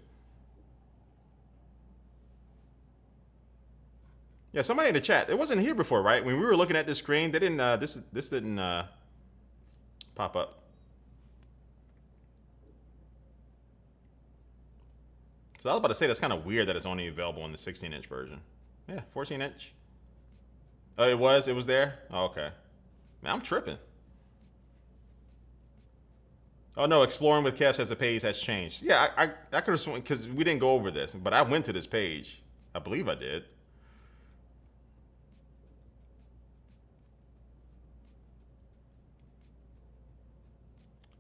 Yeah, somebody in the chat. It wasn't here before, right? When we were looking at this screen, they didn't. This didn't pop up. So I was about to say that's kind of weird that it's only available in the 16-inch version. Yeah, 14-inch. Oh, it was there? Oh, okay. Man, I'm tripping. Oh no, exploring with Kev says the page has changed. Yeah, I could have sworn, because we didn't go over this, but I went to this page. I believe I did.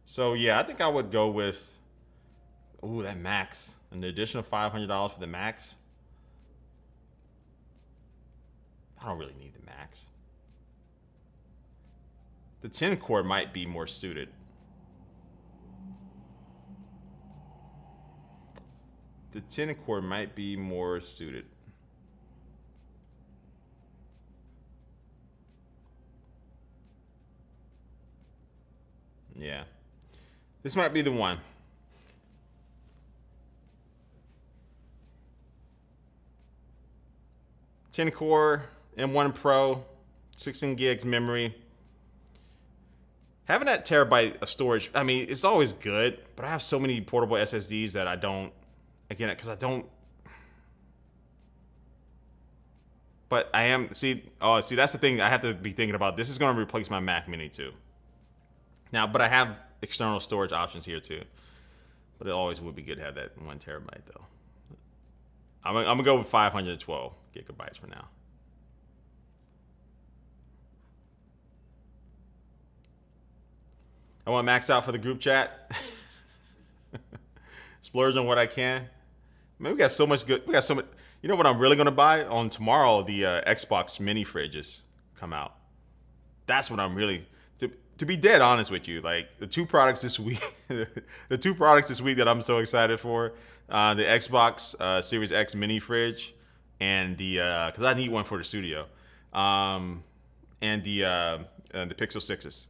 So yeah, I think I would go with, ooh, that Max. An additional $500 for the Max. I don't really need the Max. The 10 core might be more suited. The 10 core might be more suited. Yeah. This might be the one. Ten core, M1 Pro, 16 gigs memory. Having that terabyte of storage, I mean, it's always good, but I have so many portable SSDs that I don't, again, because I don't. But I am, see, that's the thing I have to be thinking about. This is going to replace my Mac Mini too. Now, but I have external storage options here too. But it always would be good to have that 1 terabyte though. I'm gonna go with 512 gigabytes for now. I want maxed out for the group chat. Splurge on what I can. Man, we got so much good. We got so much. You know what I'm really gonna buy on tomorrow? The Xbox mini fridges come out. That's what I'm really. To to be dead honest with you, like the two products this week, the two products this week that I'm so excited for, the Xbox Series X mini fridge, and the because I need one for the studio, and the Pixel 6s.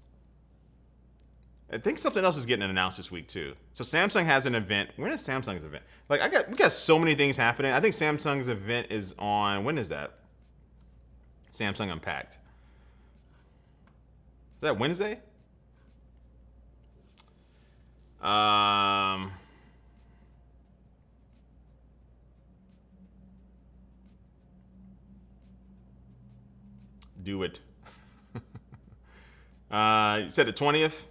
I think something else is getting announced this week too. So Samsung has an event. When is Samsung's event? Like we got so many things happening. I think Samsung's event is on, when is that? Samsung Unpacked. Is that Wednesday? Do it. You said the 20th?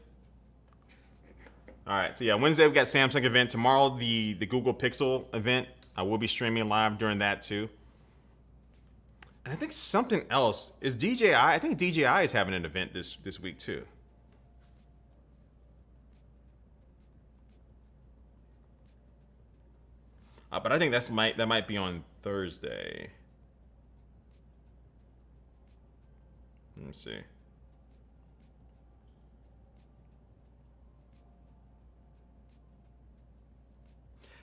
All right, so yeah, Wednesday we got Samsung event. Tomorrow the Google Pixel event. I will be streaming live during that too. And I think something else is DJI. I think DJI is having an event this week too. But I think that might be on Thursday. Let me see.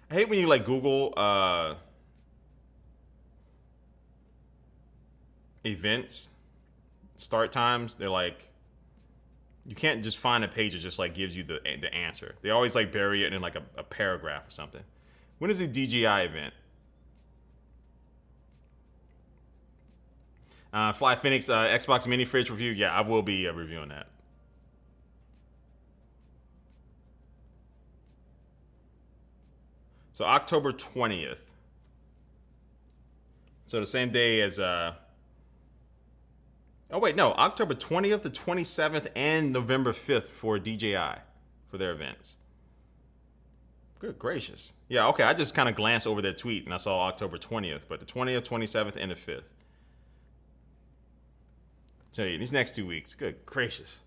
I hate when you like Google events start times. They're like, you can't just find a page that just like gives you the answer. They always like bury it in like a paragraph or something. When is the DJI event? Fly Phoenix Xbox Mini Fridge review. Yeah, I will be reviewing that. So October 20th. So the same day as oh wait, no, October 20th to 27th and November 5th for DJI for their events. Good gracious. Yeah, okay, I just kind of glanced over their tweet and I saw October 20th, but the 20th, 27th, and the 5th. Tell you, these next 2 weeks, good gracious.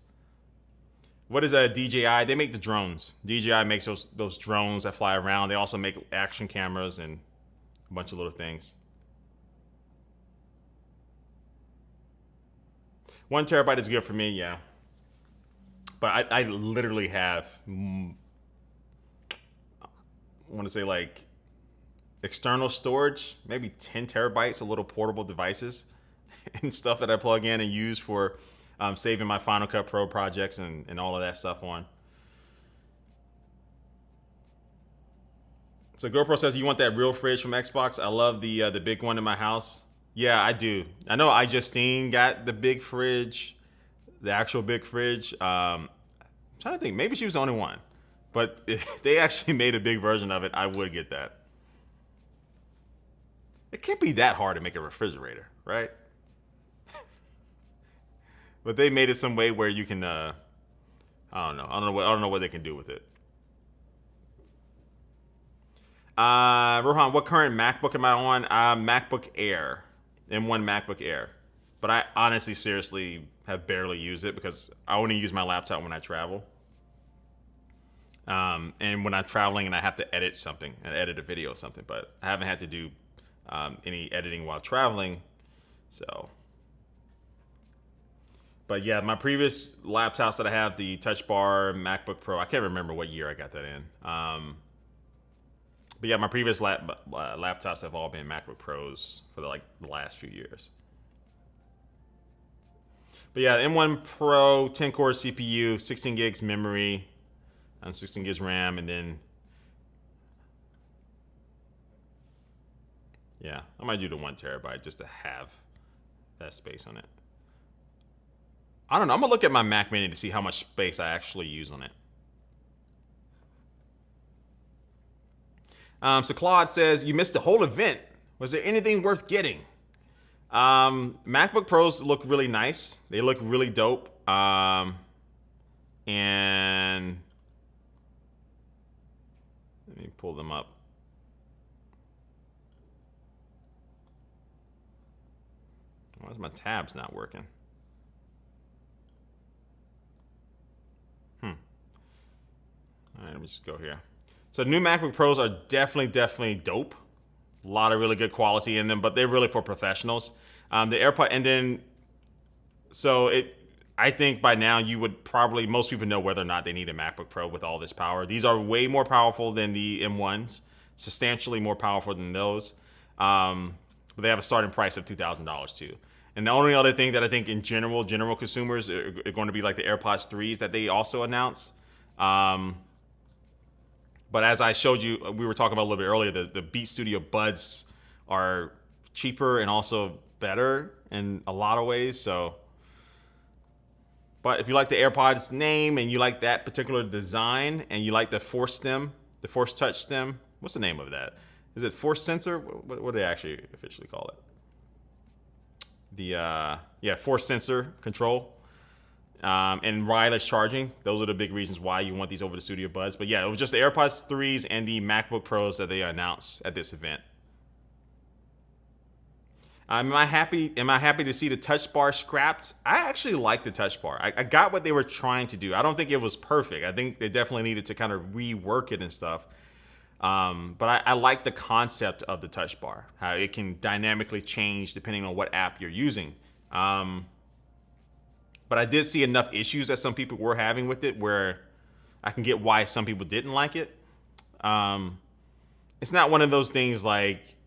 What is DJI? They make the drones. DJI makes those drones that fly around. They also make action cameras and a bunch of little things. 1 terabyte is good for me, yeah. But I literally have, I want to say like external storage, maybe 10 terabytes of little portable devices and stuff that I plug in and use for saving my Final Cut Pro projects and all of that stuff on. So GoPro says, you want that real fridge from Xbox? I love the big one in my house. Yeah, I do. I know Justine got the big fridge, the actual big fridge. I'm trying to think, maybe she was the only one. But if they actually made a big version of it, I would get that. It can't be that hard to make a refrigerator, right? But they made it some way where you can, I don't know what they can do with it. Rohan, what current MacBook am I on? MacBook Air, M1 MacBook Air. But I honestly, seriously have barely used it because I only use my laptop when I travel. And when I'm traveling and I have to edit something, and edit a video or something, but I haven't had to do any editing while traveling, so. But yeah, my previous laptops that I have, the Touch Bar MacBook Pro, I can't remember what year I got that in. But yeah, my previous laptops have all been MacBook Pros for the last few years. But yeah, M1 Pro, 10-core CPU, 16 gigs memory, and 16 gigs RAM, and then yeah, I might do the 1 terabyte just to have that space on it. I don't know. I'm gonna look at my Mac Mini to see how much space I actually use on it. So Claude says, you missed the whole event. Was there anything worth getting? MacBook Pros look really nice. They look really dope. And let me pull them up. Why is my tabs not working? All right, let me just go here. So new MacBook Pros are definitely dope. A lot of really good quality in them, but they're really for professionals. The AirPod, and then, so I think by now you would probably, most people know whether or not they need a MacBook Pro with all this power. These are way more powerful than the M1s, substantially more powerful than those. But they have a starting price of $2,000 too. And the only other thing that I think in general consumers are going to be like the AirPods 3s that they also announced. But as I showed you, we were talking about a little bit earlier, the Beat Studio Buds are cheaper and also better in a lot of ways. So, but if you like the AirPods name and you like that particular design and you like the Force stem, the Force Touch stem, what's the name of that? Is it Force Sensor? What do they actually officially call it? The Force Sensor control and wireless charging. Those are the big reasons why you want these over the Studio Buds. But yeah, it was just the AirPods 3s and the MacBook Pros that they announced at this event. Am I happy to see the touch bar scrapped? I actually like the touch bar. I got what they were trying to do. I don't think it was perfect. I think they definitely needed to kind of rework it and stuff. But I like the concept of the touch bar, how it can dynamically change depending on what app you're using. But I did see enough issues that some people were having with it where I can get why some people didn't like it. It's not one of those things like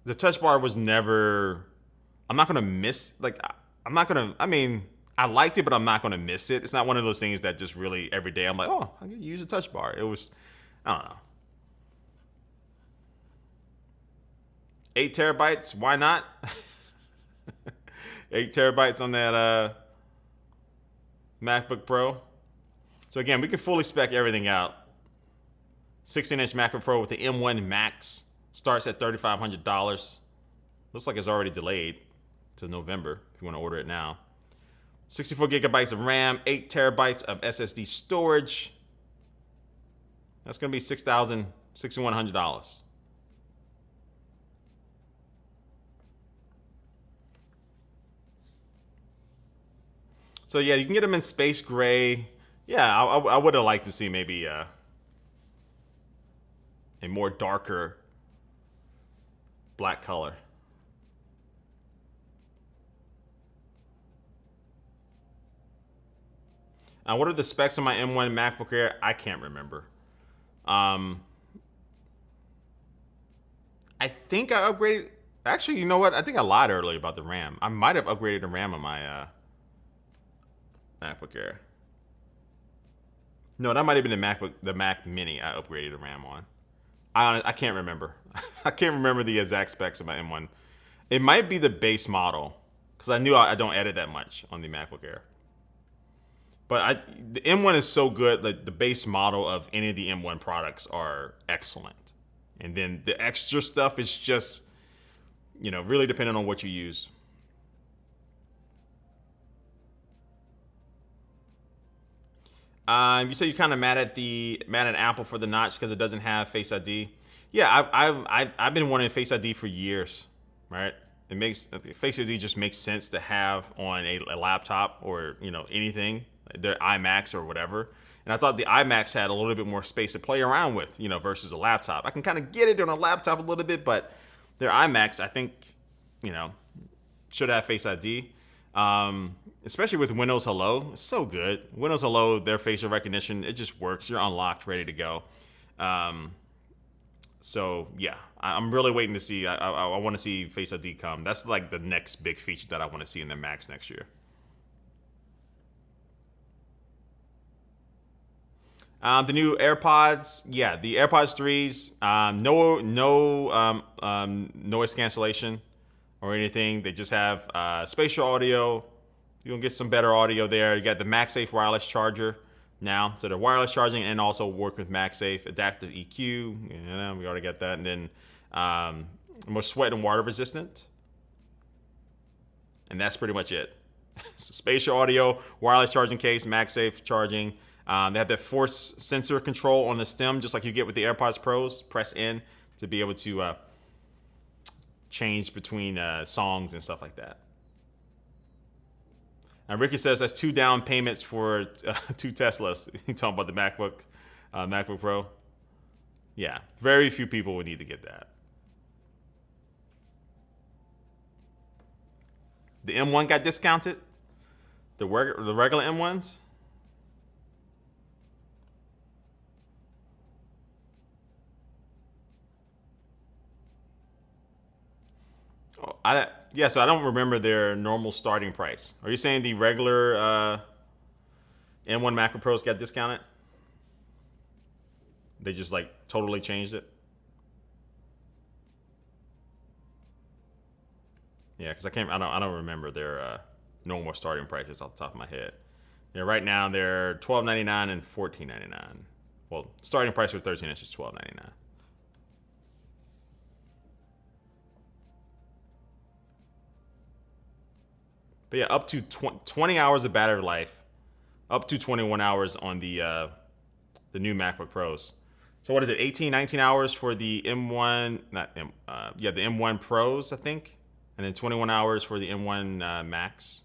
the touch bar was never, I'm not going to miss, like, I'm not going to, I mean, I liked it, but I'm not going to miss it. It's not one of those things that just really every day I'm like, oh, I can use a touch bar. It was, I don't know. 8 terabytes, why not? 8 terabytes on that MacBook Pro. So again, we can fully spec everything out. 16-inch MacBook Pro with the M1 Max starts at $3,500. Looks like it's already delayed to November if you want to order it now. 64 gigabytes of RAM, 8 terabytes of SSD storage. That's going to be $6,100. So yeah, you can get them in space gray. Yeah, I would have liked to see maybe a more darker black color. What are the specs on my M1 MacBook Air? I can't remember. I think I upgraded. Actually, you know what? I think I lied earlier about the RAM. I might have upgraded the RAM on my MacBook Air. No, that might have been the Mac Mini. I upgraded the RAM on. I can't remember. I can't remember the exact specs of my M1. It might be the base model because I knew I don't edit that much on the MacBook Air. But the M1 is so good that the base model of any of the M1 products are excellent. And then the extra stuff is just, really depending on what you use. You say you're kind of mad at Apple for the notch because it doesn't have Face ID. Yeah, I've been wanting Face ID for years, right? Face ID just makes sense to have on a laptop or anything, their iMacs or whatever. And I thought the iMacs had a little bit more space to play around with, versus a laptop. I can kind of get it on a laptop a little bit, but their iMacs, I think, should have Face ID. Especially with Windows Hello, it's so good. Windows Hello, their facial recognition, it just works. You're unlocked, ready to go. So yeah, I'm really waiting to see. I want to see Face ID come. That's like the next big feature that I want to see in the Macs next year. The new AirPods, yeah, the AirPods 3s, no noise cancellation or anything. They just have spatial audio. You're going to get some better audio there. You got the MagSafe wireless charger now. So they're wireless charging and also work with MagSafe, adaptive EQ. We already got that. And then more sweat and water resistant. And that's pretty much it. So spatial audio, wireless charging case, MagSafe charging. They have that force sensor control on the stem, just like you get with the AirPods Pros. Press in to be able to change between songs and stuff like that. And Ricky says that's 2 down payments for 2 Teslas. He's talking about the MacBook Pro. Yeah, very few people would need to get that. The M1 got discounted. The regular M1s? Oh, yeah, so I don't remember their normal starting price. Are you saying the regular M1 MacBook Pros got discounted? They just like totally changed it? Yeah, because I don't remember their normal starting prices off the top of my head. Yeah, right now they're $12.99 and $14.99. Well, starting price for 13 inches is $12.99. But yeah, up to 20 hours of battery life, up to 21 hours on the new MacBook Pros. So what is it? 18, 19 hours for the M1, the M1 Pros, I think, and then 21 hours for the M1 Max.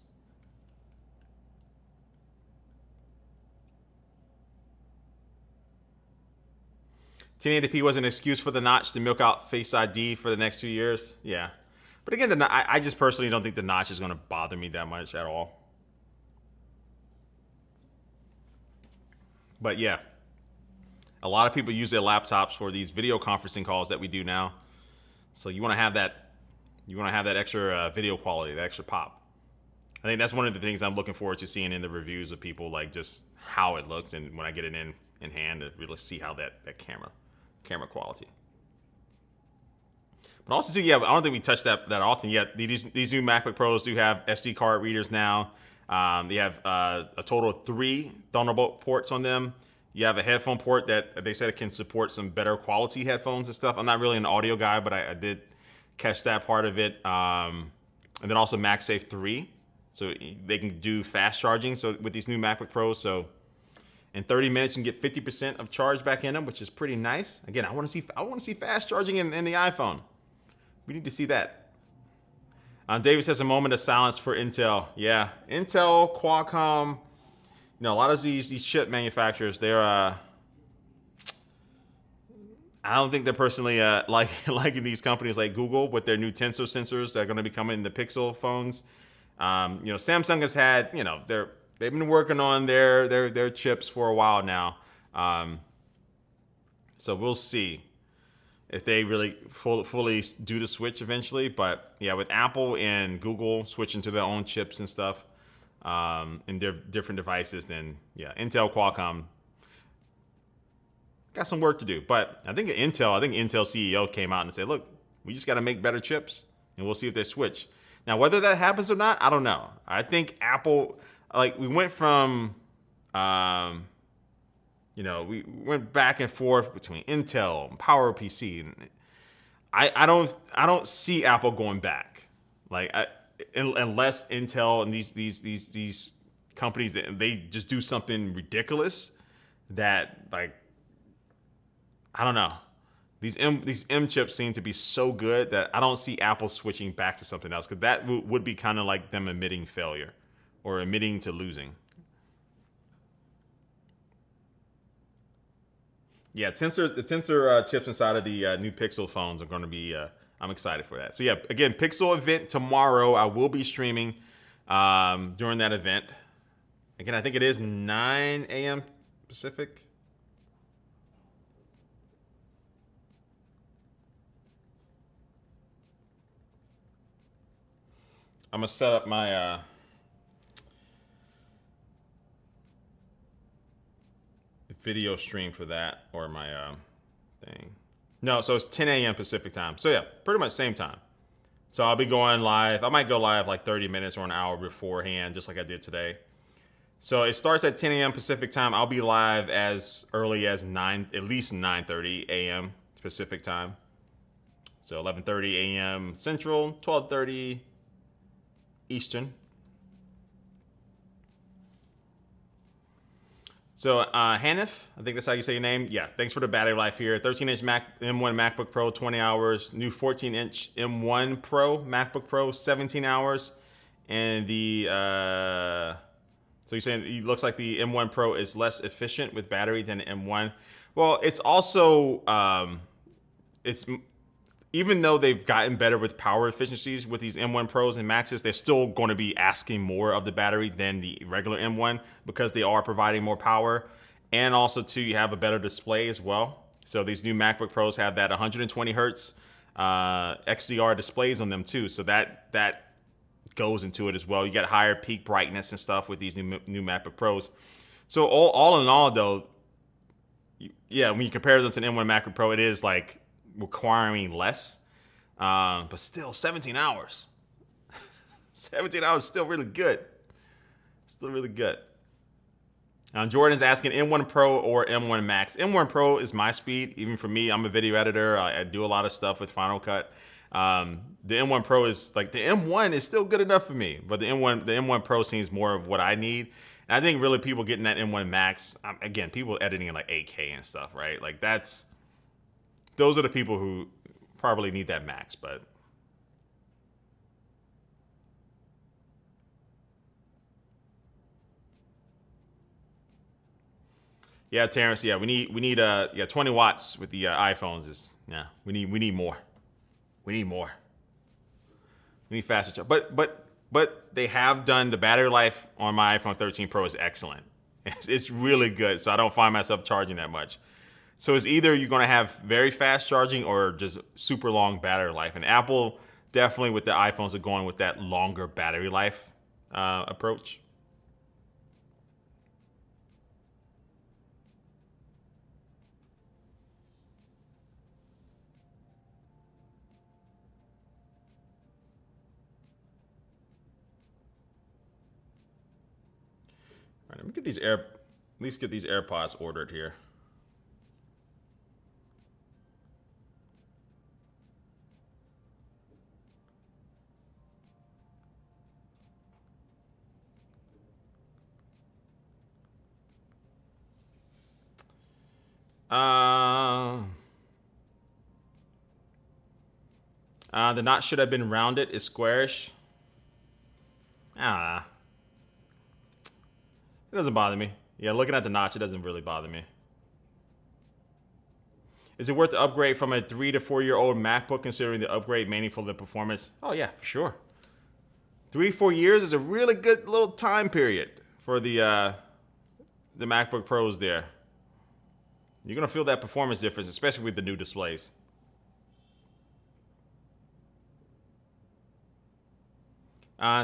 $1080p was an excuse for the notch to milk out Face ID for the next 2 years. Yeah. But again, I just personally don't think the notch is going to bother me that much at all. But yeah, a lot of people use their laptops for these video conferencing calls that we do now. So you want to have that, extra video quality, that extra pop. I think that's one of the things I'm looking forward to seeing in the reviews of people, like just how it looks, and when I get it in hand to really see how that camera quality. But also too, yeah, I don't think we touched that often yet. These new MacBook Pros do have SD card readers now. They have a total of 3 Thunderbolt ports on them. You have a headphone port that they said it can support some better quality headphones and stuff. I'm not really an audio guy, but I did catch that part of it. And then also MagSafe 3, so they can do fast charging. So with these new MacBook Pros, so in 30 minutes you can get 50% of charge back in them, which is pretty nice. Again, I want to see fast charging in the iPhone. We need to see that. David says a moment of silence for Intel. Yeah, Intel, Qualcomm. You know, a lot of these chip manufacturers, they're I don't think they're personally liking these companies like Google with their new Tensor sensors that are going to be coming in the Pixel phones. Samsung has had, they've been working on their chips for a while now. So we'll see if they really fully do the switch eventually. But yeah, with Apple and Google switching to their own chips and stuff in their different devices, then yeah, Intel, Qualcomm got some work to do. But I think Intel CEO came out and said, look, we just got to make better chips and we'll see if they switch. Now, whether that happens or not, I don't know. I think Apple, we went from, we went back and forth between Intel and PowerPC, and I don't see Apple going back, unless Intel and these companies, they just do something ridiculous that, I don't know. These M chips seem to be so good that I don't see Apple switching back to something else, because that would be kind of like them admitting failure or admitting to losing. Yeah, the Tensor chips inside of the new Pixel phones are going to be, I'm excited for that. So yeah, again, Pixel event tomorrow. I will be streaming during that event. Again, I think it is 9 a.m. Pacific. I'm going to set up my video stream for that, or my thing. No, so it's 10 a.m. Pacific time. So yeah, pretty much same time. So I'll be going live. I might go live 30 minutes or an hour beforehand, just like I did today. So it starts at 10 a.m. Pacific time. I'll be live as early as at least 9:30 a.m. Pacific time. So 11:30 a.m. Central, 12:30 Eastern. So Hanif, I think that's how you say your name. Yeah, thanks for the battery life here. 13-inch M1 MacBook Pro, 20 hours. New 14-inch M1 Pro MacBook Pro, 17 hours. And so you're saying it looks like the M1 Pro is less efficient with battery than M1. Well, it's also even though they've gotten better with power efficiencies with these M1 Pros and Maxes, they're still going to be asking more of the battery than the regular M1 because they are providing more power. And also, too, you have a better display as well. So these new MacBook Pros have that 120 hertz XDR displays on them, too. So that goes into it as well. You got higher peak brightness and stuff with these new MacBook Pros. So all in all, though, yeah, when you compare them to an M1 MacBook Pro, it is like requiring less, but still 17 hours. 17 hours is still really good. Still really good. Jordan's asking M1 Pro or M1 Max. M1 Pro is my speed. Even for me, I'm a video editor. I do a lot of stuff with Final Cut. The M1 Pro is like, the M1 is still good enough for me, but the M1 Pro seems more of what I need. And I think really people getting that M1 Max, again, people editing in like 8K and stuff, right? Like those are the people who probably need that Max, but. Yeah, Terrence, yeah, we need 20 watts with the iPhones we need more. We need more. We need faster charge. But they have done, the battery life on my iPhone 13 Pro is excellent. It's really good, so I don't find myself charging that much. So it's either you're going to have very fast charging or just super long battery life. And Apple definitely with the iPhones are going with that longer battery life approach. All right, let me get at least get these AirPods ordered here. The notch should have been rounded. It's squarish. It doesn't bother me. Yeah, looking at the notch, it doesn't really bother me. Is it worth the upgrade from a 3 to 4 year old MacBook considering the upgrade mainly for the performance? Oh yeah, for sure. 3-4 years is a really good little time period for the MacBook Pros there. You're gonna feel that performance difference, especially with the new displays.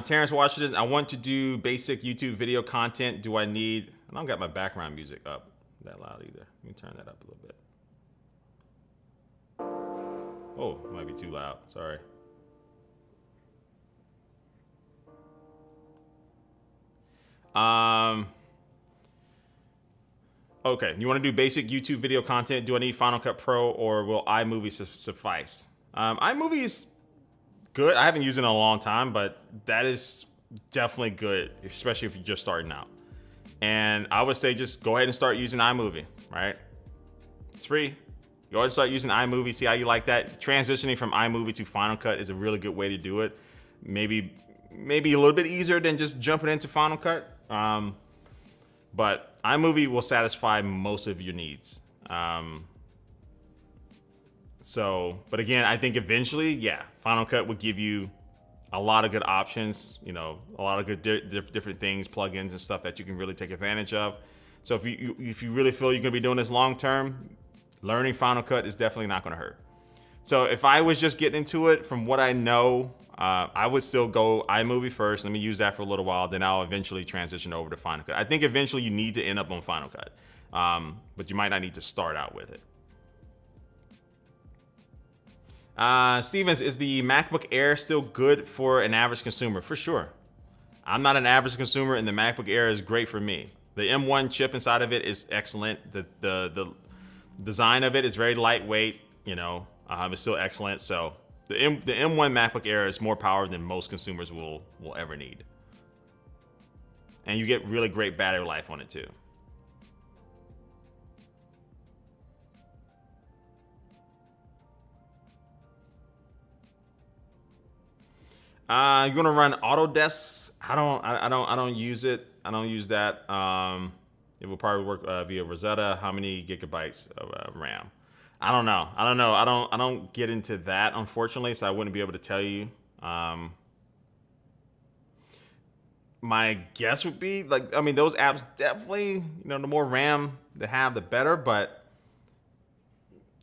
Terrence Washington, I want to do basic YouTube video content. Do I need, I don't got my background music up that loud either. Let me turn that up a little bit. Oh, it might be too loud. Sorry. Okay, you want to do basic YouTube video content? Do I need Final Cut Pro or will iMovie suffice? iMovie is good. I haven't used it in a long time, but that is definitely good, especially if you're just starting out. And I would say just go ahead and start using iMovie, right? It's free. Go ahead and start using iMovie, see how you like that. Transitioning from iMovie to Final Cut is a really good way to do it. Maybe a little bit easier than just jumping into Final Cut. But iMovie will satisfy most of your needs. But again, I think eventually, yeah, Final Cut would give you a lot of good options, you know, a lot of good different things, plugins and stuff that you can really take advantage of. So if you really feel you're gonna be doing this long term, learning Final Cut is definitely not gonna hurt. So if I was just getting into it, from what I know, I would still go iMovie first. Let me use that for a little while, then I'll eventually transition over to Final Cut. I think eventually you need to end up on Final Cut, but you might not need to start out with it. Stevens, is the MacBook Air still good for an average consumer? For sure. I'm not an average consumer, and the MacBook Air is great for me. The M1 chip inside of it is excellent. The design of it is very lightweight. You know, it's still excellent. So the M1 MacBook Air is more power than most consumers will ever need, and you get really great battery life on it too. You're gonna run Autodesk. I don't use it. I don't use that. It will probably work via Rosetta. How many gigabytes of RAM? I don't know. I don't get into that, unfortunately, so I wouldn't be able to tell you. My guess would be like, I mean, those apps definitely, you know, the more RAM they have, the better, but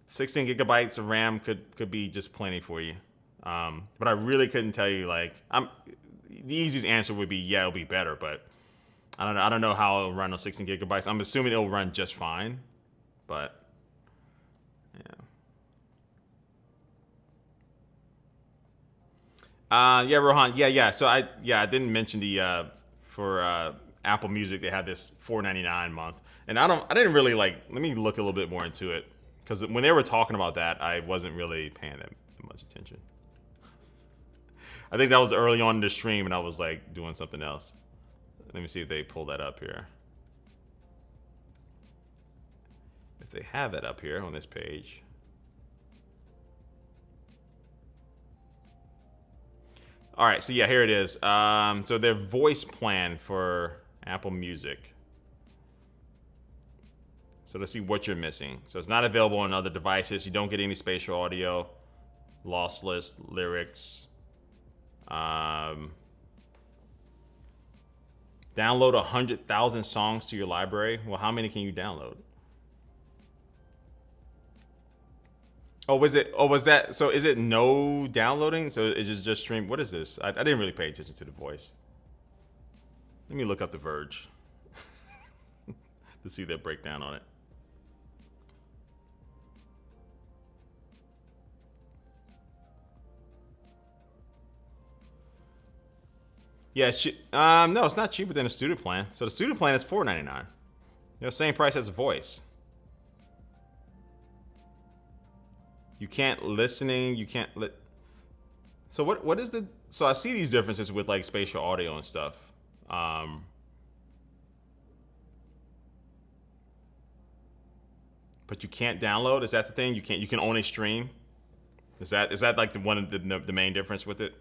16 gigabytes of RAM could be just plenty for you. But I really couldn't tell you, like, the easiest answer would be, yeah, it'll be better, but I don't know. I don't know how it'll run on 16 gigabytes. I'm assuming it'll run just fine, but yeah, Rohan. Yeah. So I didn't mention the for Apple Music they had this $4.99 month, and I didn't really like. Let me look a little bit more into it because when they were talking about that, I wasn't really paying that much attention. I think that was early on in the stream, and I was like doing something else. Let me see if they pull that up here. If they have that up here on this page. All right, so yeah, here it is. So their voice plan for Apple Music. So let's see what you're missing. So it's not available on other devices. You don't get any spatial audio, lossless lyrics. Download 100,000 songs to your library. Well, how many can you download? Oh, was that? So is it no downloading? So is it just stream? What is this? I didn't really pay attention to the voice. Let me look up The Verge to see their breakdown on it. Yeah, it's no, it's not cheaper than a student plan. So the student plan is $4.99. You know, same price as a voice. You can't listening. You can't let. So what is the? So I see these differences with like spatial audio and stuff. But you can't download. Is that the thing? You can't. You can only stream. Is that like the main difference with it?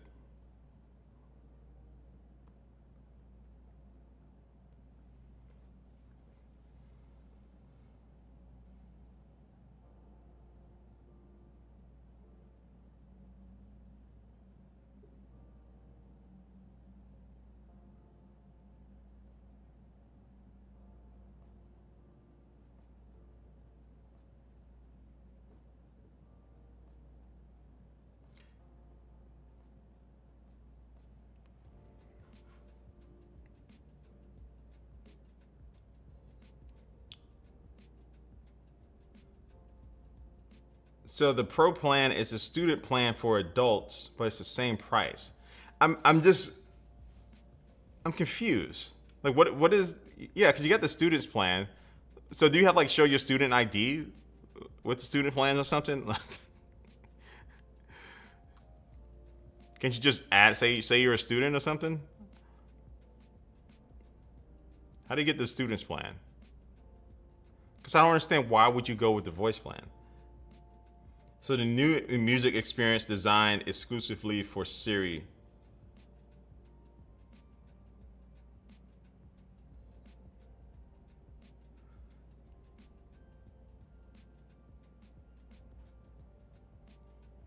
So the pro plan is a student plan for adults, but it's the same price. I'm confused. Like what is, yeah, because you got the students plan. So do you have like show your student ID with the student plans or something? Like, can't you just add say you're a student or something? How do you get the students plan? Because I don't understand, why would you go with the voice plan? So the new music experience designed exclusively for Siri.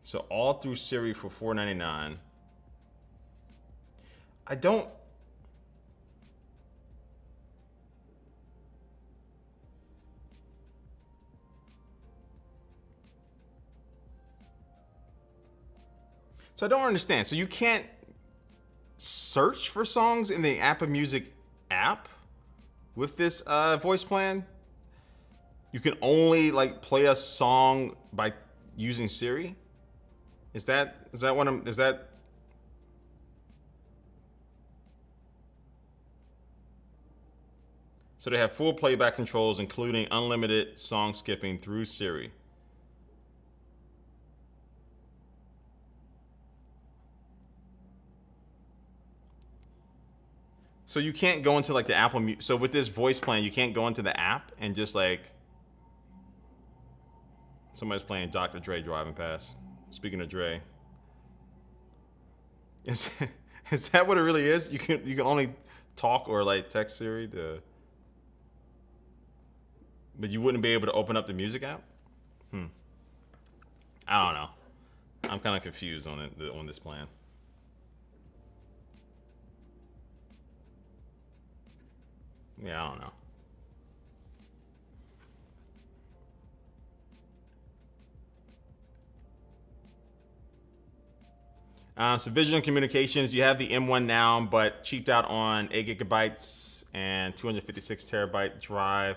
So all through Siri for $4.99. I don't. So I don't understand. So you can't search for songs in the Apple Music app with this voice plan? You can only like play a song by using Siri? Is that what I'm, is that? So they have full playback controls, including unlimited song skipping through Siri. So you can't go into like the Apple, so with this voice plan, you can't go into the app and just like, somebody's playing Dr. Dre driving past. Speaking of Dre. Is that what it really is? You can only talk or like text Siri to, but you wouldn't be able to open up the music app? I don't know. I'm kind of confused on it, on this plan. Yeah, I don't know. So Vision Communications, you have the M1 now, but cheaped out on 8 gigabytes and 256 terabyte drive.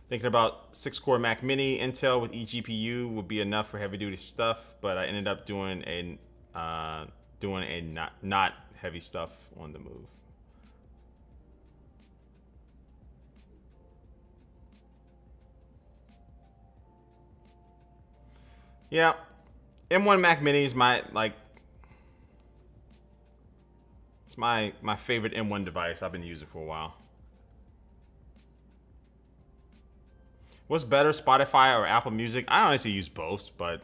Thinking about 6-core Mac Mini. Intel with eGPU would be enough for heavy duty stuff, but I ended up doing a not heavy stuff on the move. Yeah, M1 Mac Mini is my it's my favorite M1 device. I've been using for a while. What's better, Spotify or Apple Music? I honestly use both, but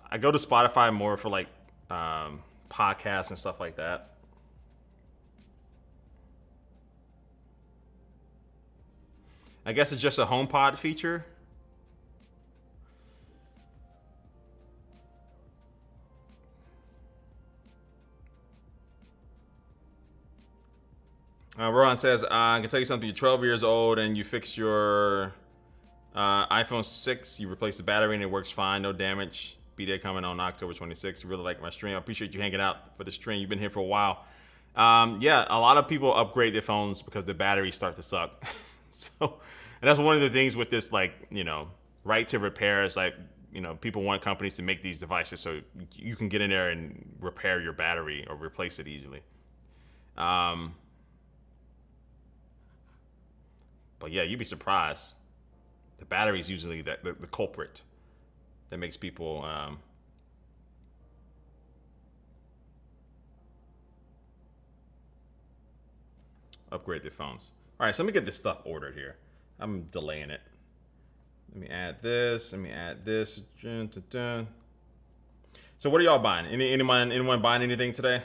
I go to Spotify more for like podcasts and stuff like that. I guess it's just a HomePod feature. Rohan says, I can tell you something. You're 12 years old and you fix your iPhone 6. You replace the battery and it works fine. No damage. B-Day coming on October 26th. You really like my stream. I appreciate you hanging out for the stream. You've been here for a while. Yeah, a lot of people upgrade their phones because the batteries start to suck. And that's one of the things with this, like, you know, right to repair. Is like, you know, people want companies to make these devices so you can get in there and repair your battery or replace it easily. But yeah, you'd be surprised. The battery is usually the culprit that makes people upgrade their phones. All right, so let me get this stuff ordered here. I'm delaying it. Let me add this. Let me add this. So what are y'all buying? Anyone buying anything today?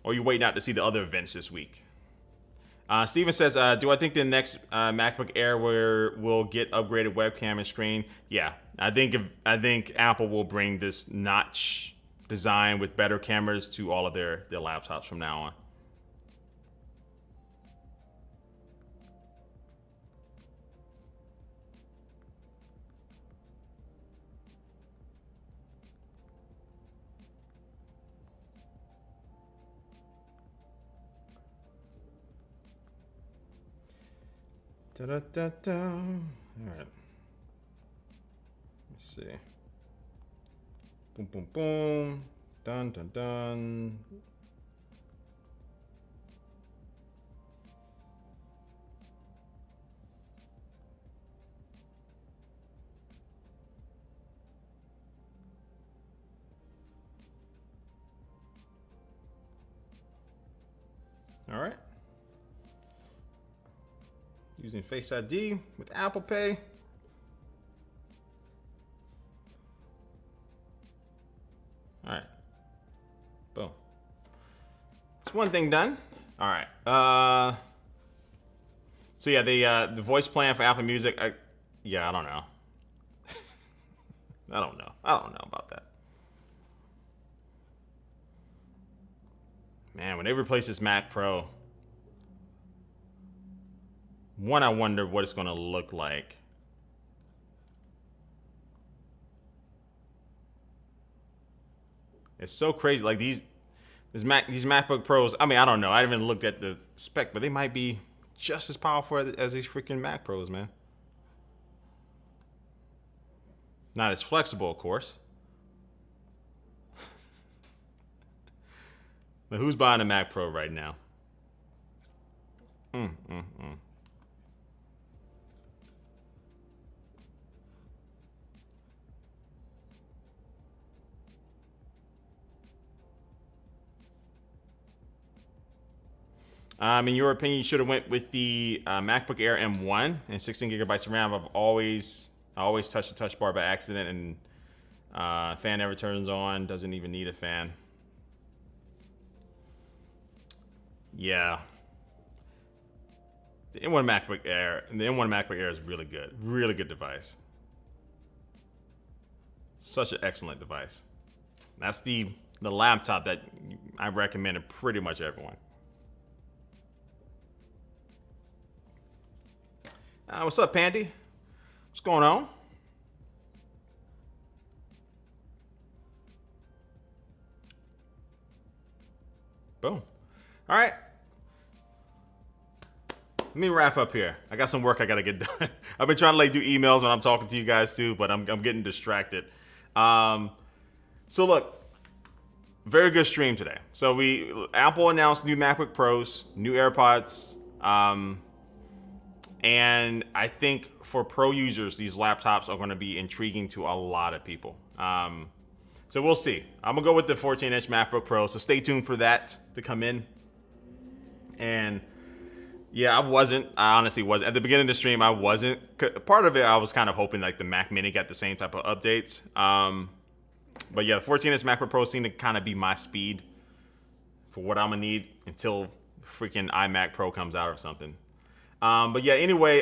Or are you waiting out to see the other events this week? Steven says, do I think the next MacBook Air will get upgraded webcam and screen? Yeah, I think Apple will bring this notch design with better cameras to all of their laptops from now on. Da-da-da-da. All right. Let's see. Boom, boom, boom. Dun, dun, dun. All right. Using Face ID with Apple Pay. All right. Boom. That's one thing done. All right. So yeah, the voice plan for Apple Music. I don't know. I don't know about that. Man, when they replace this Mac Pro, I wonder what it's going to look like. It's so crazy. Like these MacBook Pros. I mean, I don't know. I haven't even looked at the spec, but they might be just as powerful as these freaking Mac Pros, man. Not as flexible, of course. But who's buying a Mac Pro right now? In your opinion, you should have went with the MacBook Air M1 and 16 gigabytes of RAM. I always touch the touch bar by accident, and fan never turns on. Doesn't even need a fan. The M1 MacBook Air, and the M1 MacBook Air is really good device. Such an excellent device. That's the laptop that I recommend to pretty much everyone. What's up, Pandy? What's going on? Boom. All right. Let me wrap up here. I got some work I gotta get done. I've been trying to do emails when I'm talking to you guys too, but I'm getting distracted. So look, very good stream today. So Apple announced new MacBook Pros, new AirPods, and I think for pro users, these laptops are going to be intriguing to a lot of people. So we'll see. I'm gonna go with the 14-inch MacBook Pro. So stay tuned for that to come in. And yeah, I honestly wasn't. At the beginning of the stream, I wasn't. Part of it, I was kind of hoping like the Mac Mini got the same type of updates. But yeah, the 14-inch MacBook Pro seemed to kind of be my speed for what I'm gonna need until freaking iMac Pro comes out or something. But yeah, anyway,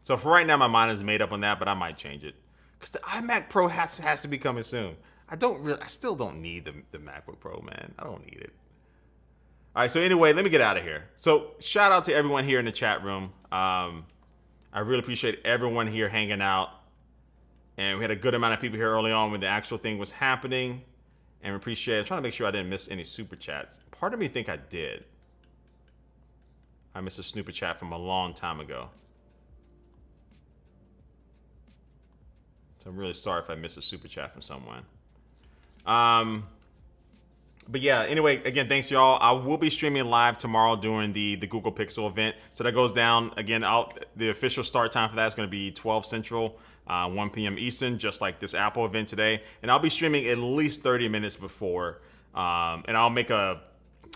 so for right now, my mind is made up on that, but I might change it. Because the iMac Pro has to be coming soon. I still don't need the MacBook Pro, man. I don't need it. All right, so anyway, let me get out of here. So shout out to everyone here in the chat room. I really appreciate everyone here hanging out. And we had a good amount of people here early on when the actual thing was happening. And we appreciate it. I'm trying to make sure I didn't miss any super chats. Part of me think I did. I missed a super chat from a long time ago. So I'm really sorry if I missed a super chat from someone. But yeah, anyway, again, thanks y'all. I will be streaming live tomorrow during the Google Pixel event. So that goes down, again, the official start time for that is going to be 12 Central, 1 p.m. Eastern, just like this Apple event today. And I'll be streaming at least 30 minutes before. And I'll make a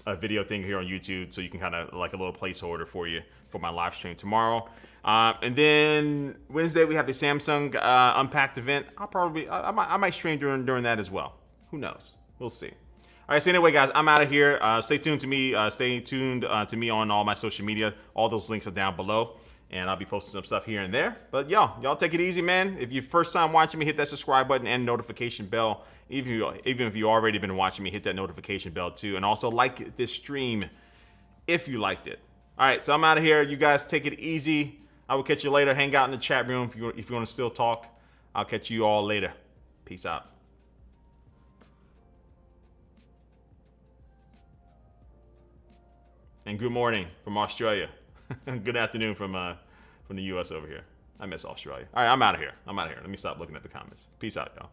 video thing here on YouTube so you can kind of like a little placeholder for you for my live stream tomorrow. And then Wednesday we have the Samsung Unpacked event. I might stream during that as well. Who knows? We'll see. All right, so anyway, guys, I'm out of here. Stay tuned to me. Stay tuned to me on all my social media. All those links are down below, and I'll be posting some stuff here and there. But y'all take it easy, man. If you're first time watching me, hit that subscribe button and notification bell. Even if you already been watching me, hit that notification bell too, and also like this stream if you liked it. All right, so I'm out of here. You guys take it easy. I will catch you later. Hang out in the chat room if you want to still talk. I'll catch you all later. Peace out. And good morning from Australia. Good afternoon from the US over here. I miss Australia. All right, I'm out of here. Let me stop looking at the comments. Peace out, y'all.